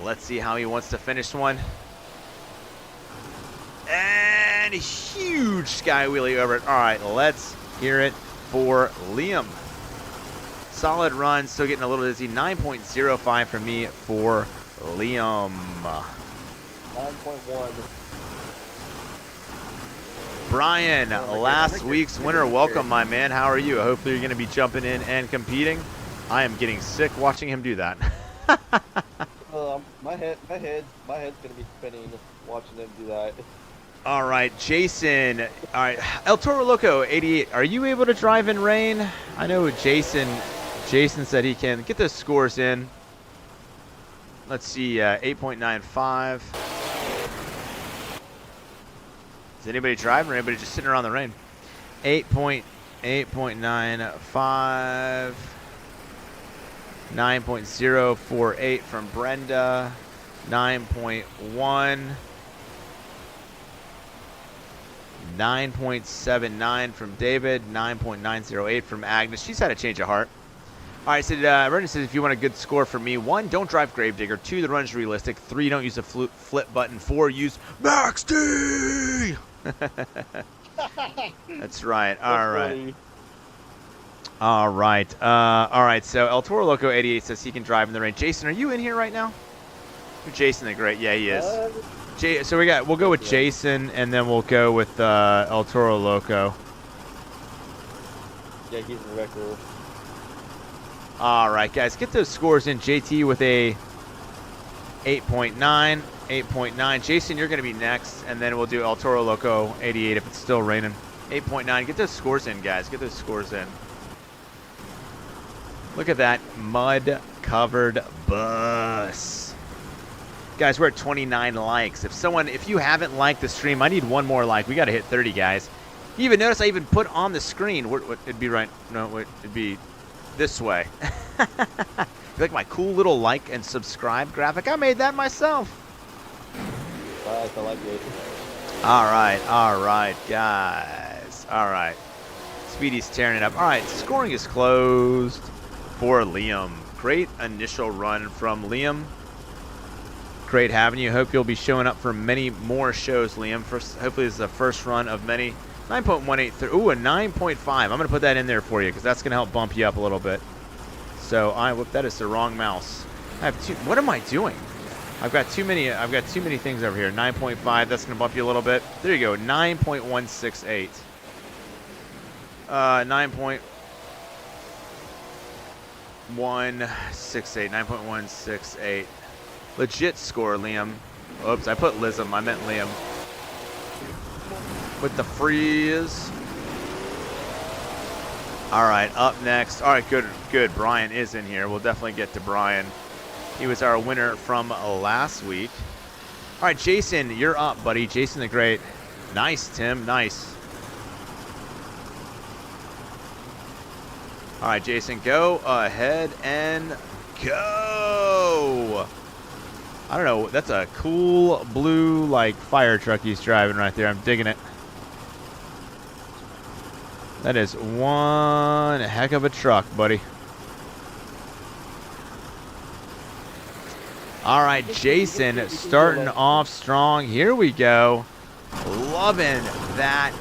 Let's see how he wants to finish one. And huge sky wheelie over it. All right, let's hear it for Liam. Solid run, still getting a little dizzy. 9.05 for me for Liam. 9.1. Brian, last week's winner. Welcome, my man. How are you? Hopefully you're going to be jumping in and competing. I am getting sick watching him do that. My head's gonna be spinning watching them do that. All right, Jason. All right, El Toro Loco 88. Are you able to drive in rain? I know Jason said he can. Get those scores in. Let's see, 8.95. Is anybody driving or anybody just sitting around the rain? 8.95. 9.048 from Brenda. 9.1. 9.79 from David. 9.908 from Agnes. She's had a change of heart. All right, so Brendan says if you want a good score for me, 1, don't drive Gravedigger. 2, the run's realistic. 3, don't use the flip button. 4, use Max D. That's right. All right. All right. All right. So El Toro Loco 88 says he can drive in the rain. Jason, are you in here right now? Jason the Great. Yeah, he is. So we'll go with Jason, and then we'll go with El Toro Loco. Yeah, he's the wrecker. All right, guys, get those scores in. JT with a 8.9, 8.9. Jason, you're going to be next, and then we'll do El Toro Loco 88 if it's still raining. 8.9. Get those scores in, guys. Get those scores in. Look at that mud-covered bus. Guys, we're at 29 likes. If you haven't liked the stream, I need one more like. We got to hit 30, guys. You even notice I even put on the screen. It'd be right. No, it'd be this way. You like my cool little like and subscribe graphic? I made that myself. I like it. All right, guys. All right. Speedy's tearing it up. All right, scoring is closed for Liam. Great initial run from Liam. Great having you. Hope you'll be showing up for many more shows, Liam. Hopefully this is the first run of many. 9.183. Ooh, a 9.5. I'm going to put that in there for you because that's going to help bump you up a little bit. So that is the wrong mouse. I have two. What am I doing? I've got too many things over here. 9.5. That's going to bump you a little bit. There you go. 9.168. 9.168. 9.168. Legit score, Liam. Oops, I put Lism. I meant Liam. With the freeze. All right, up next. All right, good. Brian is in here. We'll definitely get to Brian. He was our winner from last week. All right, Jason, you're up, buddy. Jason the Great. Nice, Tim. Nice. All right, Jason, go ahead and go. I don't know. That's a cool blue, like, fire truck he's driving right there. I'm digging it. That is one heck of a truck, buddy. All right, Jason starting off strong. Here we go. Loving that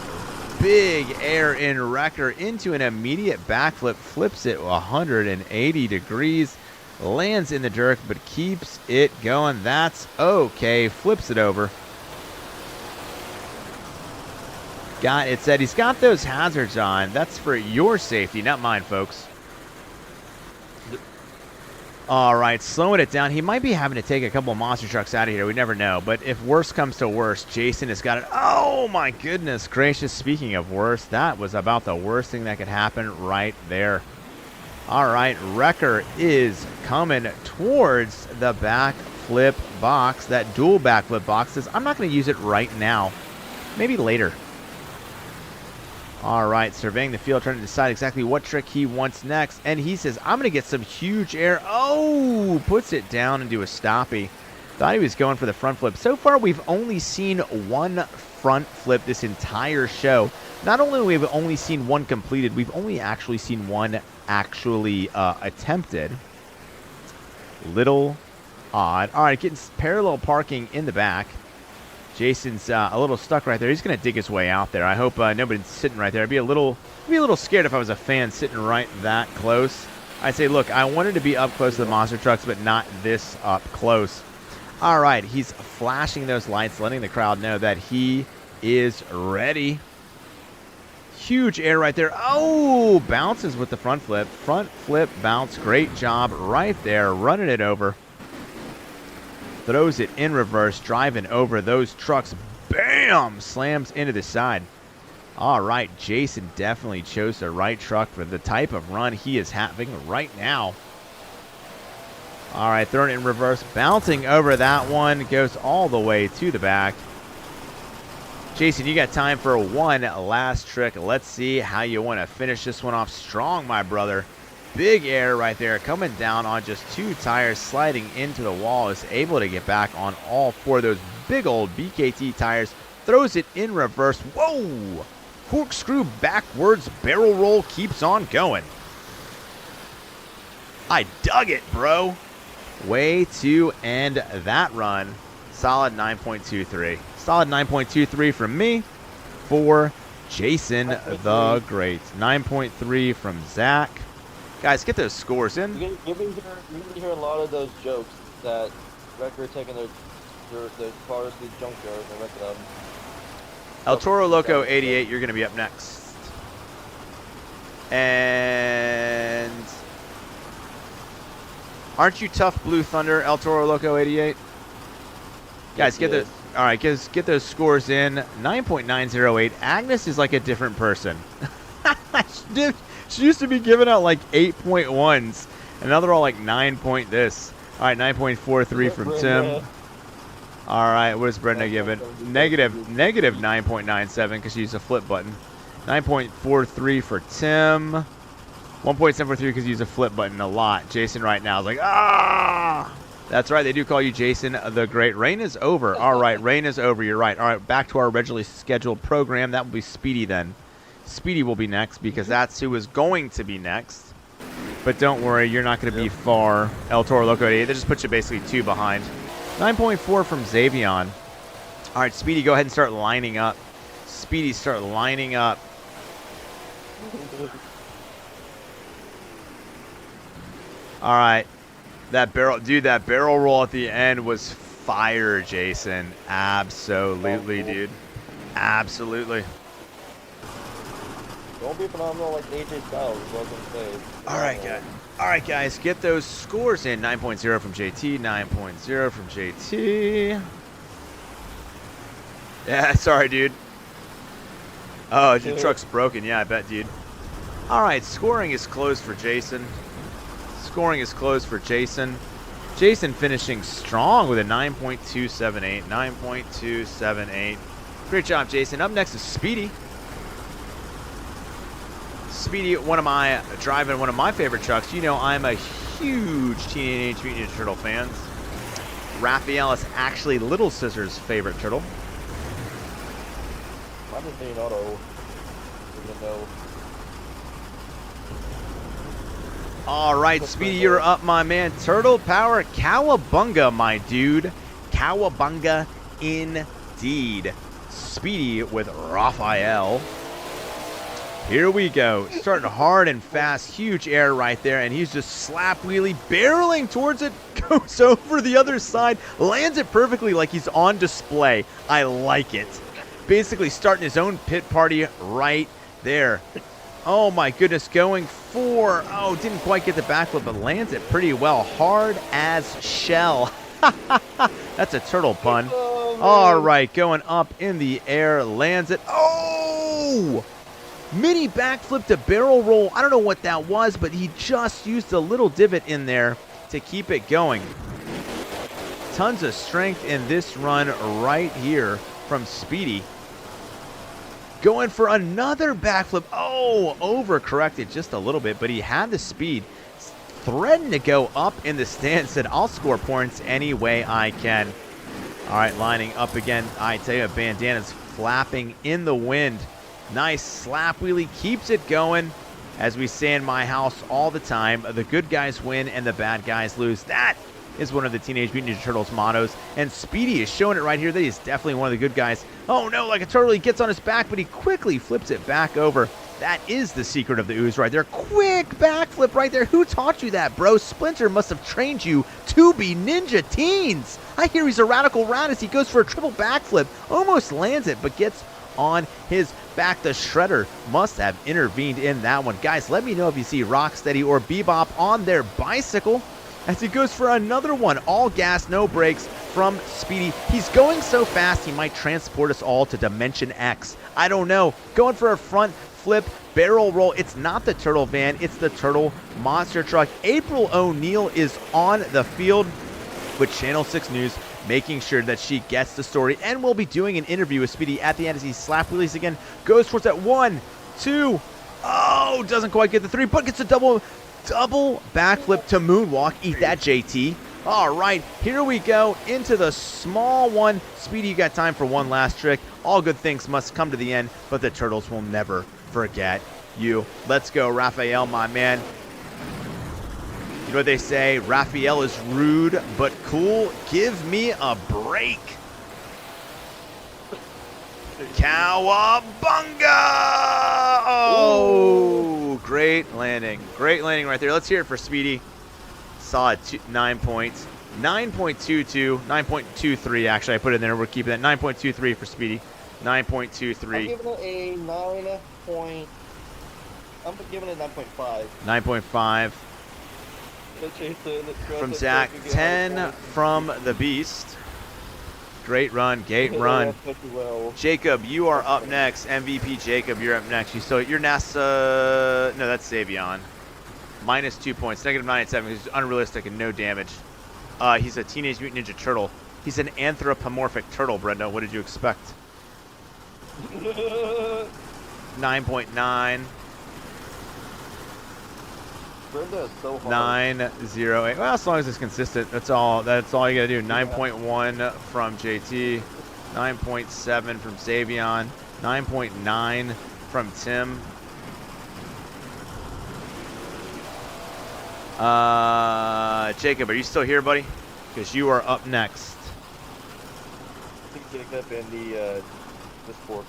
big air in wrecker into an immediate backflip. Flips it 180 degrees. Lands in the dirt, but keeps it going. That's okay. Flips it over. It said he's got those hazards on. That's for your safety, not mine, folks. All right, slowing it down. He might be having to take a couple of monster trucks out of here. We never know. But if worse comes to worse, Jason has got it. Oh, my goodness gracious. Speaking of worse, that was about the worst thing that could happen right there. All right, wrecker is coming towards the backflip box. That dual backflip box says, I'm not going to use it right now. Maybe later. All right, surveying the field, trying to decide exactly what trick he wants next. And he says, I'm going to get some huge air. Oh, puts it down and do a stoppie. Thought he was going for the front flip. So far, we've only seen one front flip this entire show. Not only have we only seen one completed, we've only actually seen one actually attempted. Little odd. All right, getting parallel parking in the back. Jason's a little stuck right there. He's going to dig his way out there. I hope nobody's sitting right there. I'd be a little scared if I was a fan sitting right that close. I say, look, I wanted to be up close to the monster trucks, but not this up close. All right, he's flashing those lights, letting the crowd know that he is ready. Huge air right there. Oh, bounces with the front flip. Front flip bounce. Great job right there, running it over. Throws it in reverse, driving over those trucks. Bam! Slams into the side. All right, Jason definitely chose the right truck for the type of run he is having right now. All right, throwing it in reverse, bouncing over that one, goes all the way to the back. Jason, you got time for one last trick. Let's see how you want to finish this one off strong, my brother. Big air right there, coming down on just 2 tires, sliding into the wall, is able to get back on all 4 of those big old BKT tires, throws it in reverse. Whoa! Corkscrew backwards, barrel roll, keeps on going. I dug it, bro. Way to end that run. Solid 9.23. Solid 9.23 from me for Jason the Great. 9.3 from Zach. Guys, get those scores in. You're gonna hear a lot of those jokes that Wrecker taking their cars to the junkyard and wrecking them. El Toro Loco 88, you're going to be up next. And aren't you tough, Blue Thunder, El Toro Loco 88? Guys, get those. All right, get those scores in. 9.908. Agnes is like a different person. She used to be giving out like 8.1s, and now they're all like 9 point this. All right, 9.43 from Tim. All right, what is Brenda giving? Negative 9.97 because she used a flip button. 9.43 for Tim. 1.743 because he used a flip button a lot. Jason right now is like, ah! That's right, they do call you Jason the Great. Rain is over. All right, rain is over. You're right. All right, back to our originally scheduled program. That will be Speedy then. Speedy will be next because that's who is going to be next. But don't worry, you're not going to be far. El Toro Loco 88. They just put you basically 2 behind. 9.4 from Xavion. All right, Speedy, go ahead and start lining up. Speedy, start lining up. All right. That barrel roll at the end was fire, Jason. Absolutely, dude. Absolutely. Don't be phenomenal like AJ Styles was going to say. All right, guys. Get those scores in. 9.0 from JT. 9.0 from JT. Yeah, sorry, dude. Oh, your truck's broken. Yeah, I bet, dude. All right, scoring is closed for Jason. Scoring is closed for Jason. Jason finishing strong with a 9.278. 9.278. Great job, Jason. Up next is Speedy. Speedy, driving one of my favorite trucks. You know, I'm a huge Teenage Mutant Ninja Turtle fan. Raphael is actually Little Scissor's favorite turtle. I'm just being auto. We're gonna know. All right, Speedy, you're up, my man. Turtle Power, cowabunga, my dude. Cowabunga indeed. Speedy with Raphael. Here we go. Starting hard and fast. Huge air right there, and he's just slap wheelie, barreling towards it. Goes over the other side. Lands it perfectly like he's on display. I like it. Basically starting his own pit party right there. Oh my goodness, going for, didn't quite get the backflip, but lands it pretty well. Hard as shell. That's a turtle pun. All right, going up in the air, lands it. Oh! Mini backflip to barrel roll. I don't know what that was, but he just used a little divot in there to keep it going. Tons of strength in this run right here from Speedy. Going for another backflip. Oh, overcorrected just a little bit, but he had the speed. Threatening to go up in the stand. Said, I'll score points any way I can. All right, lining up again. I tell you, bandana's flapping in the wind. Nice slap wheelie. Keeps it going. As we say in my house all the time, the good guys win and the bad guys lose. That is one of the Teenage Mutant Ninja Turtles mottos, and Speedy is showing it right here that he's definitely one of the good guys. Oh no, like a turtle, he gets on his back, but he quickly flips it back over. That is the secret of the ooze right there. Quick backflip right there. Who taught you that, bro? Splinter must have trained you to be ninja teens. I hear he's a radical rat as he goes for a triple backflip. Almost lands it, but gets on his back. The Shredder must have intervened in that one. Guys, let me know if you see Rocksteady or Bebop on their bicycle as he goes for another one. All gas, no brakes from Speedy. He's going so fast he might transport us all to Dimension X. I don't know. Going for a front flip barrel roll. It's not the Turtle van, it's the Turtle monster truck. April O'Neil is on the field with Channel 6 News, making sure that she gets the story, and we'll be doing an interview with Speedy at the end as he slap wheelies again. Goes towards that 1, 2. Oh, doesn't quite get the 3, but gets a double backflip to moonwalk. Eat that, JT. All right, here we go into the small one. Speedy, you got time for one last trick. All good things must come to the end, but the Turtles will never forget you. Let's go, Raphael, my man. You know what they say? Raphael is rude but cool. Give me a break. Cowabunga! Oh, great landing. Great landing right there. Let's hear it for Speedy. Solid 9 points. 9.22, 9.23 actually. I put it in there. We're keeping that 9.23 for Speedy. 9.23. I'm giving it a 9 point. I'm giving it 9.5. 9.5 from Zach. 10 from the Beast. Great run, gate run. Jacob, you are up next. MVP Jacob, you're up next. You're NASA. No, that's Savion. Minus 2 points. Negative 987. He's unrealistic and no damage. He's a Teenage Mutant Ninja Turtle. He's an anthropomorphic turtle, Brenda. What did you expect? 9.9. Brenda is so hard. 908. Well, as long as it's consistent, that's all you gotta do. 9.1 from JT. 9.7 from Savion. 9.9 from Tim. Jacob, are you still here, buddy? Because you are up next. I think Jacob in the Discord.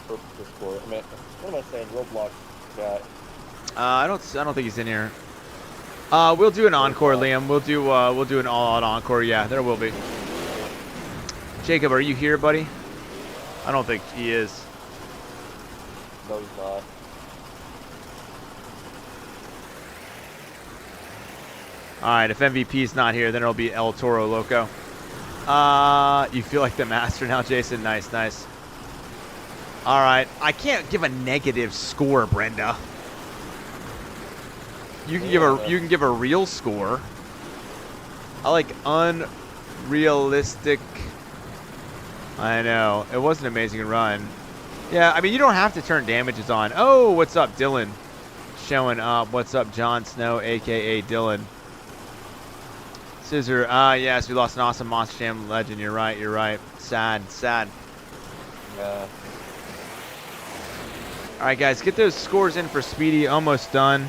I mean, what am I saying? Roblox guy. I don't think he's in here. We'll do an encore, Liam. We'll do an all-out encore. Yeah, there will be. Jacob, are you here, buddy? I don't think he is. No, he's not. All right, if MVP's not here, then it'll be El Toro Loco. You feel like the master now, Jason? Nice, nice. All right, I can't give a negative score, Brenda. You can give a real score. I like unrealistic. I know it was an amazing run. Yeah, I mean you don't have to turn damages on. Oh, what's up, Dylan? Showing up. What's up, Jon Snow, aka Dylan? Scissor. Yes, we lost an awesome Monster Jam legend. You're right. You're right. Sad. Sad. Yeah. All right, guys, get those scores in for Speedy. Almost done.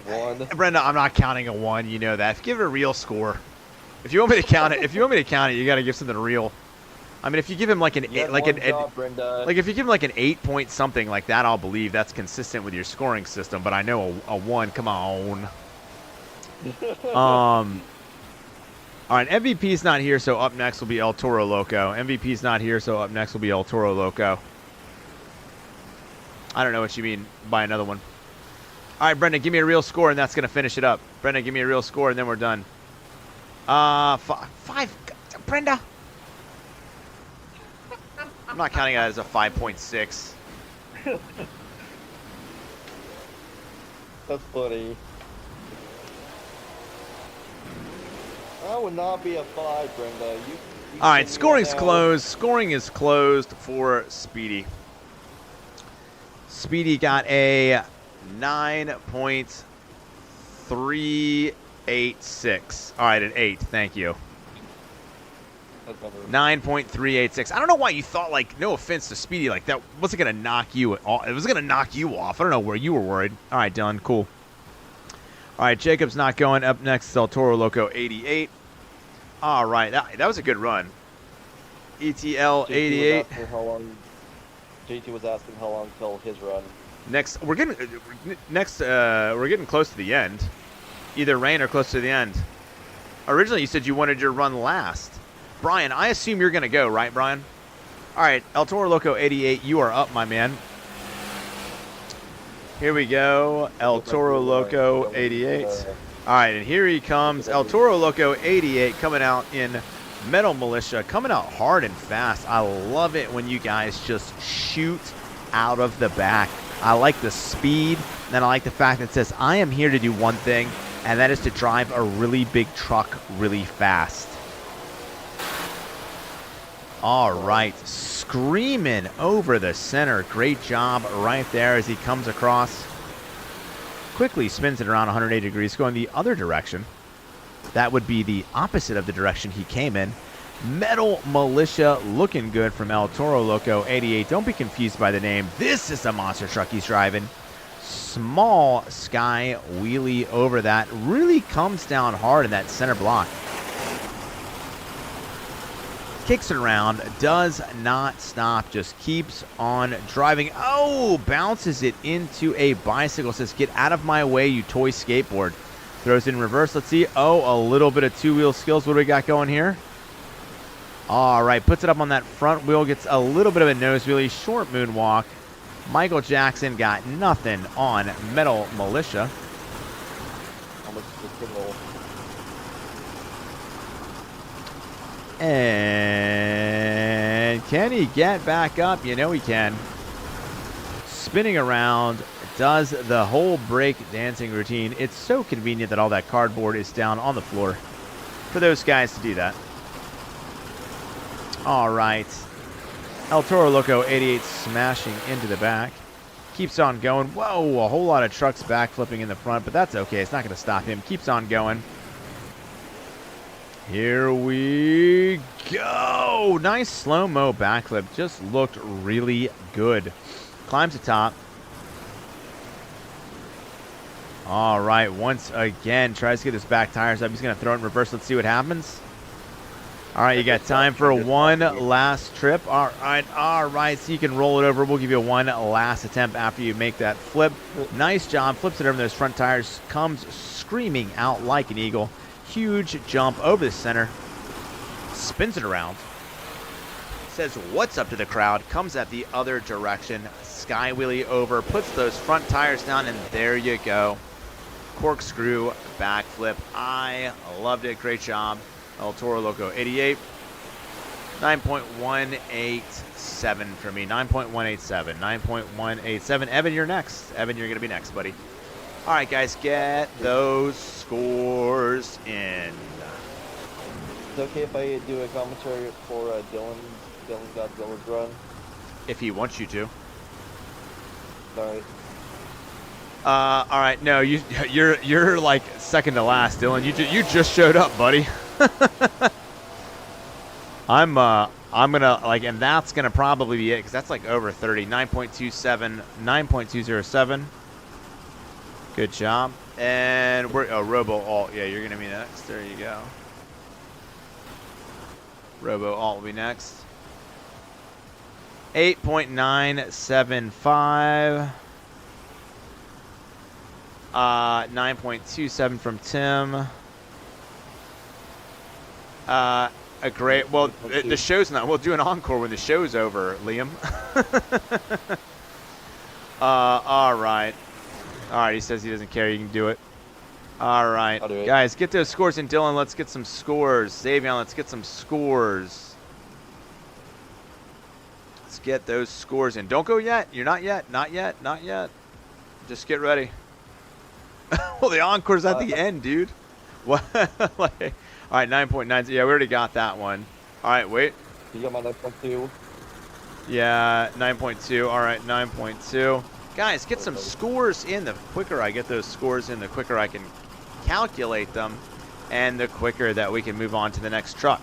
1. Brenda, I'm not counting a 1. You know that. Give it a real score. If you want me to count it, you got to give something real. I mean, if you give him like an 8, like if you give him like an 8 point something like that, I'll believe that's consistent with your scoring system. But I know a 1. Come on. All right, MVP's not here, so up next will be El Toro Loco. MVP's not here, so up next will be El Toro Loco. I don't know what you mean by another one. All right, Brendan, give me a real score, and that's going to finish it up. Brendan, give me a real score, and then we're done. 5. Brenda. I'm not counting that as a 5.6. That's funny. That would not be a 5, Brenda. You all right, scoring's closed. Scoring is closed for Speedy. Speedy got a 9.386. All right, an 8. Thank you. 9.386. I don't know why you thought, like, no offense to Speedy, like that wasn't gonna knock you off. It was gonna knock you off. I don't know where you were worried. All right, Dylan, cool. All right, Jacob's not going. Up next is El Toro Loco 88. All right, that was a good run. ETL 88. JT was asking how long till his run. We're getting close to the end. Either rain or close to the end. Originally, you said you wanted your run last. Brian, I assume you're going to go, right, Brian? All right, El Toro Loco 88, you are up, my man. Here we go, El Toro Loco 88. All right, and here he comes, El Toro Loco 88 coming out in Metal Militia, coming out hard and fast. I love it when you guys just shoot out of the back. I like the speed, and then I like the fact that it says, I am here to do one thing, and that is to drive a really big truck really fast. All right, screaming over the center. Great job right there as he comes across. Quickly spins it around 180 degrees, going the other direction. That would be the opposite of the direction he came in. Metal Militia looking good from El Toro Loco 88. Don't be confused by the name. This is the monster truck he's driving. Small sky wheelie over that. Really comes down hard in that center block. Kicks it around, does not stop, just keeps on driving. Oh, bounces it into a bicycle. Says, get out of my way, you toy skateboard. Throws in reverse. Let's see. Oh, a little bit of two-wheel skills. What do we got going here? All right, puts it up on that front wheel, gets a little bit of a nose wheelie, short moonwalk. Michael Jackson got nothing on Metal Militia. And can he get back up? You know he can. Spinning around, does the whole break dancing routine. It's so convenient that all that cardboard is down on the floor for those guys to do that. All right. El Toro Loco 88 smashing into the back. Keeps on going. Whoa, a whole lot of trucks backflipping in the front, but that's okay. It's not going to stop him. Keeps on going. Here we go. Nice slow-mo backflip. Just looked really good. Climbs the top. All right, once again, tries to get his back tires up. He's going to throw it in reverse. Let's see what happens. All right, you got time for one last trip. All right. So you can roll it over. We'll give you one last attempt after you make that flip. Nice job. Flips it over those front tires. Comes screaming out like an eagle. Huge jump over the center. Spins it around. Says what's up to the crowd. Comes at the other direction. Sky wheelie over. Puts those front tires down, and there you go. Corkscrew backflip. I loved it. Great job. El Toro Loco 88. 9.187 for me. 9.187. 9.187. Evan, you're next. Evan, you're going to be next, buddy. All right, guys, get those scores in. Is it okay if I do a commentary for Dylan Godzilla's run? If he wants you to. Sorry. All right, no, you're like second to last, Dylan. You just showed up, buddy. I'm gonna like, and that's gonna probably be it because that's like over 30. 9.27, 9.207. Good job. And we're Robo Alt. Yeah, you're gonna be next. There you go. Robo Alt will be next. 8.975. 9.27 from Tim. A great. Well, the show's not. We'll do an encore when the show's over, Liam. All right. All right. He says he doesn't care. You can do it. All right, guys, get those scores in. Dylan, let's get some scores. Xavier, let's get some scores. Let's get those scores in. Don't go yet. You're not yet. Not yet. Not yet. Just get ready. Well, the encore's at the end, dude. What? Like, all right, 9.9. Yeah, we already got that one. All right, wait. You got my 9.2. Yeah, 9.2. All right, 9.2. Guys, get some scores in. The quicker I get those scores in, the quicker I can calculate them, and the quicker that we can move on to the next truck.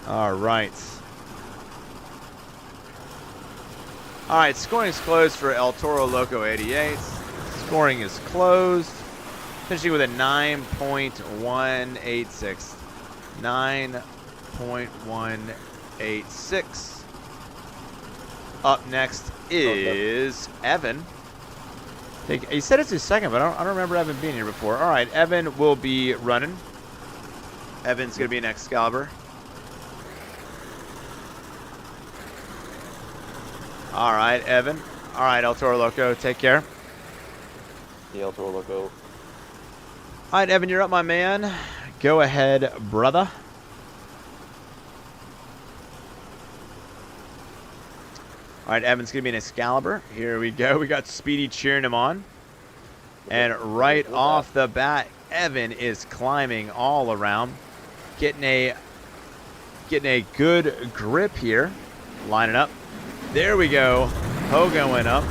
All right. All right, scoring is closed for El Toro Loco 88. Scoring is closed. Finishing with a 9.186. 9.186. Up next is Evan. He said it's his second, but I don't remember Evan being here before. All right, Evan will be running. Evan's going to be an Excalibur. All right, Evan. All right, El Toro Loco, take care. The El Toro Loco. All right, Evan, you're up, my man. Go ahead, brother. All right, Evan's going to be an Excalibur. Here we go. We got Speedy cheering him on. And right off the bat, Evan is climbing all around. Getting a good grip here. Lining up. There we go. Pogo went up.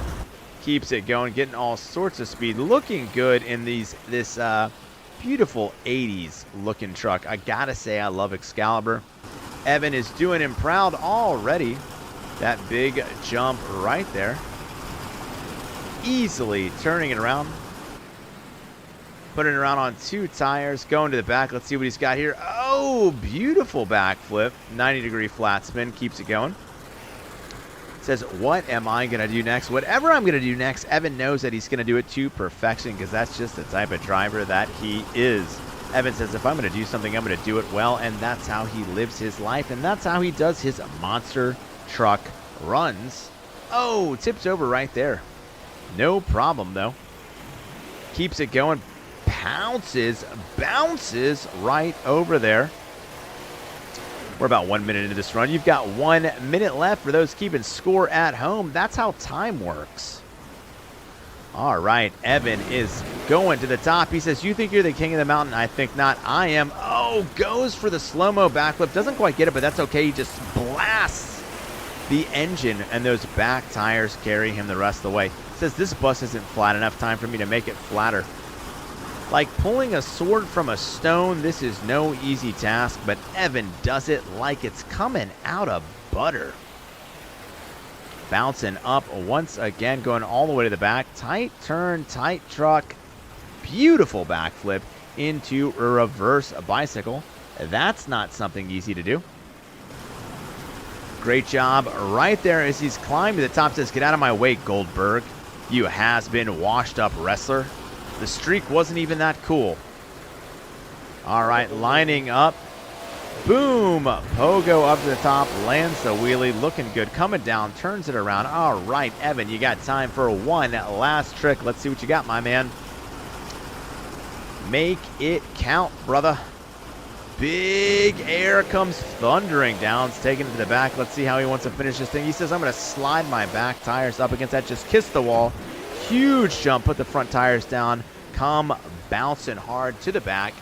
Keeps it going. Getting all sorts of speed. Looking good in this beautiful 80s looking truck. I got to say I love Excalibur. Evan is doing him proud already. That big jump right there. Easily turning it around. Putting it around on 2 tires. Going to the back. Let's see what he's got here. Oh, beautiful backflip. 90-degree flat spin. Keeps it going. Says, what am I going to do next? Whatever I'm going to do next, Evan knows that he's going to do it to perfection because that's just the type of driver that he is. Evan says, if I'm going to do something, I'm going to do it well, and that's how he lives his life, and that's how he does his monster truck runs. Oh, tips over right there. No problem, though. Keeps it going. Bounces right over there. We're about 1 minute into this run. You've got 1 minute left for those keeping score at home. That's how time works. All right, Evan is going to the top. He says, you think you're the king of the mountain? I think not. I am. Oh, goes for the slow-mo backflip. Doesn't quite get it, but that's okay. He just blasts the engine, and those back tires carry him the rest of the way. Says, this bus isn't flat enough. Time for me to make it flatter. Like pulling a sword from a stone, this is no easy task, but Evan does it like it's coming out of butter. Bouncing up once again, going all the way to the back. Tight turn, tight truck. Beautiful backflip into a reverse bicycle. That's not something easy to do. Great job right there as he's climbing to the top. Says, get out of my way, Goldberg. You has-been washed-up wrestler. The streak wasn't even that cool. All right, lining up. Boom. Pogo up to the top. Lands the wheelie. Looking good. Coming down. Turns it around. All right, Evan, you got time for one last trick. Let's see what you got, my man. Make it count, brother. Big air comes thundering down. It's taken it to the back. Let's see how he wants to finish this thing. He says, I'm going to slide my back tires up against that. Just kiss the wall. Huge jump. Put the front tires down. Come bouncing hard to the back.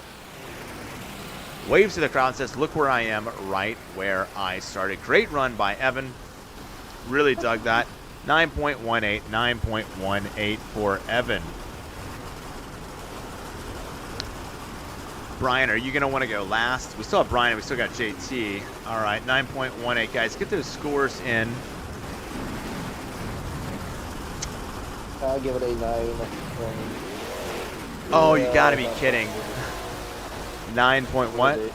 Waves to the crowd and says, look where I am, right where I started. Great run by Evan. Really dug that. 9.18, 9.18 for Evan. Brian, are you going to want to go last? We still have Brian and we still got JT. All right, 9.18. Guys, get those scores in. I'll give it a 9. Oh, you got to be kidding. 9 point what? It's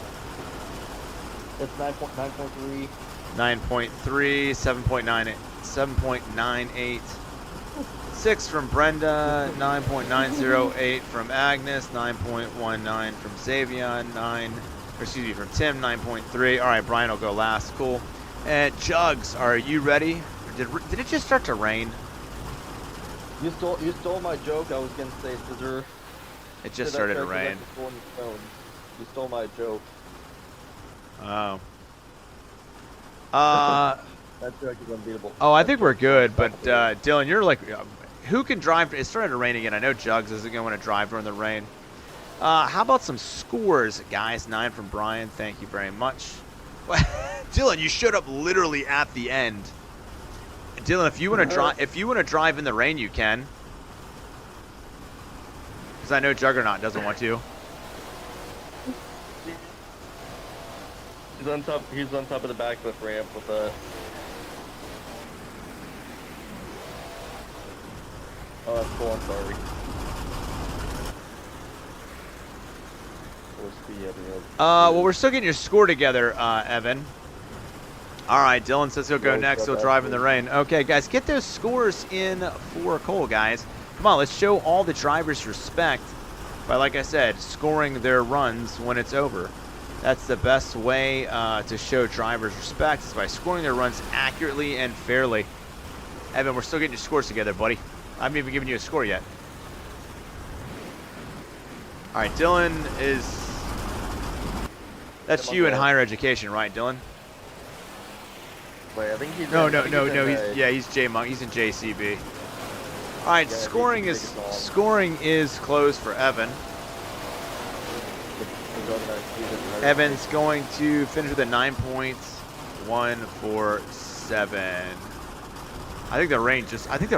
9.3. 9.3, 7.98, 7.98. 6 from Brenda, 9.908 from Agnes, 9.19 from Xavion, from Tim, 9.3. All right, Brian will go last. Cool. And Jugs, are you ready? Did it just start to rain? You stole my joke. I was gonna say scissor. It just started to rain. You stole my joke. Oh. That joke is unbeatable. Oh, I think we're good, but Dylan, you're like, who can drive? It's starting to rain again. I know Jugs isn't going to want to drive during the rain. How about some scores, guys? 9 from Brian. Thank you very much. Dylan, you showed up literally at the end. Dylan, if you want to drive in the rain, you can. Because I know Juggernaut doesn't want to. He's on top. He's on top of the backflip ramp with a. Oh, that's cool. I'm sorry. for speed, Well, we're still getting your score together, Evan. All right, Dylan says he'll go next. He'll drive in the rain. Okay, guys, get those scores in for Cole, guys. Come on, let's show all the drivers respect by, like I said, scoring their runs when it's over. That's the best way to show drivers respect is by scoring their runs accurately and fairly. Evan, we're still getting your scores together, buddy. I haven't even given you a score yet. All right, Dylan is... That's you in higher education, right, Dylan? Wait, I think he's No. He's J Monk. He's in JCB. All right, Yeah, scoring is closed for Evan. Evan's going to finish with a 9.147. I think the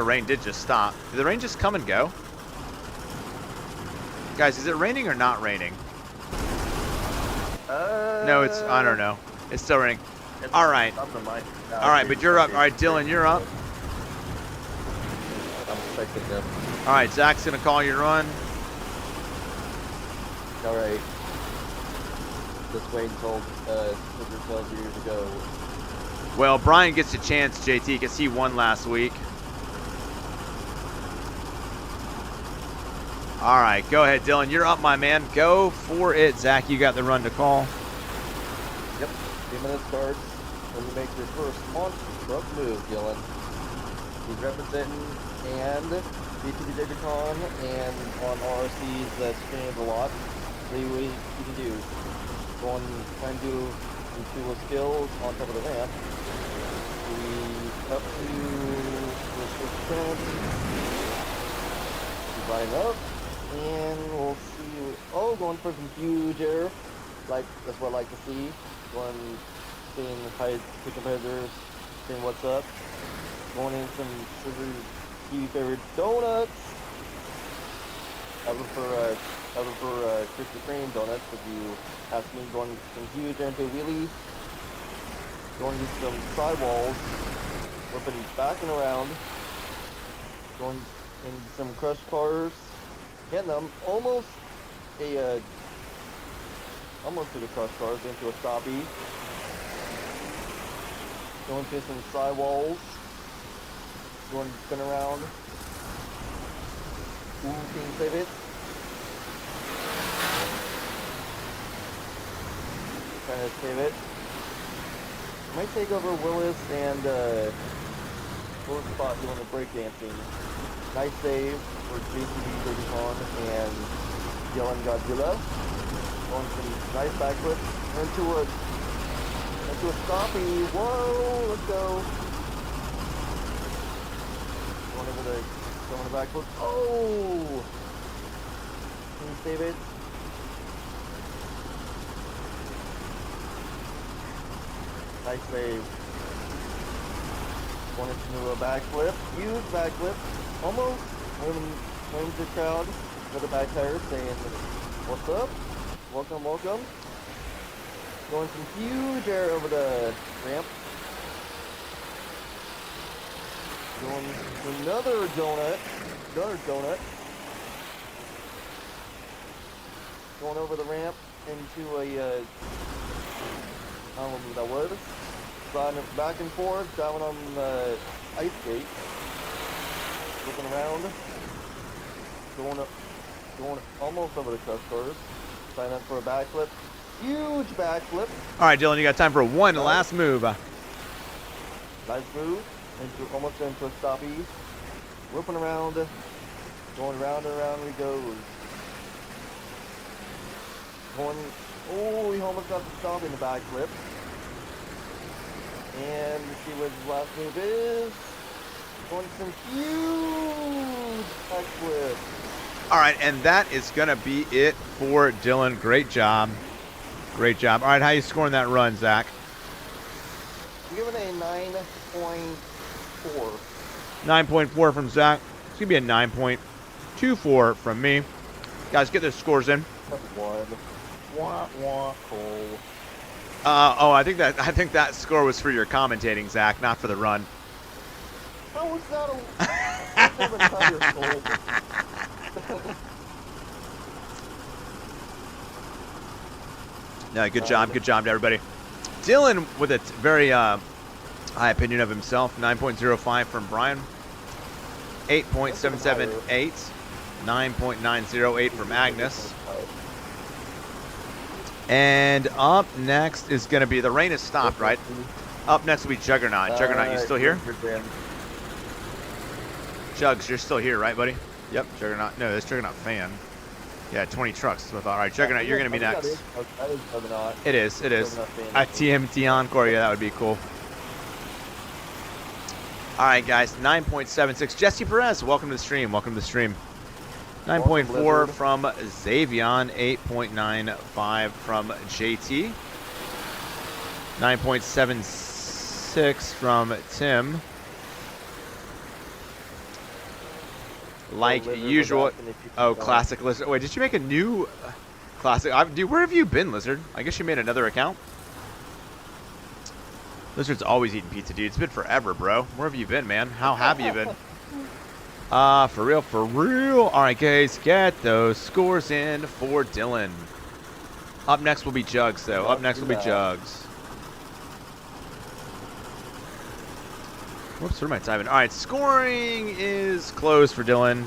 rain did just stop. Did the rain just come and go? Guys, is it raining or not raining? No, I don't know. It's still raining. All right. All right, but you're up. All right, Dylan, you're up. I'm expecting him. All right, Zach's going to call your run. All right. Just wait until Silver 12 years ago. Well, Brian gets a chance, JT, because he won last week. All right, go ahead, Dylan. You're up, my man. Go for it. Zach, you got the run to call. Yep. 2 minutes starts when you make your first monster truck move, Dylan. He's representing and BTB Digicon and on RCs that streams a lot. See what you can do. Going trying to do some cool skills on top of the ramp. Up to the switch turn. Line up. And we'll see. Oh, going for some huge air. That's what I like to see. Seeing the competitors, seeing what's up. Going in some CISRtv favorite donuts. I look for Krispy Kreme donuts. If you ask me, going some huge air into wheelies. Going into some sidewalls. Flipping back and around. Going into some crush cars. Getting them almost to the crush cars, into a stoppie. Going through some sidewalls. Going spin around. Ooh, can you save it? Trying to save it. Might take over Willis and Willis spot doing the breakdancing. Nice save for JCB Digicon and Dylan Godzilla. Going some nice backflip into a stoppie. Whoa, let's go. Going the backflip. Oh! Can you save it? Nice save. Going into a backflip. Huge backflip. Almost wins the crowd with a back tire saying, "What's up? Welcome, welcome." Going some huge air over the ramp. Going another donut. Going over the ramp into a, I don't know what that was. Sliding back and forth, driving on the ice skate. Looking around. Going almost over the crush cars. Sign up for a backflip. Huge backflip. All right, Dylan, you got time for one last move. Nice move. Almost into a stoppie. Whipping around. Going round and around he goes. Oh, he almost got the stop in the backflip. And let's see what his last move is. Going some huge backflip. All right, and that is going to be it for Dylan. Great job. Great job. All right, how you scoring that run, Zach? I'm giving it a 9.4. 9.4 from Zach. It's going to be a 9.24 from me. Guys, get those scores in. One. Wah, wah, Cole. I think that score was for your commentating, Zach, not for the run. How was that a tire, Cole? No, good job to everybody. Dylan with a very high opinion of himself. 9.05 from Brian. 8.778. 9.908 from Agnes. And up next is going to be, the rain has stopped, right? Up next will be Juggernaut. Juggernaut, you still here? Jugs, you're still here, right, buddy? Yep, Juggernaut. No, that's Juggernaut fan. Yeah, 20 trucks. So I thought, all right, Juggernaut, you're going to be next. It is. A TMT Encore, yeah, that would be cool. All right, guys, 9.76. Jesse Perez, welcome to the stream. 9.4 from Xavion, 8.95 from JT, 9.76 from Tim. Like usual. Oh, classic Lizard. Wait, did you make a new classic? Dude, where have you been, Lizard? I guess you made another account. Lizard's always eating pizza, dude. It's been forever, bro. Where have you been, man? How have you been? For real. All right, guys, get those scores in for Dylan. Up next will be Jugs, though. Jugs. Whoops, where am I typing? All right, scoring is closed for Dylan.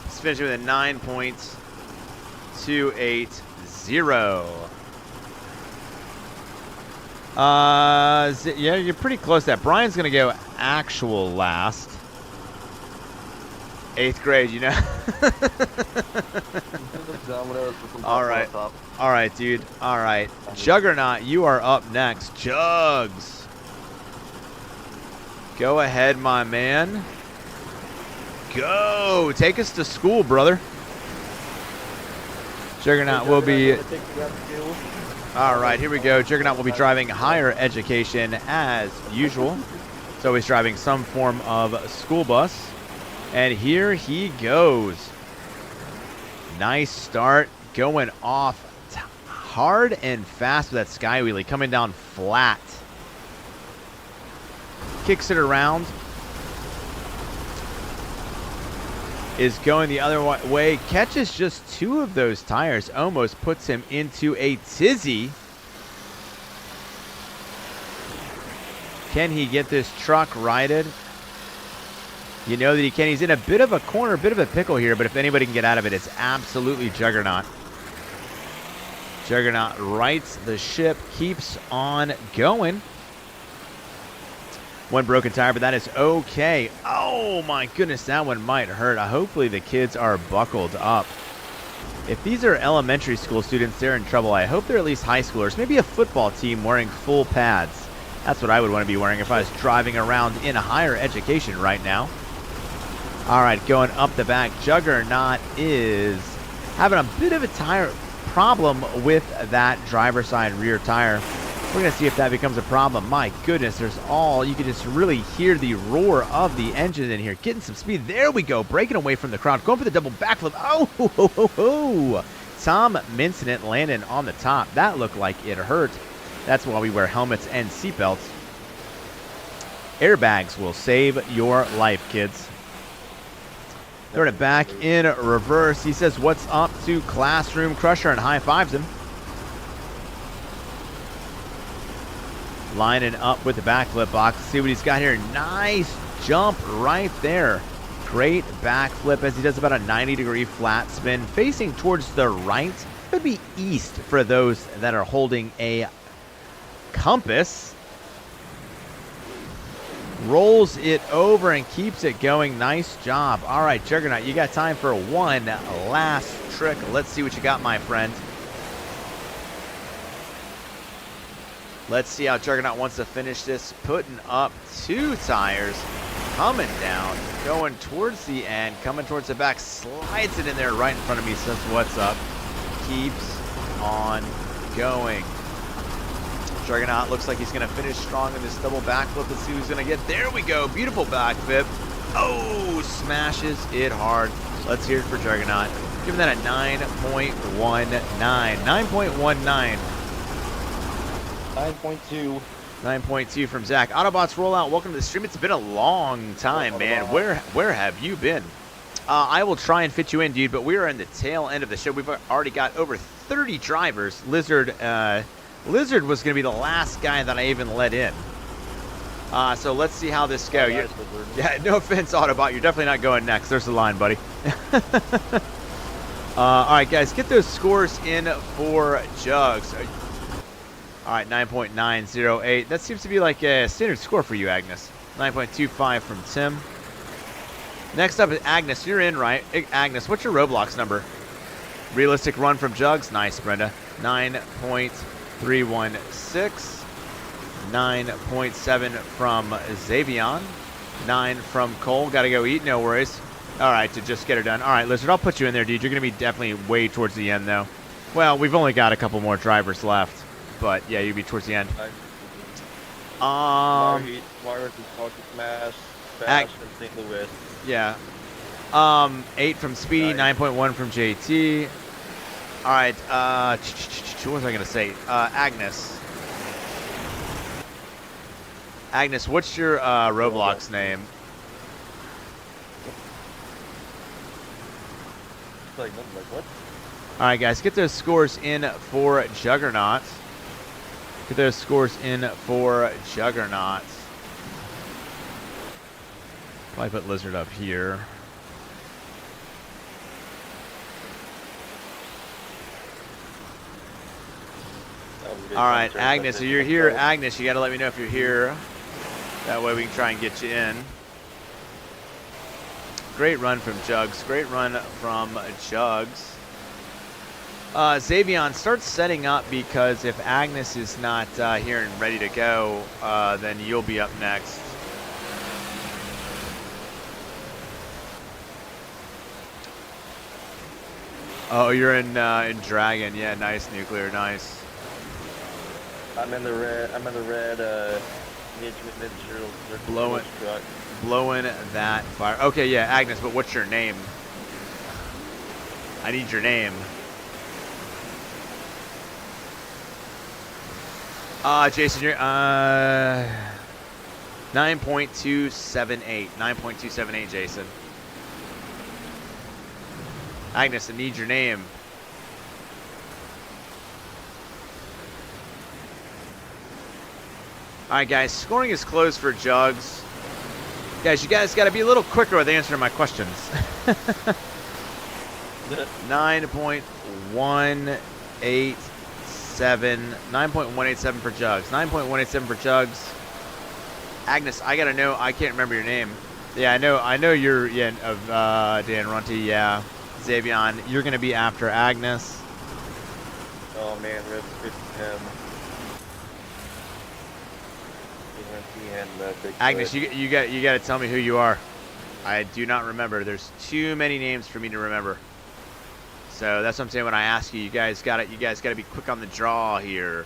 He's finishing with a 9.280. Yeah, you're pretty close to that. Brian's going to go actual last. 8th grade, you know. All right, dude. All right. Juggernaut, you are up next. Jugs. Go ahead, my man. Go. Take us to school, brother. Juggernaut will be... All right, here we go. Juggernaut will be driving higher education as usual. So he's driving some form of school bus. And here he goes. Nice start. Going off hard and fast with that sky wheelie. Coming down flat. Kicks it around. Is going the other way. Catches just 2 of those tires. Almost puts him into a tizzy. Can he get this truck righted? You know that he can. He's in a bit of a corner, a bit of a pickle here, but if anybody can get out of it, it's absolutely Juggernaut. Juggernaut rights the ship, keeps on going. 1 broken tire, but that is okay. Oh my goodness, that one might hurt. Hopefully the kids are buckled up. If these are elementary school students, they're in trouble. I hope they're at least high schoolers. Maybe a football team wearing full pads. That's what I would want to be wearing if I was driving around in higher education right now. All right, going up the back, Juggernaut is having a bit of a tire problem with that driver's side rear tire. We're going to see if that becomes a problem. My goodness, you can just really hear the roar of the engine in here. Getting some speed. There we go. Breaking away from the crowd. Going for the double backflip. Oh, ho, ho, ho, ho. Tom mincing it, landing on the top. That looked like it hurt. That's why we wear helmets and seatbelts. Airbags will save your life, kids. Throwing it back in reverse. He says, what's up to Classroom Crusher, and high-fives him. Lining up with the backflip box. Let's see what he's got here. Nice jump right there. Great backflip as he does about a 90-degree flat spin. Facing towards the right. It would be east for those that are holding a compass. Rolls it over and keeps it going. Nice job. All right, Juggernaut, you got time for one last trick. Let's see what you got, my friend. Let's see how Juggernaut wants to finish this. Putting up 2 tires. Coming down. Going towards the end. Coming towards the back. Slides it in there right in front of me. Says, what's up? Keeps on going. Juggernaut looks like he's going to finish strong in this double backflip. Let's see who's going to get. There we go. Beautiful backflip. Oh, smashes it hard. Let's hear it for Juggernaut. Give him that a 9.19. 9.19. 9.2. 9.2 from Zach. Autobots roll out. Welcome to the stream. It's been a long time, man. Where have you been? I will try and fit you in, dude, but we are in the tail end of the show. We've already got over 30 drivers. Lizard was going to be the last guy that I even let in. So let's see how this goes. Yeah, no offense, Autobot. You're definitely not going next. There's the line, buddy. All right, guys, get those scores in for Jugs. All right, 9.908. That seems to be like a standard score for you, Agnes. 9.25 from Tim. Next up is Agnes. You're in, right? Agnes, what's your Roblox number? Realistic run from Jugs. Nice, Brenda. 9.316. 9.7 from Xavion. 9 from Cole. Got to go eat. No worries. All right, to just get her done. All right, Lizard, I'll put you in there, dude. You're going to be definitely way towards the end, though. Well, we've only got a couple more drivers left. But, yeah, you'll be towards the end. Mario is Smash, Bash, and St. Louis. Yeah. 8 from Speedy, 9.1 from JT. All right, what was I going to say? Agnes. Agnes, what's your Roblox name? Like what? All right, guys, get those scores in for Juggernaut. Get those scores in for Juggernaut. Probably put Lizard up here. All right, Agnes, so you're here. Agnes, you got to let me know if you're here. That way we can try and get you in. Great run from Jugs. Great run from Jugs. Xavion, start setting up, because if Agnes is not here and ready to go, then you'll be up next. Oh, you're in Dragon. Yeah, nice, Nuclear. Nice. I'm in the red. Blowing that fire. Okay, yeah, Agnes, but what's your name? I need your name. Jason, you're 9.278. 9.278, Jason. Agnes, I need your name. All right, guys, scoring is closed for Jugs. Guys, you guys got to be a little quicker with answering my questions. 9.187. 9.187 for Jugs. 9.187 for Jugs. Agnes, I got to know. I can't remember your name. Yeah, I know you're Dan Runty. Yeah. Xavion, you're going to be after Agnes. Oh, man, Rip, it's him. Agnes, you got to tell me who you are. I do not remember. There's too many names for me to remember. So that's what I'm saying when I ask you. You guys got to be quick on the draw here.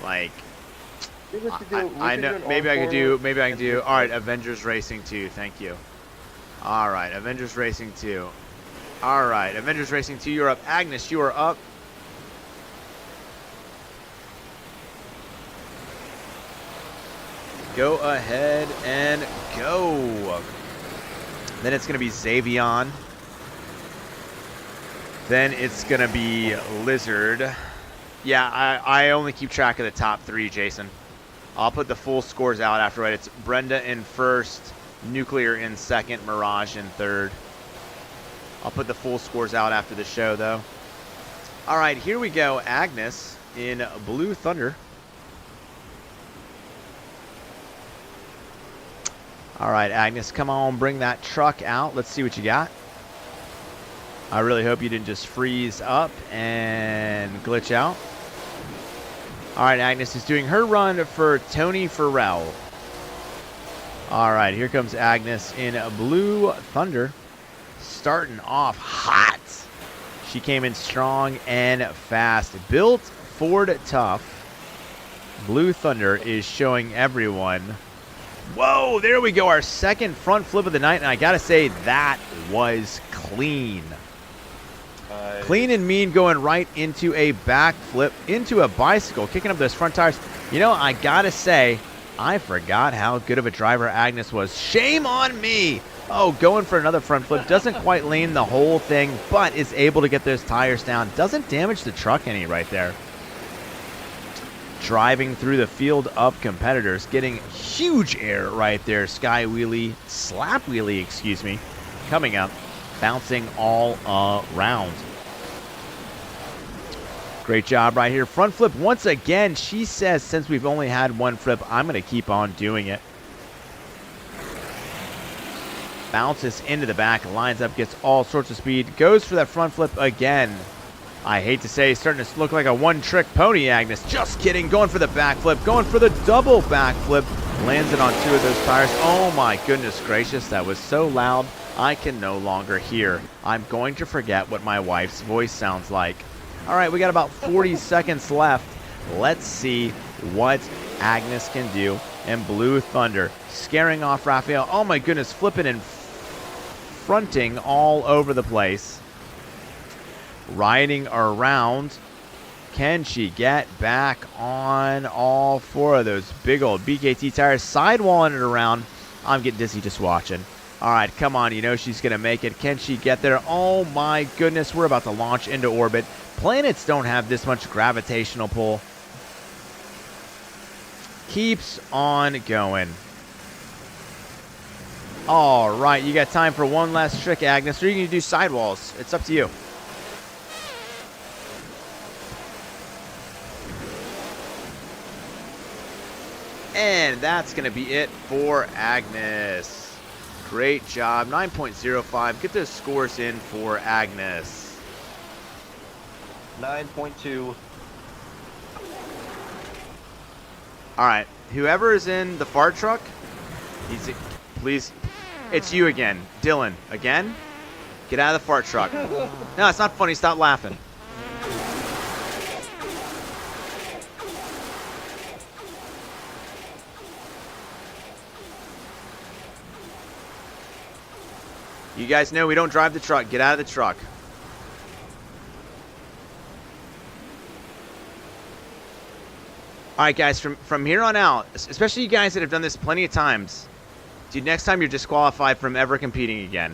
Like, I know. Maybe I can do. All right, Avengers Racing 2. Thank you. All right, Avengers Racing 2. All right, Avengers Racing 2. You're up. Agnes, you are up. Go ahead and go. Then it's going to be Xavion. Then it's going to be Lizard. Yeah, I only keep track of the top 3, Jason. I'll put the full scores out after it. It's Brenda in first, Nuclear in second, Mirage in third. I'll put the full scores out after the show, though. All right, here we go. Agnes in Blue Thunder. All right, Agnes, come on, bring that truck out. Let's see what you got. I really hope you didn't just freeze up and glitch out. All right, Agnes is doing her run for Tony Farrell. All right, here comes Agnes in Blue Thunder. Starting off hot. She came in strong and fast. Built Ford tough. Blue Thunder is showing everyone. Whoa, there we go. Our second front flip of the night. And I got to say, that was clean. Clean and mean, going right into a backflip, into a bicycle, kicking up those front tires. You know, I got to say, I forgot how good of a driver Agnes was. Shame on me Oh, going for another front flip. Doesn't quite lane the whole thing, but is able to get those tires down. Doesn't damage the truck any right there. Driving through the field of competitors. Getting huge air right there. Sky wheelie, slap wheelie, excuse me. Coming up. Bouncing all around. Great job right here. Front flip once again. She says since we've only had one flip, I'm going to keep on doing it. Bounces into the back, lines up, gets all sorts of speed, goes for that front flip again. I hate to say, starting to look like a one-trick pony, Agnes. Just kidding, going for the backflip, going for the double backflip. Lands it on 2 of those tires. Oh my goodness gracious, that was so loud, I can no longer hear. I'm going to forget what my wife's voice sounds like. All right, we got about 40 seconds left. Let's see what Agnes can do in Blue Thunder. Scaring off Raphael. Oh my goodness, flipping and fronting all over the place. Riding around. Can she get back on all 4 of those big old BKT tires? Sidewalling it around. I'm getting dizzy just watching. All right, come on. You know she's going to make it. Can she get there? Oh my goodness. We're about to launch into orbit. Planets don't have this much gravitational pull. Keeps on going. All right, you got time for one last trick, Agnes, or you can do sidewalls. It's up to you. And that's going to be it for Agnes. Great job. 9.05. Get those scores in for Agnes. 9.2. All right, whoever is in the fart truck, please, it's you again. Dylan, again? Get out of the fart truck. No, it's not funny. Stop laughing. You guys know we don't drive the truck. Get out of the truck. All right, guys, from here on out, especially you guys that have done this plenty of times, dude, next time you're disqualified from ever competing again.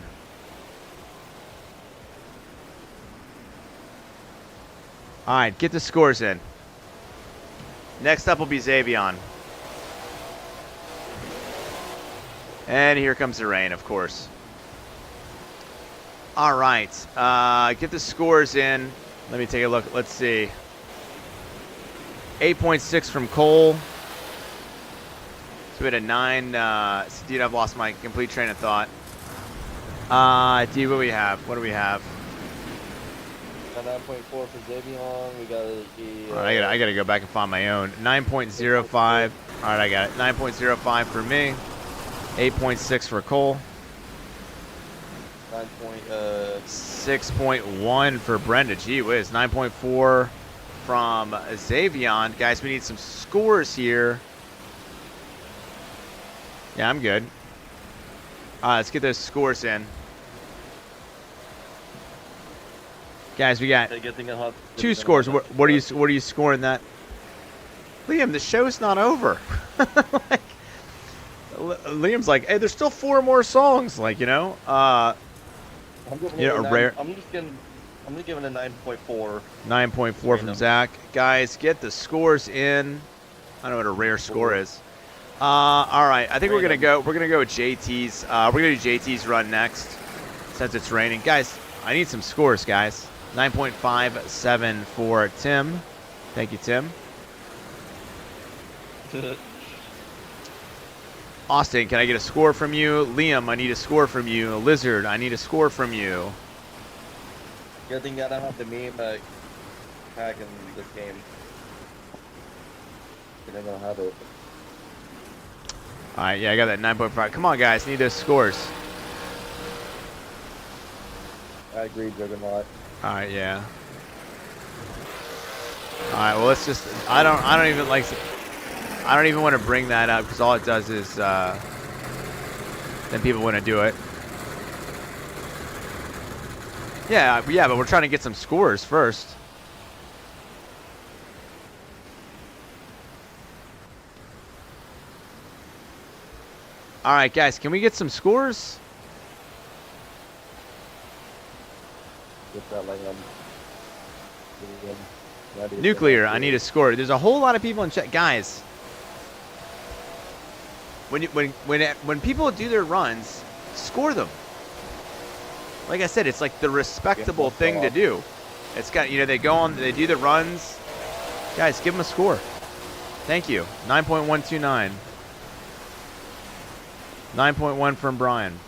All right, get the scores in. Next up will be Xavion. And here comes the rain, of course. All right, get the scores in. Let me take a look. Let's see. 8.6 from Cole. So we had a 9. Dude, I've lost my complete train of thought. Dude, what do we have? What do we have? 9.4 for Xavion. We got the. All right, I gotta go back and find my own. 9.05. All right, I got it. 9.05 for me. 8.6 for Cole. 6.1 for Brenda. Gee whiz. 9.4 from Xavion. Guys, we need some scores here. Yeah, I'm good. Let's get those scores in. Guys, we got 2 scores. What are you scoring that? Liam, the show's not over. Like, Liam's like, hey, there's still 4 more songs. Like, you know, I'm giving it a rare. I'm just giving it a 9.4. 9.4 from Zach. Guys, get the scores in. I don't know what a rare score is. All right, I think we're gonna go with JT's. We're gonna do JT's run next, since it's raining. Guys, I need some scores, guys. 9.57 for Tim. Thank you, Tim. Austin, can I get a score from you? Liam, I need a score from you. Lizard, I need a score from you. Good thing I don't have the meme pack in this game. I don't know how to. All right, yeah, I got that 9.5. Come on, guys, need those scores. I agree, Juggernaut. All right, yeah. All right, well, let's just. I don't even want to bring that up because all it does is then people want to do it. Yeah, but we're trying to get some scores first. All right, guys, can we get some scores? that land. Nuclear, I need a score. There's a whole lot of people in chat. Guys, when people do their runs, score them. Like I said, it's like the respectable thing to do. It's got, you know, they go on, they do the runs. Guys, give them a score. Thank you. 9.129. 9.1 from Brian.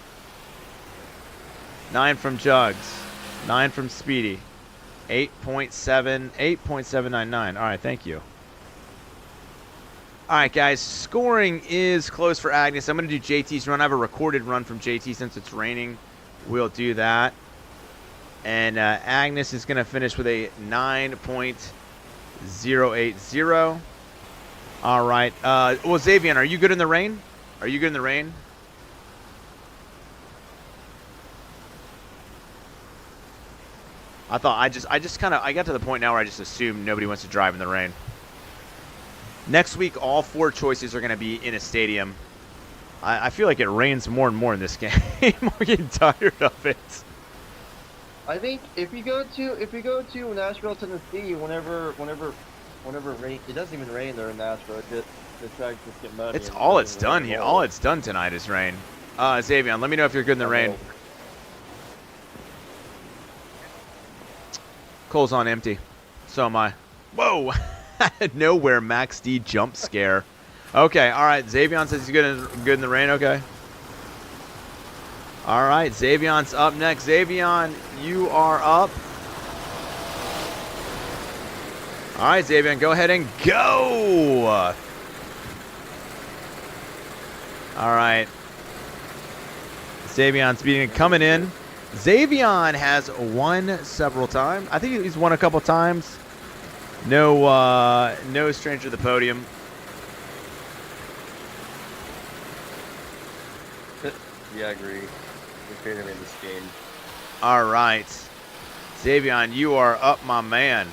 9 from Jugs. 9 from Speedy. 8.7, 8.799. All right, thank you. All right, guys, scoring is close for Agnes. I'm going to do JT's run. I have a recorded run from JT since it's raining. We'll do that. And Agnes is going to finish with a 9.080. All right. Well, Xavier, are you good in the rain? Are you good in the rain? I thought I got to the point now where I just assumed nobody wants to drive in the rain. Next week, all 4 choices are going to be in a stadium. I feel like it rains more and more in this game. I'm getting tired of it. I think if you go to Nashville, Tennessee, whenever rain, it doesn't even rain there in Nashville. The tracks just get muddy. It's all it's done here. All it's done tonight is rain. Xavier, let me know if you're good in the rain. Cole's on empty. So am I. Whoa! Nowhere Max D jump scare. Okay, all right. Xavier says he's good in the rain. Okay. All right, Xavion's up next. Xavier, you are up. All right, Xavier, go ahead and go. All right. Xavion's beating coming in. Xavier has won several times. I think he's won a couple times. No stranger to the podium. Yeah, I agree. Your favorite in this game. All right. Xavier, you are up, my man.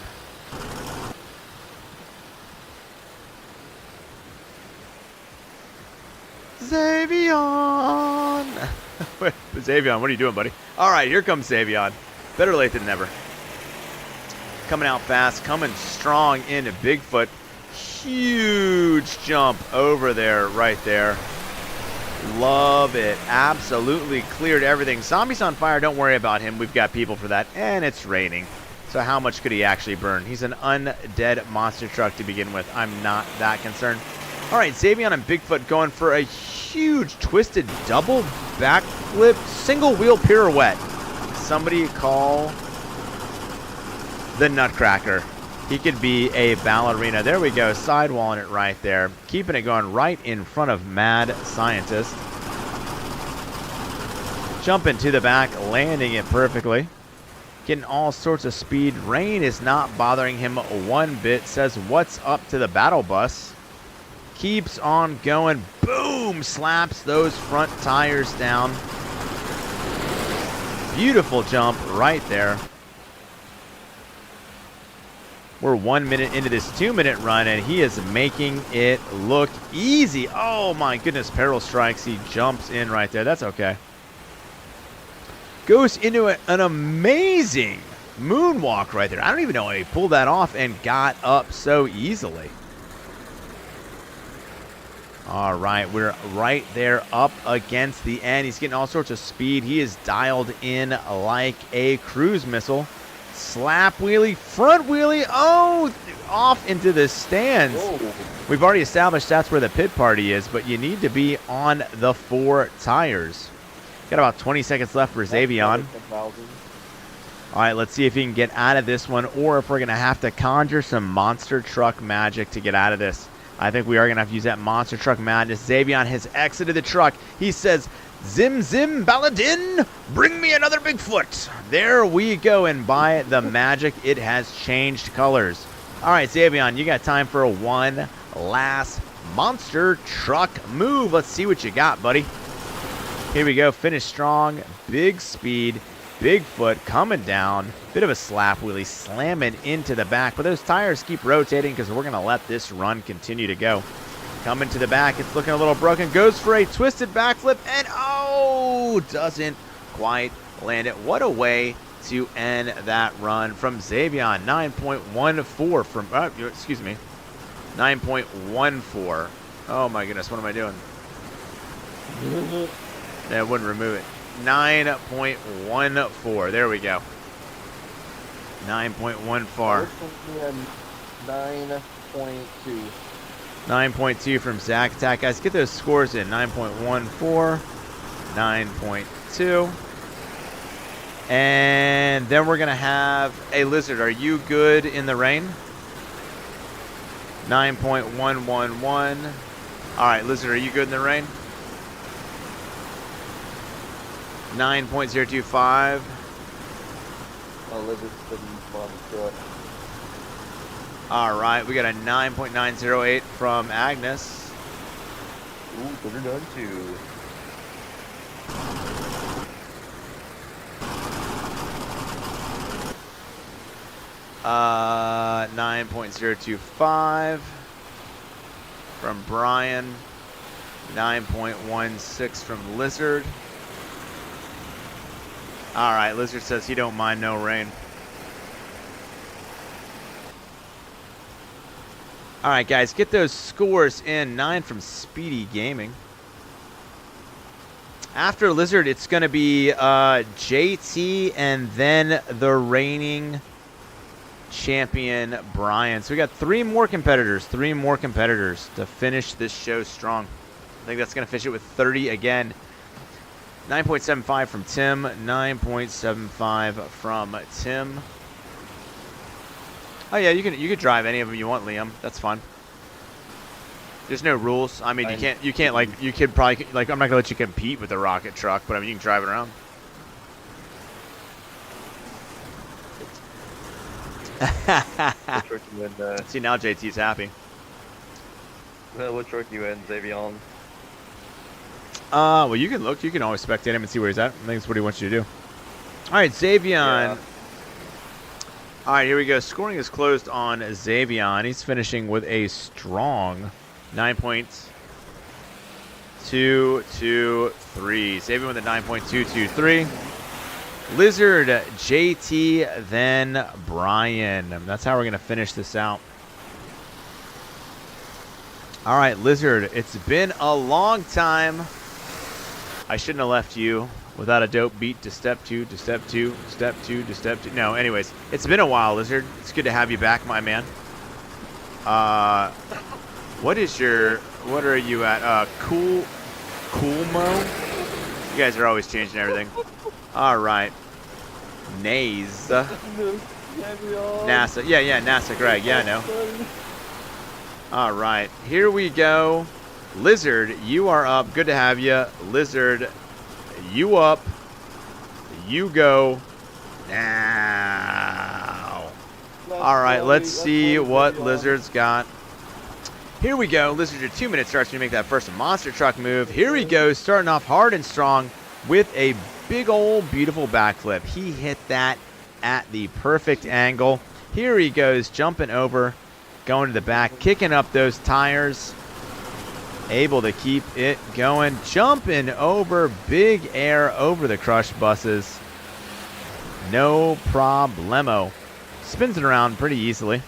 Xavier. Xavier, what are you doing, buddy? All right, here comes Xavier. Better late than never. Coming out fast, coming strong into Bigfoot. Huge jump over there, right there. Love it. Absolutely cleared everything. Zombie's on fire. Don't worry about him. We've got people for that. And it's raining. So how much could he actually burn? He's an undead monster truck to begin with. I'm not that concerned. All right, Xavier and Bigfoot going for a huge twisted double backflip single wheel pirouette. Somebody call the Nutcracker. He could be a ballerina. There we go, sidewalling it right there. Keeping it going right in front of Mad Scientist. Jumping to the back, landing it perfectly. Getting all sorts of speed. Rain is not bothering him one bit. Says, what's up to the battle bus? Keeps on going. Boom! Slaps those front tires down. Beautiful jump right there. We're 1 minute into this 2-minute run, and he is making it look easy. Oh, my goodness. Peril strikes. He jumps in right there. That's okay. Goes into an amazing moonwalk right there. I don't even know how he pulled that off and got up so easily. All right, we're right there up against the end. He's getting all sorts of speed. He is dialed in like a cruise missile. Slap wheelie, front wheelie, oh, off into the stands. Whoa. We've already established that's where the pit party is, but you need to be on the 4 tires. Got about 20 seconds left for Xavier. All right, let's see if he can get out of this one, or if we're going to have to conjure some monster truck magic to get out of this. I think we are going to have to use that monster truck madness. Xavier has exited the truck. He says, Zim Zim Baladin, bring me another Bigfoot. There we go, and by the magic, it has changed colors. All right, Xavier, you got time for one last monster truck move. Let's see what you got, buddy. Here we go, finish strong, big speed, Bigfoot coming down. Bit of a slap wheelie, slamming into the back, but those tires keep rotating because we're going to let this run continue to go. Coming to the back, it's looking a little broken. Goes for a twisted backflip, and oh, doesn't quite land it. What a way to end that run from Xavion. 9.14 from, excuse me, 9.14. Oh my goodness, what am I doing? Yeah, I wouldn't remove it. 9.14. There we go. 9.14. 9.2. 9.2 from Zach Attack. Guys, get those scores in. 9.14, 9.2. And then we're going to have a Lizard. Are you good in the rain? 9.111. All right, Lizard, are you good in the rain? 9.025. Oh, Lizard's been on the truck. All right, we got a 9.908 from Agnes. Ooh, good done too. Uh, 9.025 from Brian. 9.16 from Lizard. All right, Lizard says he don't mind no rain. All right, guys, get those scores in. 9 from Speedy Gaming. After Lizard, it's going to be JT and then the reigning champion, Brian. So we got 3 more competitors to finish this show strong. I think that's going to finish it with 30 again. 9.75 from Tim, 9.75 from Tim. Oh yeah, you could drive any of them you want, Liam. That's fine. There's no rules. I mean, you can't like, you could probably, like, I'm not gonna let you compete with the rocket truck, but I mean, you can drive it around. What truck you in, See, now JT's happy. what truck you in, Xavion? Well, you can look. You can always spectate him and see where he's at. I think that's what he wants you to do. All right, Xavion. Yeah. All right, here we go. Scoring is closed on Xavion. He's finishing with a strong 9.223. Xavion with a 9.223. Lizard, JT, then Brian. That's how we're going to finish this out. All right, Lizard, it's been a long time. I shouldn't have left you without a dope beat to step 2, to step 2, step 2, to step 2. No, anyways, it's been a while, Lizard. It's good to have you back, my man. What are you at? Cool Mo? You guys are always changing everything. All right. Nays. NASA. Yeah, NASA, Greg. Yeah, I know. All right, here we go. Lizard, you are up. Good to have you. Lizard, you up. You go now. All right, let's see what Lizard's got. Here we go. Lizard, your 2 minute starts when you make that first monster truck move. Here he goes, starting off hard and strong with a big old beautiful backflip. He hit that at the perfect angle. Here he goes, jumping over, going to the back, kicking up those tires, able to keep it going, jumping over big air over the crush buses. No problemo. Spins it around pretty easily.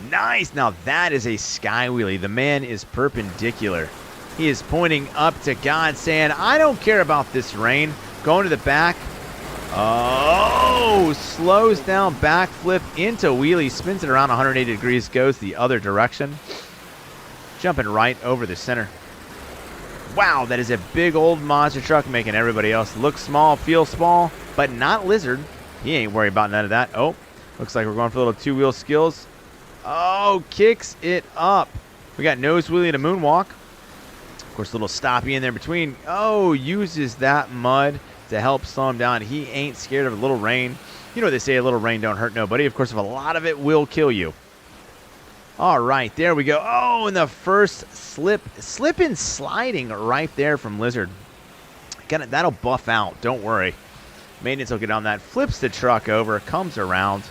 Nice. Now that is a sky wheelie. The man is perpendicular. He is pointing up to God, saying, I don't care about this rain. Going to the back. Oh, slows down, backflip into wheelie, spins it around 180 degrees, goes the other direction. Jumping right over the center. Wow, that is a big old monster truck making everybody else look small, feel small, but not Lizard. He ain't worried about none of that. Oh, looks like we're going for little 2-wheel skills. Oh, kicks it up. We got nose wheelie to moonwalk. Of course, a little stoppy in there between. Oh, uses that mud to help slow him down. He ain't scared of a little rain. You know what they say, a little rain don't hurt nobody. Of course, if a lot of it will kill you. All right, there we go. Oh, and the first slip and sliding right there from Lizard. That'll buff out, don't worry. Maintenance will get on that. Flips the truck over, comes around.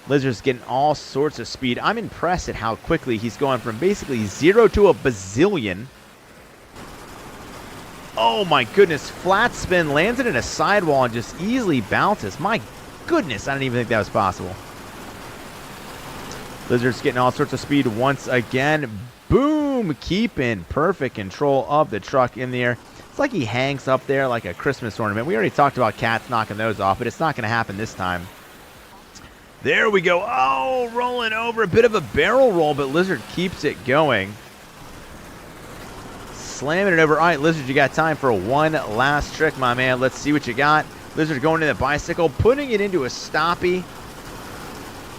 Lizard's getting all sorts of speed. I'm impressed at how quickly he's going from basically 0 to a bazillion Oh my goodness, flat spin, landed in a sidewall and just easily bounces. My goodness, I didn't even think that was possible. Lizard's getting all sorts of speed once again. Boom, keeping perfect control of the truck in the air. It's like he hangs up there like a Christmas ornament. We already talked about cats knocking those off, but it's not going to happen this time. There we go. Oh, rolling over. A bit of a barrel roll, but Lizard keeps it going. Slamming it over. All right, Lizard, you got time for one last trick, my man. Let's see what you got. Lizard going to the bicycle, putting it into a stoppie.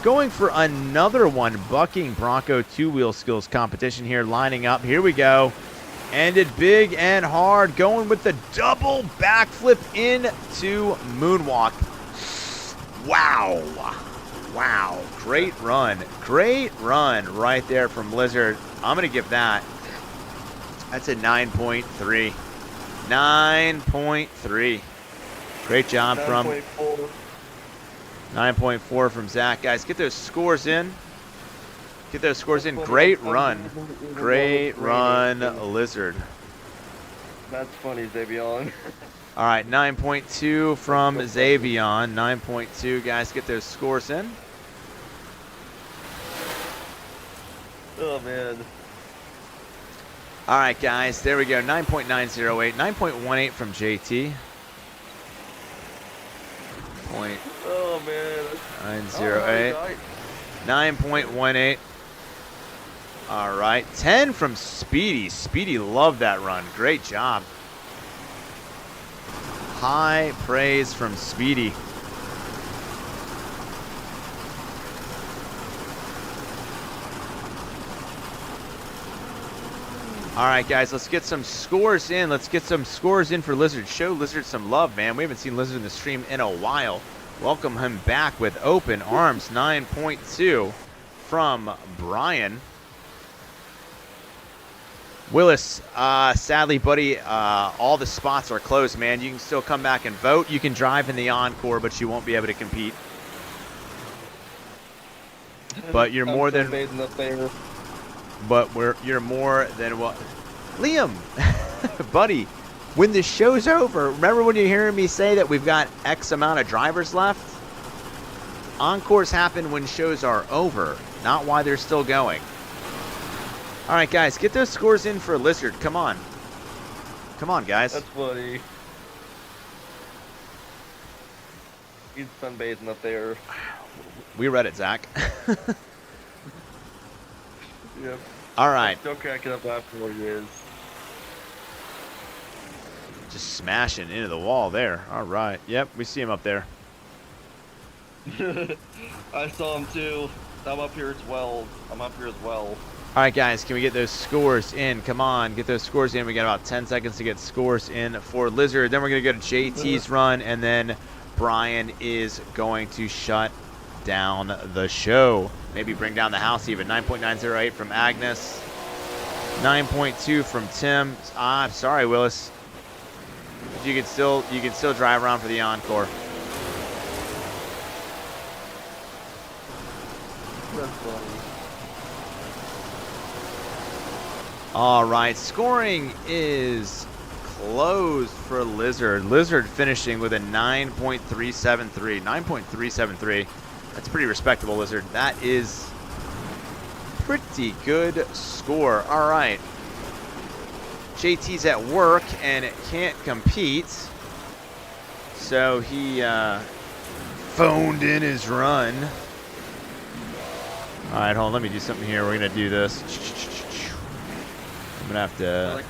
Going for another one. Bucking Bronco two-wheel skills competition here. Lining up. Here we go. Ended big and hard. Going with the double backflip into moonwalk. Wow. Wow. Great run. Great run right there from Lizard. I'm going to give that. That's a 9.3. 9.3. Great job from 9.4 from Zach. Guys, get those scores in. Get those scores in. Great run. Great run, Lizard. That's funny, Xavion. All right, 9.2 from Xavion. 9.2, guys, get those scores in. Oh, man. All right, guys, there we go. 9.908. 9.18 from JT. Oh, man. 908. 9.18. All right, 10 from Speedy. Speedy loved that run. Great job. High praise from Speedy. All right, guys, let's get some scores in. Let's get some scores in for Lizard. Show Lizard some love, man. We haven't seen Lizard in the stream in a while. Welcome him back with open arms. 9.2 from Brian. Willis, sadly, buddy, all the spots are closed, man. You can still come back and vote. You can drive in the encore, but you won't be able to compete. But you're more than... But you're more than what... Liam, buddy, when the show's over, remember when you're hearing me say that we've got X amount of drivers left? Encores happen when shows are over, not while they're still going. All right, guys, get those scores in for Lizard. Come on. Come on, guys. That's funny. He's sunbathing up there. We read it, Zach. Yep. All right. Still cracking up after what he is. Just smashing into the wall there. All right. Yep, we see him up there. I saw him too. I'm up here as well. All right, guys, can we get those scores in? Come on, get those scores in. We got about 10 seconds to get scores in for Lizard. Then we're going to go to JT's run, and then Brian is going to shut down the show. Maybe bring down the house even. 9.908 from Agnes. 9.2 from Tim. I'm sorry, Willis. You can still drive around for the encore. That's funny. All right, scoring is closed for Lizard. Lizard finishing with a 9.373. 9.373. That's pretty respectable, Lizard. That is pretty good score. All right. JT's at work and can't compete. So he phoned in his run. All right, hold on. Let me do something here. We're going to do this. I'm going to have to...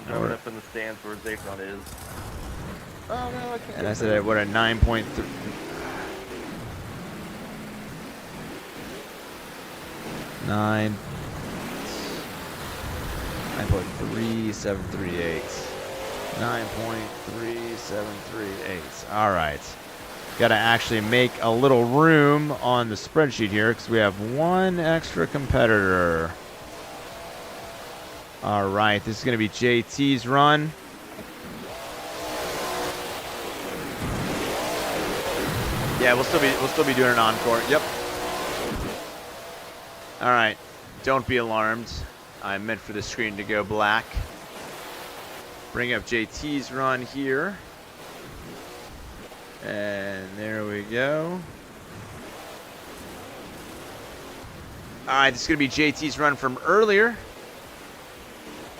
I went up in the stands where Xavion is. Oh, no, I can't. And I said, what a 9.3... 9.3738. 9.3738. All right. Got to actually make a little room on the spreadsheet here because we have one extra competitor. All right. This is going to be JT's run. Yeah, we'll still be doing an encore. Yep. All right. Don't be alarmed. I meant for the screen to go black. Bring up JT's run here. And there we go. All right, this is going to be JT's run from earlier.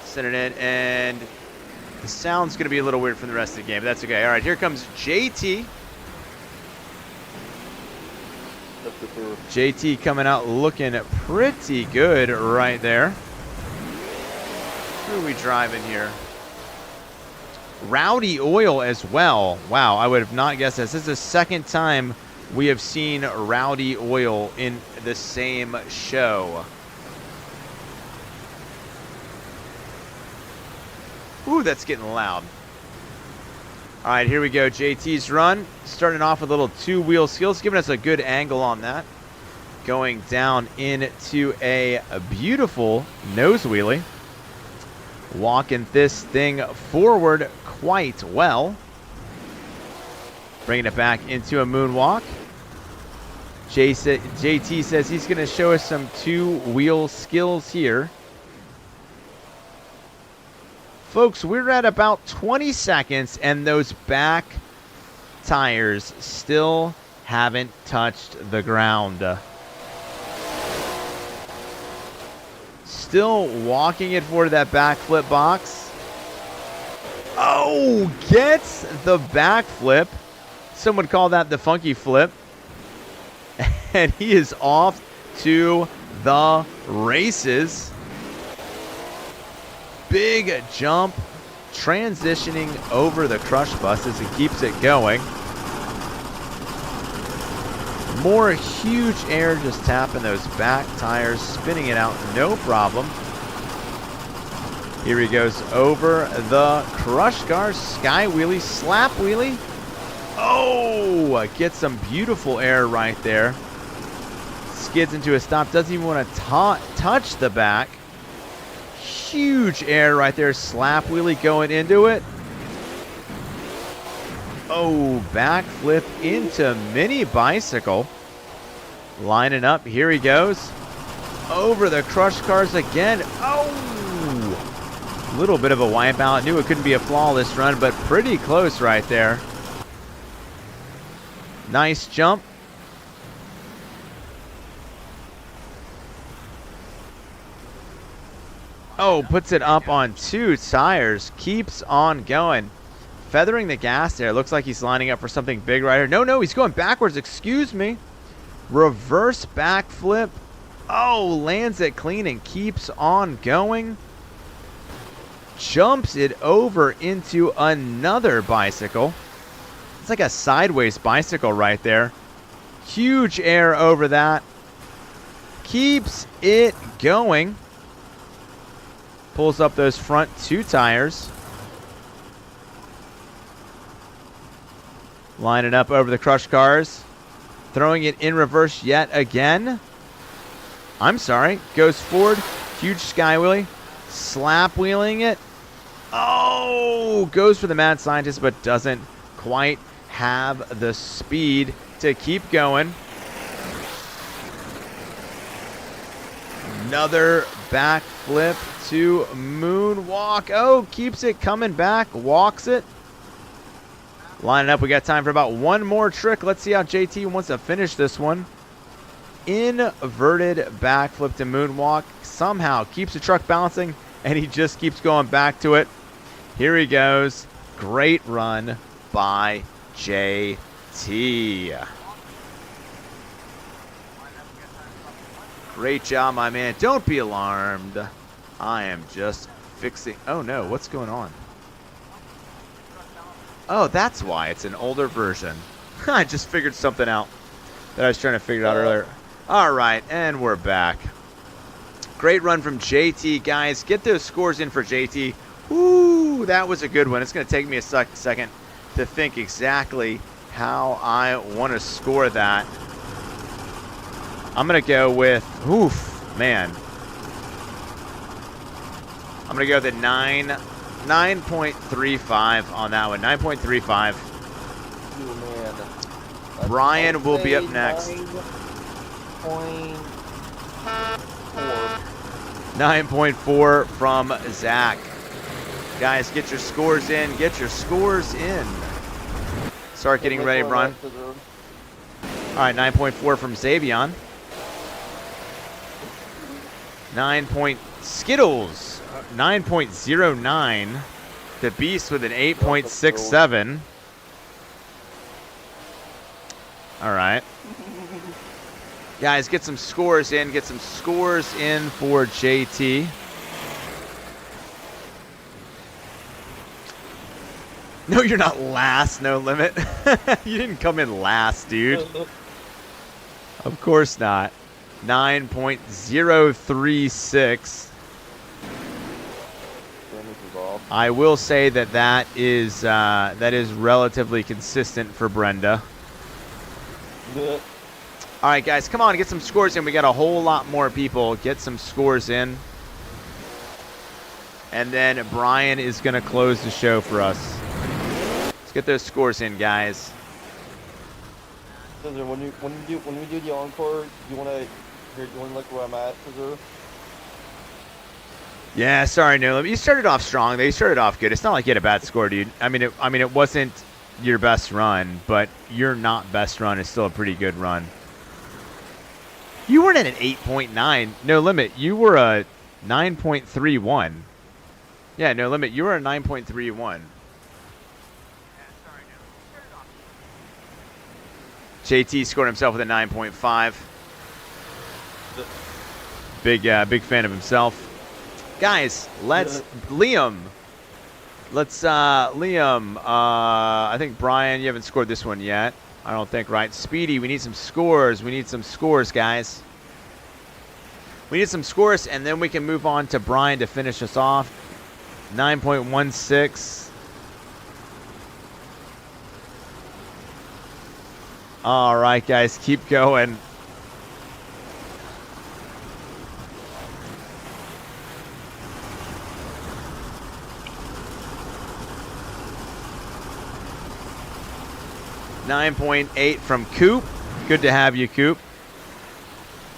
Send it in, and the sound's going to be a little weird from the rest of the game, but that's okay. All right, here comes JT. JT coming out looking pretty good right there. Who are we driving here? Rowdy Oil as well. Wow, I would have not guessed this. This is the second time we have seen Rowdy Oil in the same show. Ooh, that's getting loud. All right, here we go. JT's run. Starting off with a little two-wheel skills, giving us a good angle on that. Going down into a beautiful nose wheelie. Walking this thing forward quite well. Bringing it back into a moonwalk. JT says he's going to show us some two-wheel skills here. Folks, we're at about 20 seconds, and those back tires still haven't touched the ground. Still walking it for that backflip box. Oh, gets the backflip. Some would call that the funky flip. And he is off to the races. Big jump, transitioning over the crush buses and keeps it going. More huge air, just tapping those back tires, spinning it out, no problem. Here he goes over the crush car, sky wheelie, slap wheelie. Oh, gets some beautiful air right there. Skids into a stop, doesn't even want to touch the back. Huge air right there, slap wheelie going into it. Oh, backflip into mini bicycle. Lining up, here he goes. Over the crush cars again. Oh! Little bit of a wipeout. Knew it couldn't be a flawless run, but pretty close right there. Nice jump. Oh, puts it up on two tires. Keeps on going. Feathering the gas there. Looks like he's lining up for something big right here. No, he's going backwards. Excuse me. Reverse backflip. Oh, lands it clean and keeps on going. Jumps it over into another bicycle. It's like a sideways bicycle right there. Huge air over that. Keeps it going. Pulls up those front two tires. Line it up over the crush cars. Throwing it in reverse yet again. I'm sorry. Goes forward. Huge sky wheelie. Slap wheeling it. Oh! Goes for the mad scientist, but doesn't quite have the speed to keep going. Another backflip to moonwalk. Oh, keeps it coming back. Walks it. Lining up, we got time for about one more trick. Let's see how JT wants to finish this one. Inverted backflip to moonwalk. Somehow keeps the truck balancing, and he just keeps going back to it. Here he goes. Great run by JT. Great job, my man. Don't be alarmed. I am just fixing... Oh, no. What's going on? Oh, that's why. It's an older version. I just figured something out that I was trying to figure out earlier. All right, and we're back. Great run from JT, guys. Get those scores in for JT. Ooh, that was a good one. It's going to take me a second to think exactly how I want to score that. I'm going to go with, oof, man. I'm going to go with a 9.35 on that one. 9.35. Oh, man. Brian will be up next. 9.4. 9.4 from Zach. Guys, get your scores in. Get your scores in. Start getting ready, Brian. All right, 9.4 from Xavion. Skittles, 9.09. The Beast with an 8.67. All right. Guys, get some scores in. Get some scores in for JT. No, you're not last, No Limit. You didn't come in last, dude. Of course not. 9.036. I will say that is relatively consistent for Brenda. Yeah. All right, guys, come on, get some scores in. We got a whole lot more people. Get some scores in. And then Brian is going to close the show for us. Let's get those scores in, guys. Scissor, when we do the encore, you wanna look where I'm at, Scissor? Yeah, sorry, No Limit. You started off strong. They started off good. It's not like you had a bad score, dude. I mean, it wasn't your best run, but your not best run is still a pretty good run. You weren't at an 8.9. No Limit. You were a 9.31. Yeah, No Limit. You were a 9.31. JT scored himself with a 9.5. Big fan of himself. Guys, Liam. I think Brian, you haven't scored this one yet. I don't think, right? Speedy, we need some scores. We need some scores, guys. We need some scores, and then we can move on to Brian to finish us off. 9.16. All right, guys, keep going. $9.8 from Coop. Good to have you, Coop.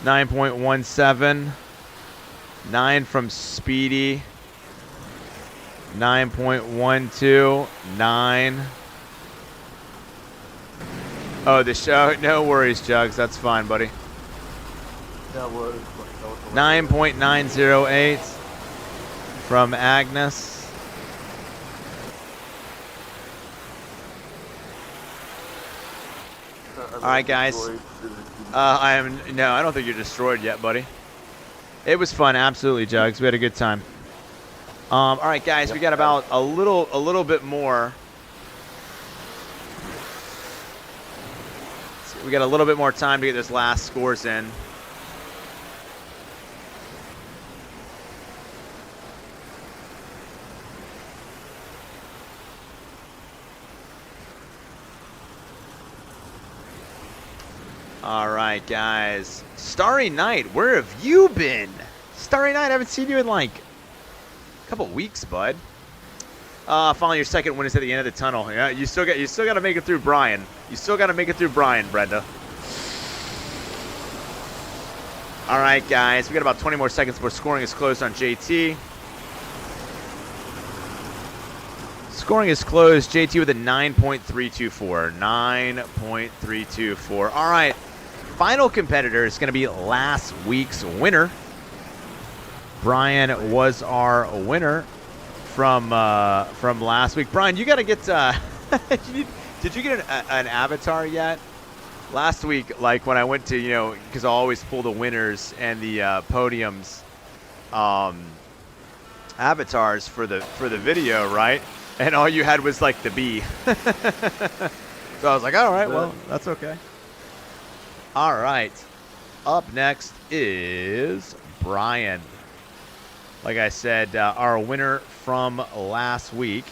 9.17. 9 from Speedy. 9.12. 9. Oh, the show. No worries, Jugs. That's fine, buddy. That was 9.908 from Agnes. All right, guys. I don't think you're destroyed yet, buddy. It was fun, absolutely, Jugs. We had a good time. All right, guys. We got about a little bit more. We got a little bit more time to get this last scores in. All right, guys. Starry Night, where have you been? Starry Night, I haven't seen you in like a couple weeks, bud. Finally, your second win is at the end of the tunnel. Yeah, you still got to make it through Brian. You still got to make it through Brian, Brenda. All right, guys. We got about 20 more seconds before scoring is closed on JT. Scoring is closed. JT with a 9.324. 9.324. All right. Final competitor is going to be last week's winner. Brian was our winner from last week. Brian, you got to get. Did you get an avatar yet? Last week, like when I went to, because I always pull the winners and the podiums, avatars for the video, right? And all you had was like the bee. So I was like, all right, well, that's okay. All right. Up next is Brian. Like I said, our winner from last week.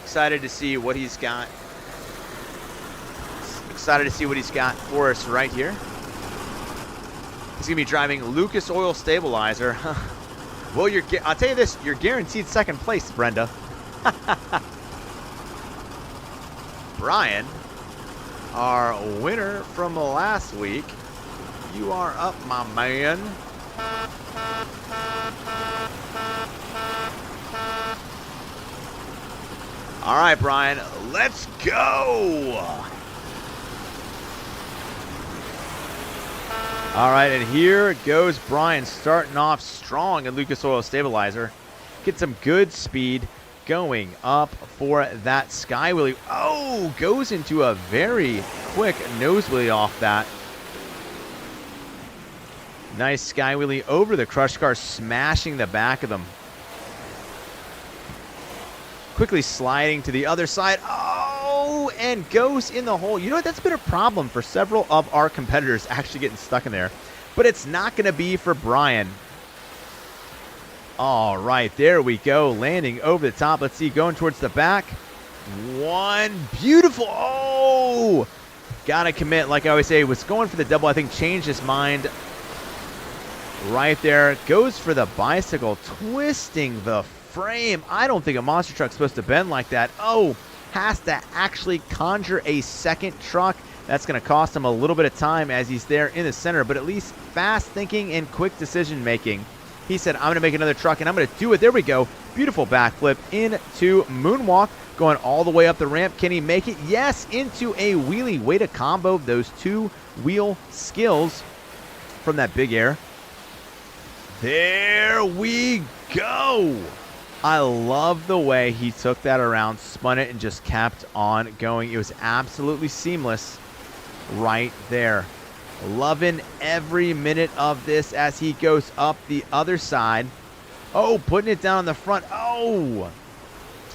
Excited to see what he's got. Excited to see what he's got for us right here. He's going to be driving Lucas Oil Stabilizer. Well, I'll tell you this, you're guaranteed second place, Brenda. Brian, our winner from last week. You are up, my man. All right, Brian, let's go. All right, and here goes Brian, starting off strong in Lucas Oil Stabilizer. Get some good speed going up for that sky wheelie. Oh, goes into a very quick nose wheelie off that. Nice sky wheelie over the crush car, smashing the back of them. Quickly sliding to the other side. Oh, and goes in the hole. You know what? That's been a problem for several of our competitors actually getting stuck in there. But it's not going to be for Brian. All right, there we go. Landing over the top. Let's see, going towards the back. One beautiful. Oh, got to commit. Like I always say, was going for the double. I think changed his mind right there. Goes for the bicycle, twisting the frame. I don't think a monster truck's supposed to bend like that. Oh, has to actually conjure a second truck. That's going to cost him a little bit of time as he's there in the center, but at least fast thinking and quick decision making. He said, I'm going to make another truck, and I'm going to do it. There we go. Beautiful backflip into moonwalk, going all the way up the ramp. Can he make it? Yes, into a wheelie. Way to combo those two wheel skills from that big air. There we go. I love the way he took that around, spun it, and just kept on going. It was absolutely seamless right there. Loving every minute of this as he goes up the other side. Oh, putting it down on the front. Oh,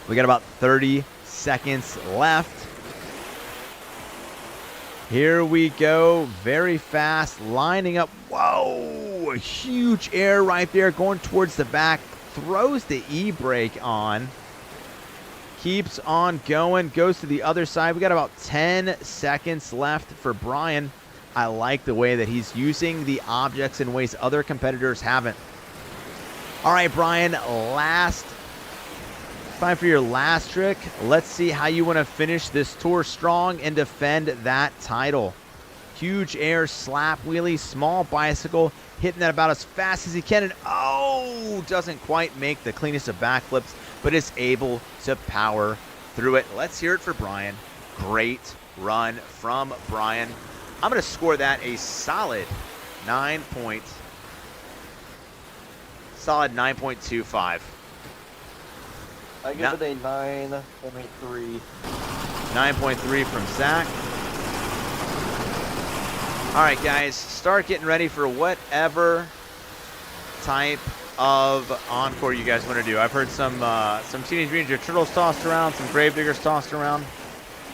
we got about 30 seconds left. Here we go, very fast, lining up. Whoa, a huge air right there, going towards the back. Throws the e-brake on. Keeps on going, goes to the other side. We got about 10 seconds left for Brian. I like the way that he's using the objects in ways other competitors haven't. All right, Brian, time for your last trick. Let's see how you want to finish this tour strong and defend that title. Huge air slap wheelie, small bicycle, hitting that about as fast as he can, and oh, doesn't quite make the cleanest of backflips, but is able to power through it. Let's hear it for Brian. Great run from Brian. I'm going to score that a solid 9.25. I give it a 9.3. 9.3 from Zach. All right, guys, start getting ready for whatever type of encore you guys want to do. I've heard some Teenage Mutant Ninja Turtles tossed around, some Gravediggers tossed around.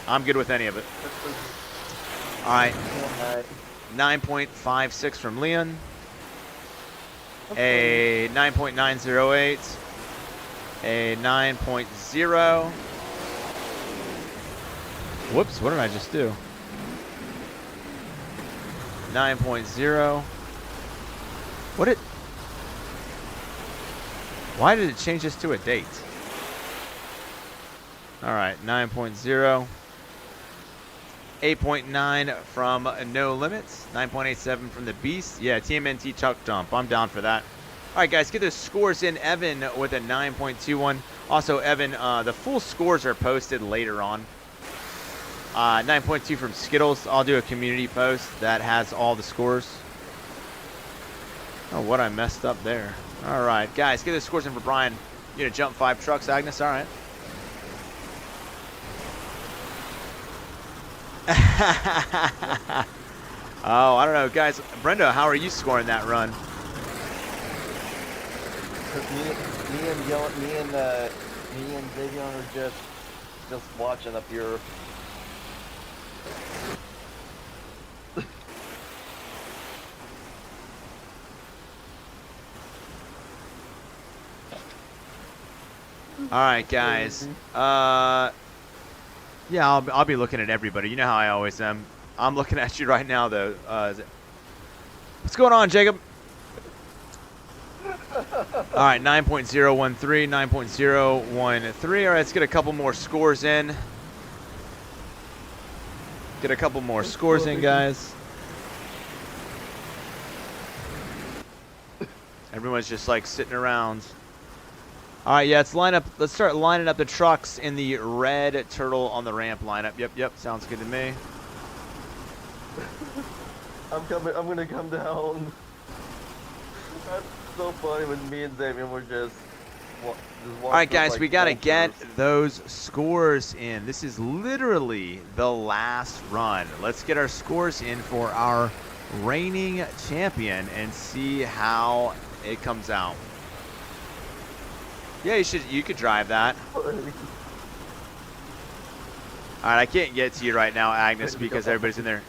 I'm good with any of it. All right, 9.56 from Leon. A 9.908. A 9.0. Whoops, what did I just do? 9.0. Why did it change this to a date? All right, 9.0. 8.9 from No Limits. 9.87 from the Beast. Yeah, TMNT Chuck Dump. I'm down for that. All right, guys, get those scores in. Evan with a 9.21. Also, Evan, the full scores are posted later on. 9.2 from Skittles. I'll do a community post that has all the scores. Oh, what I messed up there. All right, guys, get the scores in for Brian. You gonna jump 5 trucks, Agnes? All right. Oh, I don't know, guys. Brenda, how are you scoring that run? Me and Xavier are just watching up here. All right, guys. Yeah, I'll be looking at everybody. You know how I always am. I'm looking at you right now, though. What's going on, Jacob? All right, 9.013, 9.013. All right, let's get a couple more scores in. Get a couple more scores in, guys. Everyone's just like sitting around. All right, yeah, let's start lining up the trucks in the red turtle on the ramp lineup. Yep, sounds good to me. I'm gonna come down. That's so funny when me and Xavier were just all right, guys, we got to get those scores in. This is literally the last run. Let's get our scores in for our reigning champion and see how it comes out. Yeah, you could drive that. All right, I can't get to you right now, Agnes, because everybody's in there.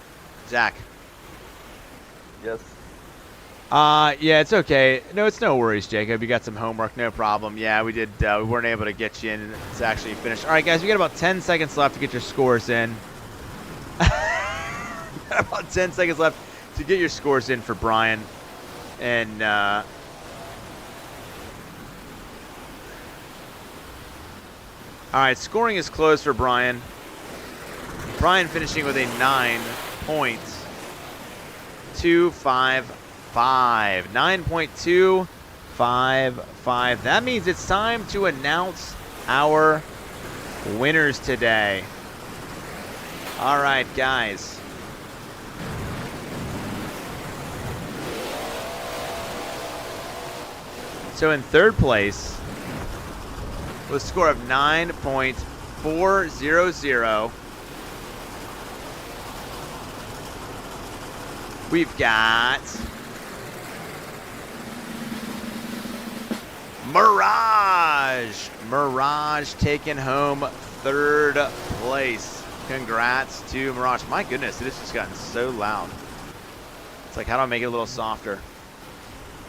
Zach. Yes. Yeah, it's okay. No, it's no worries, Jacob. You got some homework, no problem. Yeah, we did. We weren't able to get you in to actually finish. All right, guys, we got about 10 seconds left to get your scores in. About 10 seconds left to get your scores in for Brian. And, all right, scoring is closed for Brian. Brian finishing with a 9.255. 9.255. That means it's time to announce our winners today. All right, guys. So in third place, with a score of 9.400, we've got Mirage taking home third place. Congrats to Mirage. My goodness, it has just gotten so loud. It's like, how do I make it a little softer?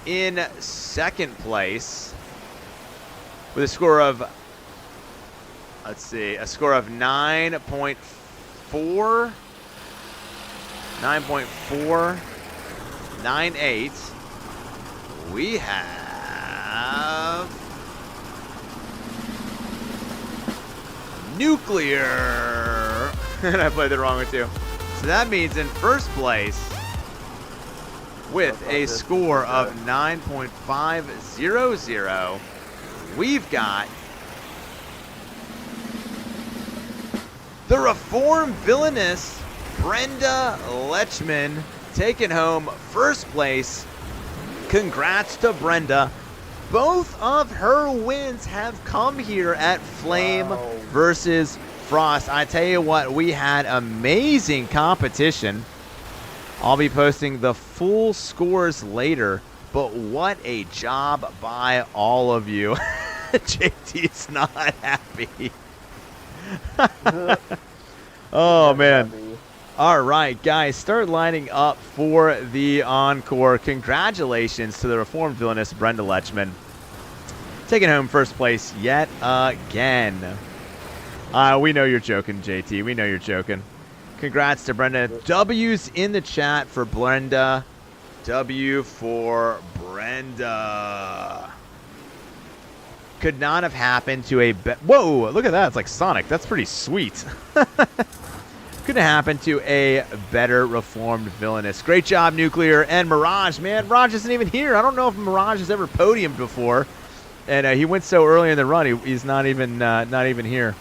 In second place, with a score of, let's see, a score of 9.498, we have Nuclear. And I played the wrong one too. So that means in first place with a score of 9.500, we've got the Reformed Villainous Brenda Lechman taking home first place. Congrats to Brenda. Both of her wins have come here at Flame versus Frost. I tell you what, we had amazing competition. I'll be posting the full scores later, but what a job by all of you. JT's not happy. Oh, man. All right, guys, start lining up for the encore. Congratulations to the Reformed Villainous Brenda Lechman, taking home first place yet again. We know you're joking, JT. We know you're joking. Congrats to Brenda. W's in the chat for Brenda. W for Brenda. Could not have happened to a whoa, look at that. It's like Sonic. That's pretty sweet. Couldn't happen to a better Reformed Villainous. Great job, Nuclear and Mirage. Man, Mirage isn't even here. I don't know if Mirage has ever podiumed before, and he went so early in the run. He's not even here.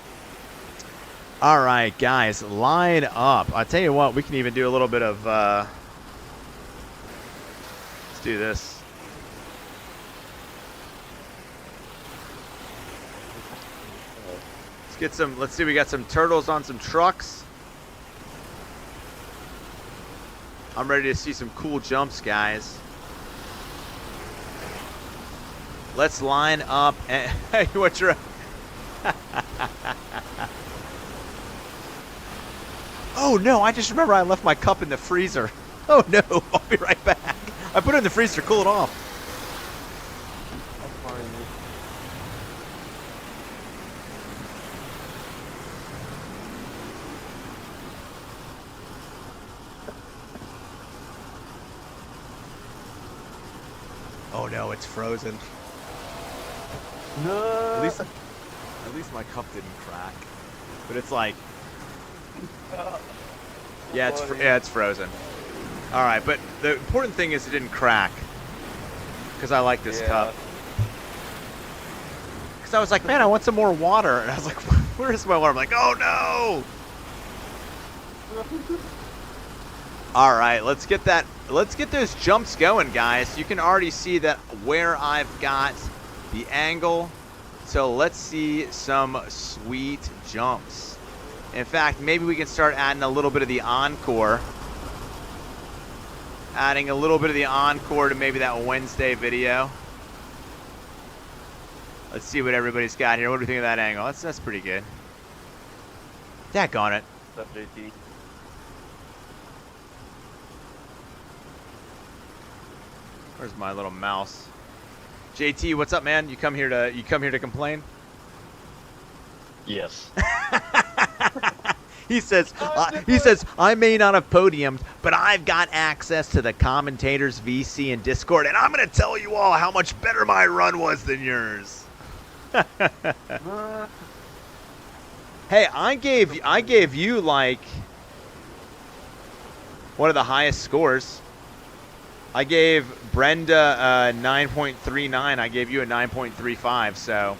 All right, guys, line up. I'll tell you what, we can even do a little bit of. Let's do this. Let's get some. Let's see. We got some turtles on some trucks. I'm ready to see some cool jumps, guys. Let's line up. And, hey, what's your... Oh, no, I just remember I left my cup in the freezer. Oh, no, I'll be right back. I put it in the freezer to cool it off. Oh no, it's frozen. No. At least my cup didn't crack. But it's like, yeah, it's frozen. All right, but the important thing is it didn't crack. because I like this Yeah. cup. Because I was like, man, I want some more water. And I was like, where's my water? I'm like, oh no. All right, let's get those jumps going, guys. You can already see that where I've got the angle. So let's see some sweet jumps. In fact, maybe we can start adding a little bit of the encore. Adding a little bit of the encore to maybe that Wednesday video. Let's see what everybody's got here. What do we think of that angle? That's pretty good. Daggone it. What's up, JT? Where's my little mouse? JT, what's up, man? You come here to complain? Yes. He says I may not have podiumed, but I've got access to the commentators VC and Discord, and I'm gonna tell you all how much better my run was than yours. Hey, I gave you like one of the highest scores. I gave Brenda 9.39. I gave you a 9.35. So.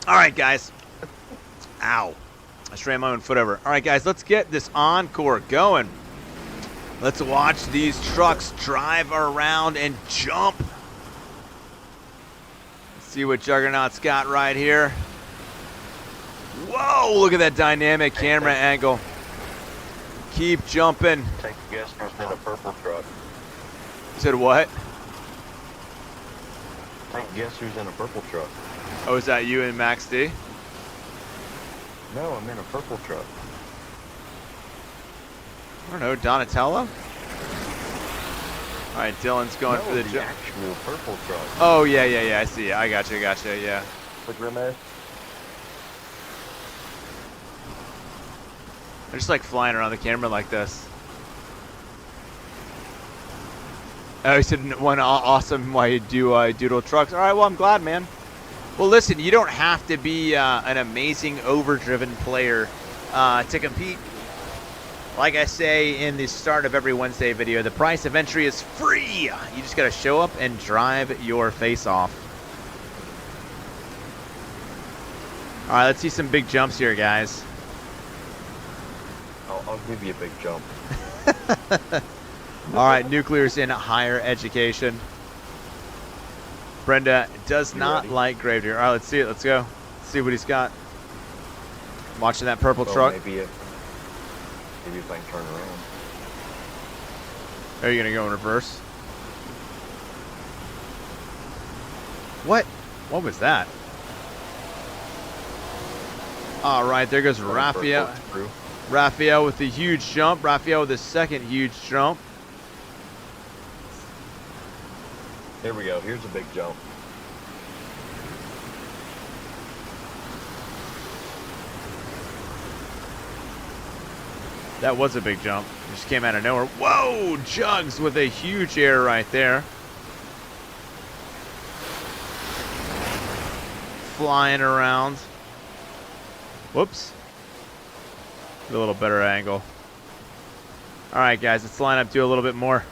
All right, guys. Ow. I straightened my own foot over. All right, guys, let's get this encore going. Let's watch these trucks drive around and jump. Let's see what Juggernaut's got right here. Whoa, look at that dynamic camera angle. Keep jumping. Take a guess who's in a purple truck. You said what? Take a guess who's in a purple truck. Oh, is that you and Max D? No, I'm in a purple truck. I don't know, Donatello? All right, Dylan's going No, for the the jump. actual purple truck. Oh, yeah, I see. I gotcha, yeah. The Grimace. I just like flying around the camera like this. Oh, he said one awesome why you do doodle trucks. All right, well, I'm glad, man. Well, listen, you don't have to be an amazing overdriven player to compete. Like I say in the start of every Wednesday video, the price of entry is free. You just got to show up and drive your face off. All right, let's see some big jumps here, guys. I'll give you a big jump. All right, Nuclear's in higher education. Brenda does not like Gravedigger. All right, let's see it. Let's go. Let's see what he's got. Watching that purple Well, truck. maybe if I can turn around. Are you going to go in reverse? What? What was that? All right, there goes Raphael. Through. Raphael with the huge jump. Raphael with the second huge jump. Here we go. Here's a big jump. That was a big jump. Just came out of nowhere. Whoa! Jugs with a huge air right there. Flying around. Whoops. A little better angle. All right, guys, let's line up, do a little bit more.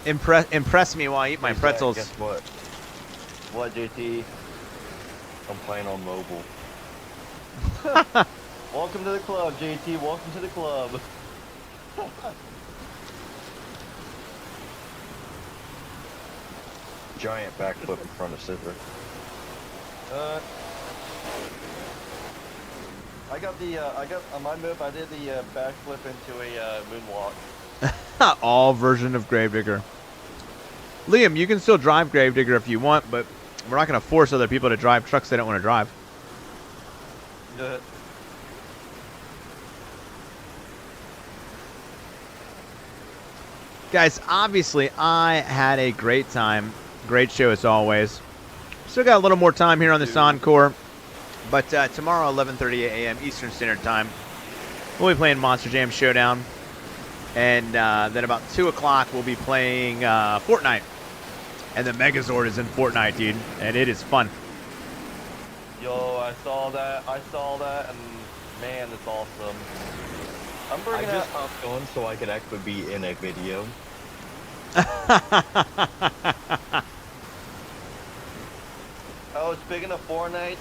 Impress me while I eat my Hey, Zach, pretzels. Guess what? What, JT? I'm playing on mobile. Welcome to the club, JT. Welcome to the club. Giant backflip in front of Scissor. I got on my move. I did the backflip into a moonwalk. All version of Gravedigger. Liam, you can still drive Gravedigger if you want, but we're not going to force other people to drive trucks they don't want to drive. Guys, obviously, I had a great time. Great show as always. Still got a little more time here on this encore. But tomorrow, 11:30 a.m. Eastern Standard Time, we'll be playing Monster Jam Showdown. And then about 2 o'clock, we'll be playing Fortnite. And the Megazord is in Fortnite, dude. And it is fun. Yo, I saw that, and man, it's awesome. I'm I bringing out. just hopped on so I could actually be in a video. Oh, speaking of Fortnite,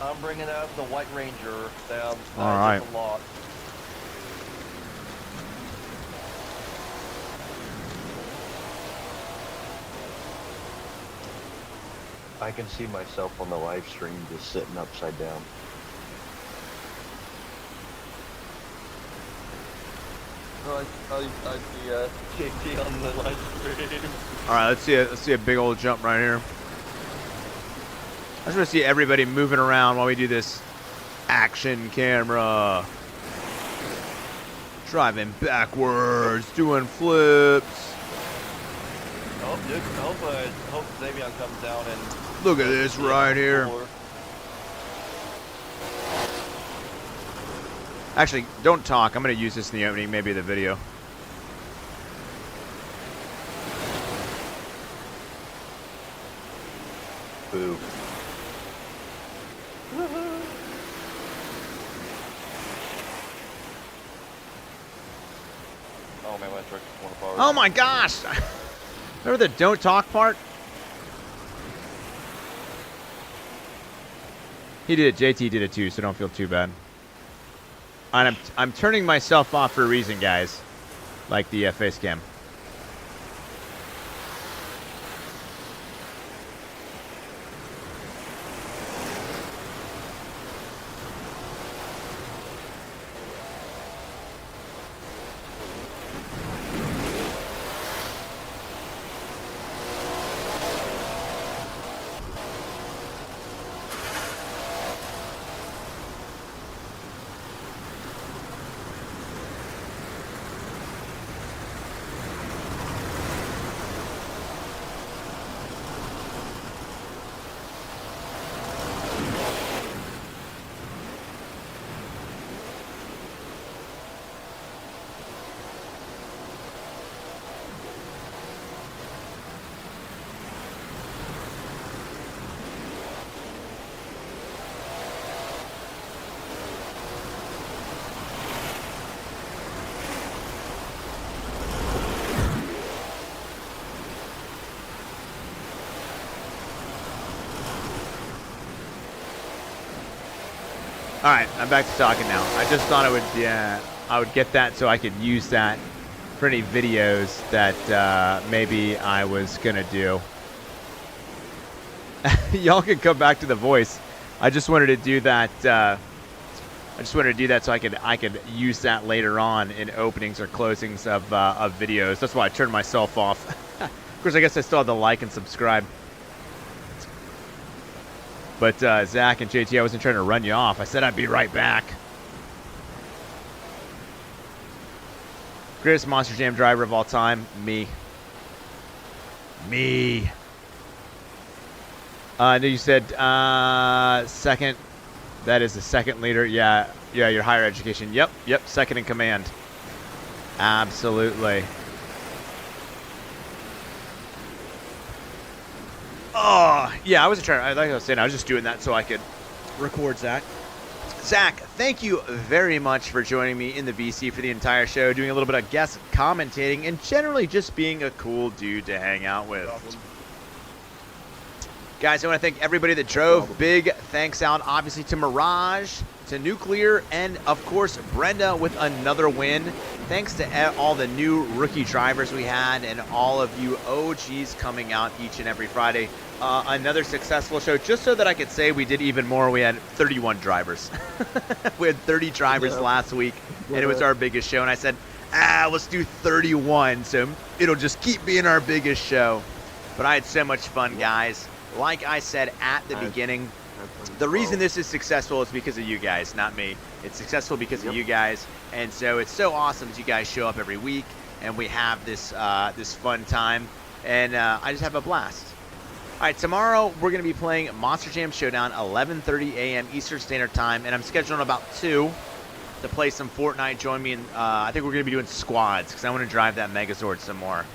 I'm bringing out the White Ranger down. All right. A lot. I can see myself on the live stream just sitting upside down. I see JT on the live stream. All right, let's see a big old jump right here. I just want to see everybody moving around while we do this action camera. Driving backwards, doing flips. Oh, dude, hope Xavion comes down and... Look at this right here. Actually, don't talk. I'm going to use this in the opening, maybe the video. Boo. Oh man, my truck just went apart. Oh my gosh! Remember the don't talk part? He did it. JT did it too, so don't feel too bad. And I'm turning myself off for a reason, guys. Like the face cam. All right, I'm back to talking now. I just thought I would get that so I could use that for any videos that maybe I was gonna do. Y'all can come back to the voice. I just wanted to do that. I just wanted to do that so I could use that later on in openings or closings of videos. That's why I turned myself off. Of course, I guess I still have to like and subscribe. But Zach and JT, I wasn't trying to run you off. I said I'd be right back. Greatest Monster Jam driver of all time, me. Me. You said second. That is the second leader. Yeah, your higher education. Yep, second in command. Absolutely. Oh, yeah, I wasn't trying. Like I was saying, I was just doing that so I could record Zach. Zach, thank you very much for joining me in the VC for the entire show, doing a little bit of guest commentating, and generally just being a cool dude to hang out with. Guys, I want to thank everybody that drove. Big thanks out, obviously, to Mirage, to Nuclear, and, of course, Brenda with another win. Thanks to all the new rookie drivers we had and all of you OGs coming out each and every Friday. Another successful show, just so that I could say we did even more. We had 31 drivers. We had 30 drivers last week, and it was our biggest show. And I said, let's do 31, so it'll just keep being our biggest show. But I had so much fun, guys. Like I said at the beginning, the reason this is successful is because of you guys, not me. It's successful because of you guys, and so it's so awesome that you guys show up every week, and we have this this fun time, and I just have a blast. All right, tomorrow we're going to be playing Monster Jam Showdown, 11:30 a.m. Eastern Standard Time, and I'm scheduling about 2 to play some Fortnite. Join me, in, I think we're going to be doing squads because I want to drive that Megazord some more.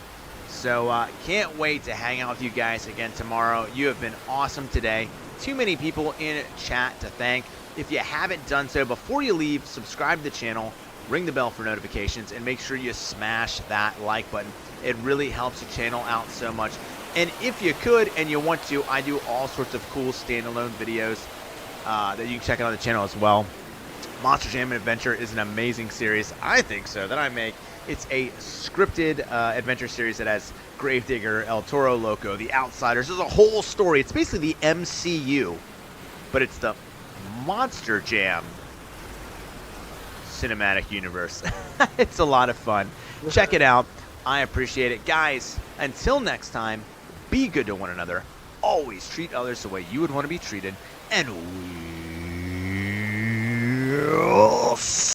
So can't wait to hang out with you guys again tomorrow. You have been awesome today. Too many people in chat to thank. If you haven't done so, before you leave, subscribe to the channel, ring the bell for notifications, and make sure you smash that like button. It really helps the channel out so much. And if you could and you want to, I do all sorts of cool standalone videos that you can check out on the channel as well. Monster Jam Adventure is an amazing series, I think so, that I make. It's a scripted adventure series that has Gravedigger, El Toro Loco, The Outsiders. There's a whole story. It's basically the MCU, but it's the Monster Jam cinematic universe. It's a lot of fun. Check it out. I appreciate it. Guys, until next time, be good to one another. Always treat others the way you would want to be treated. And we'll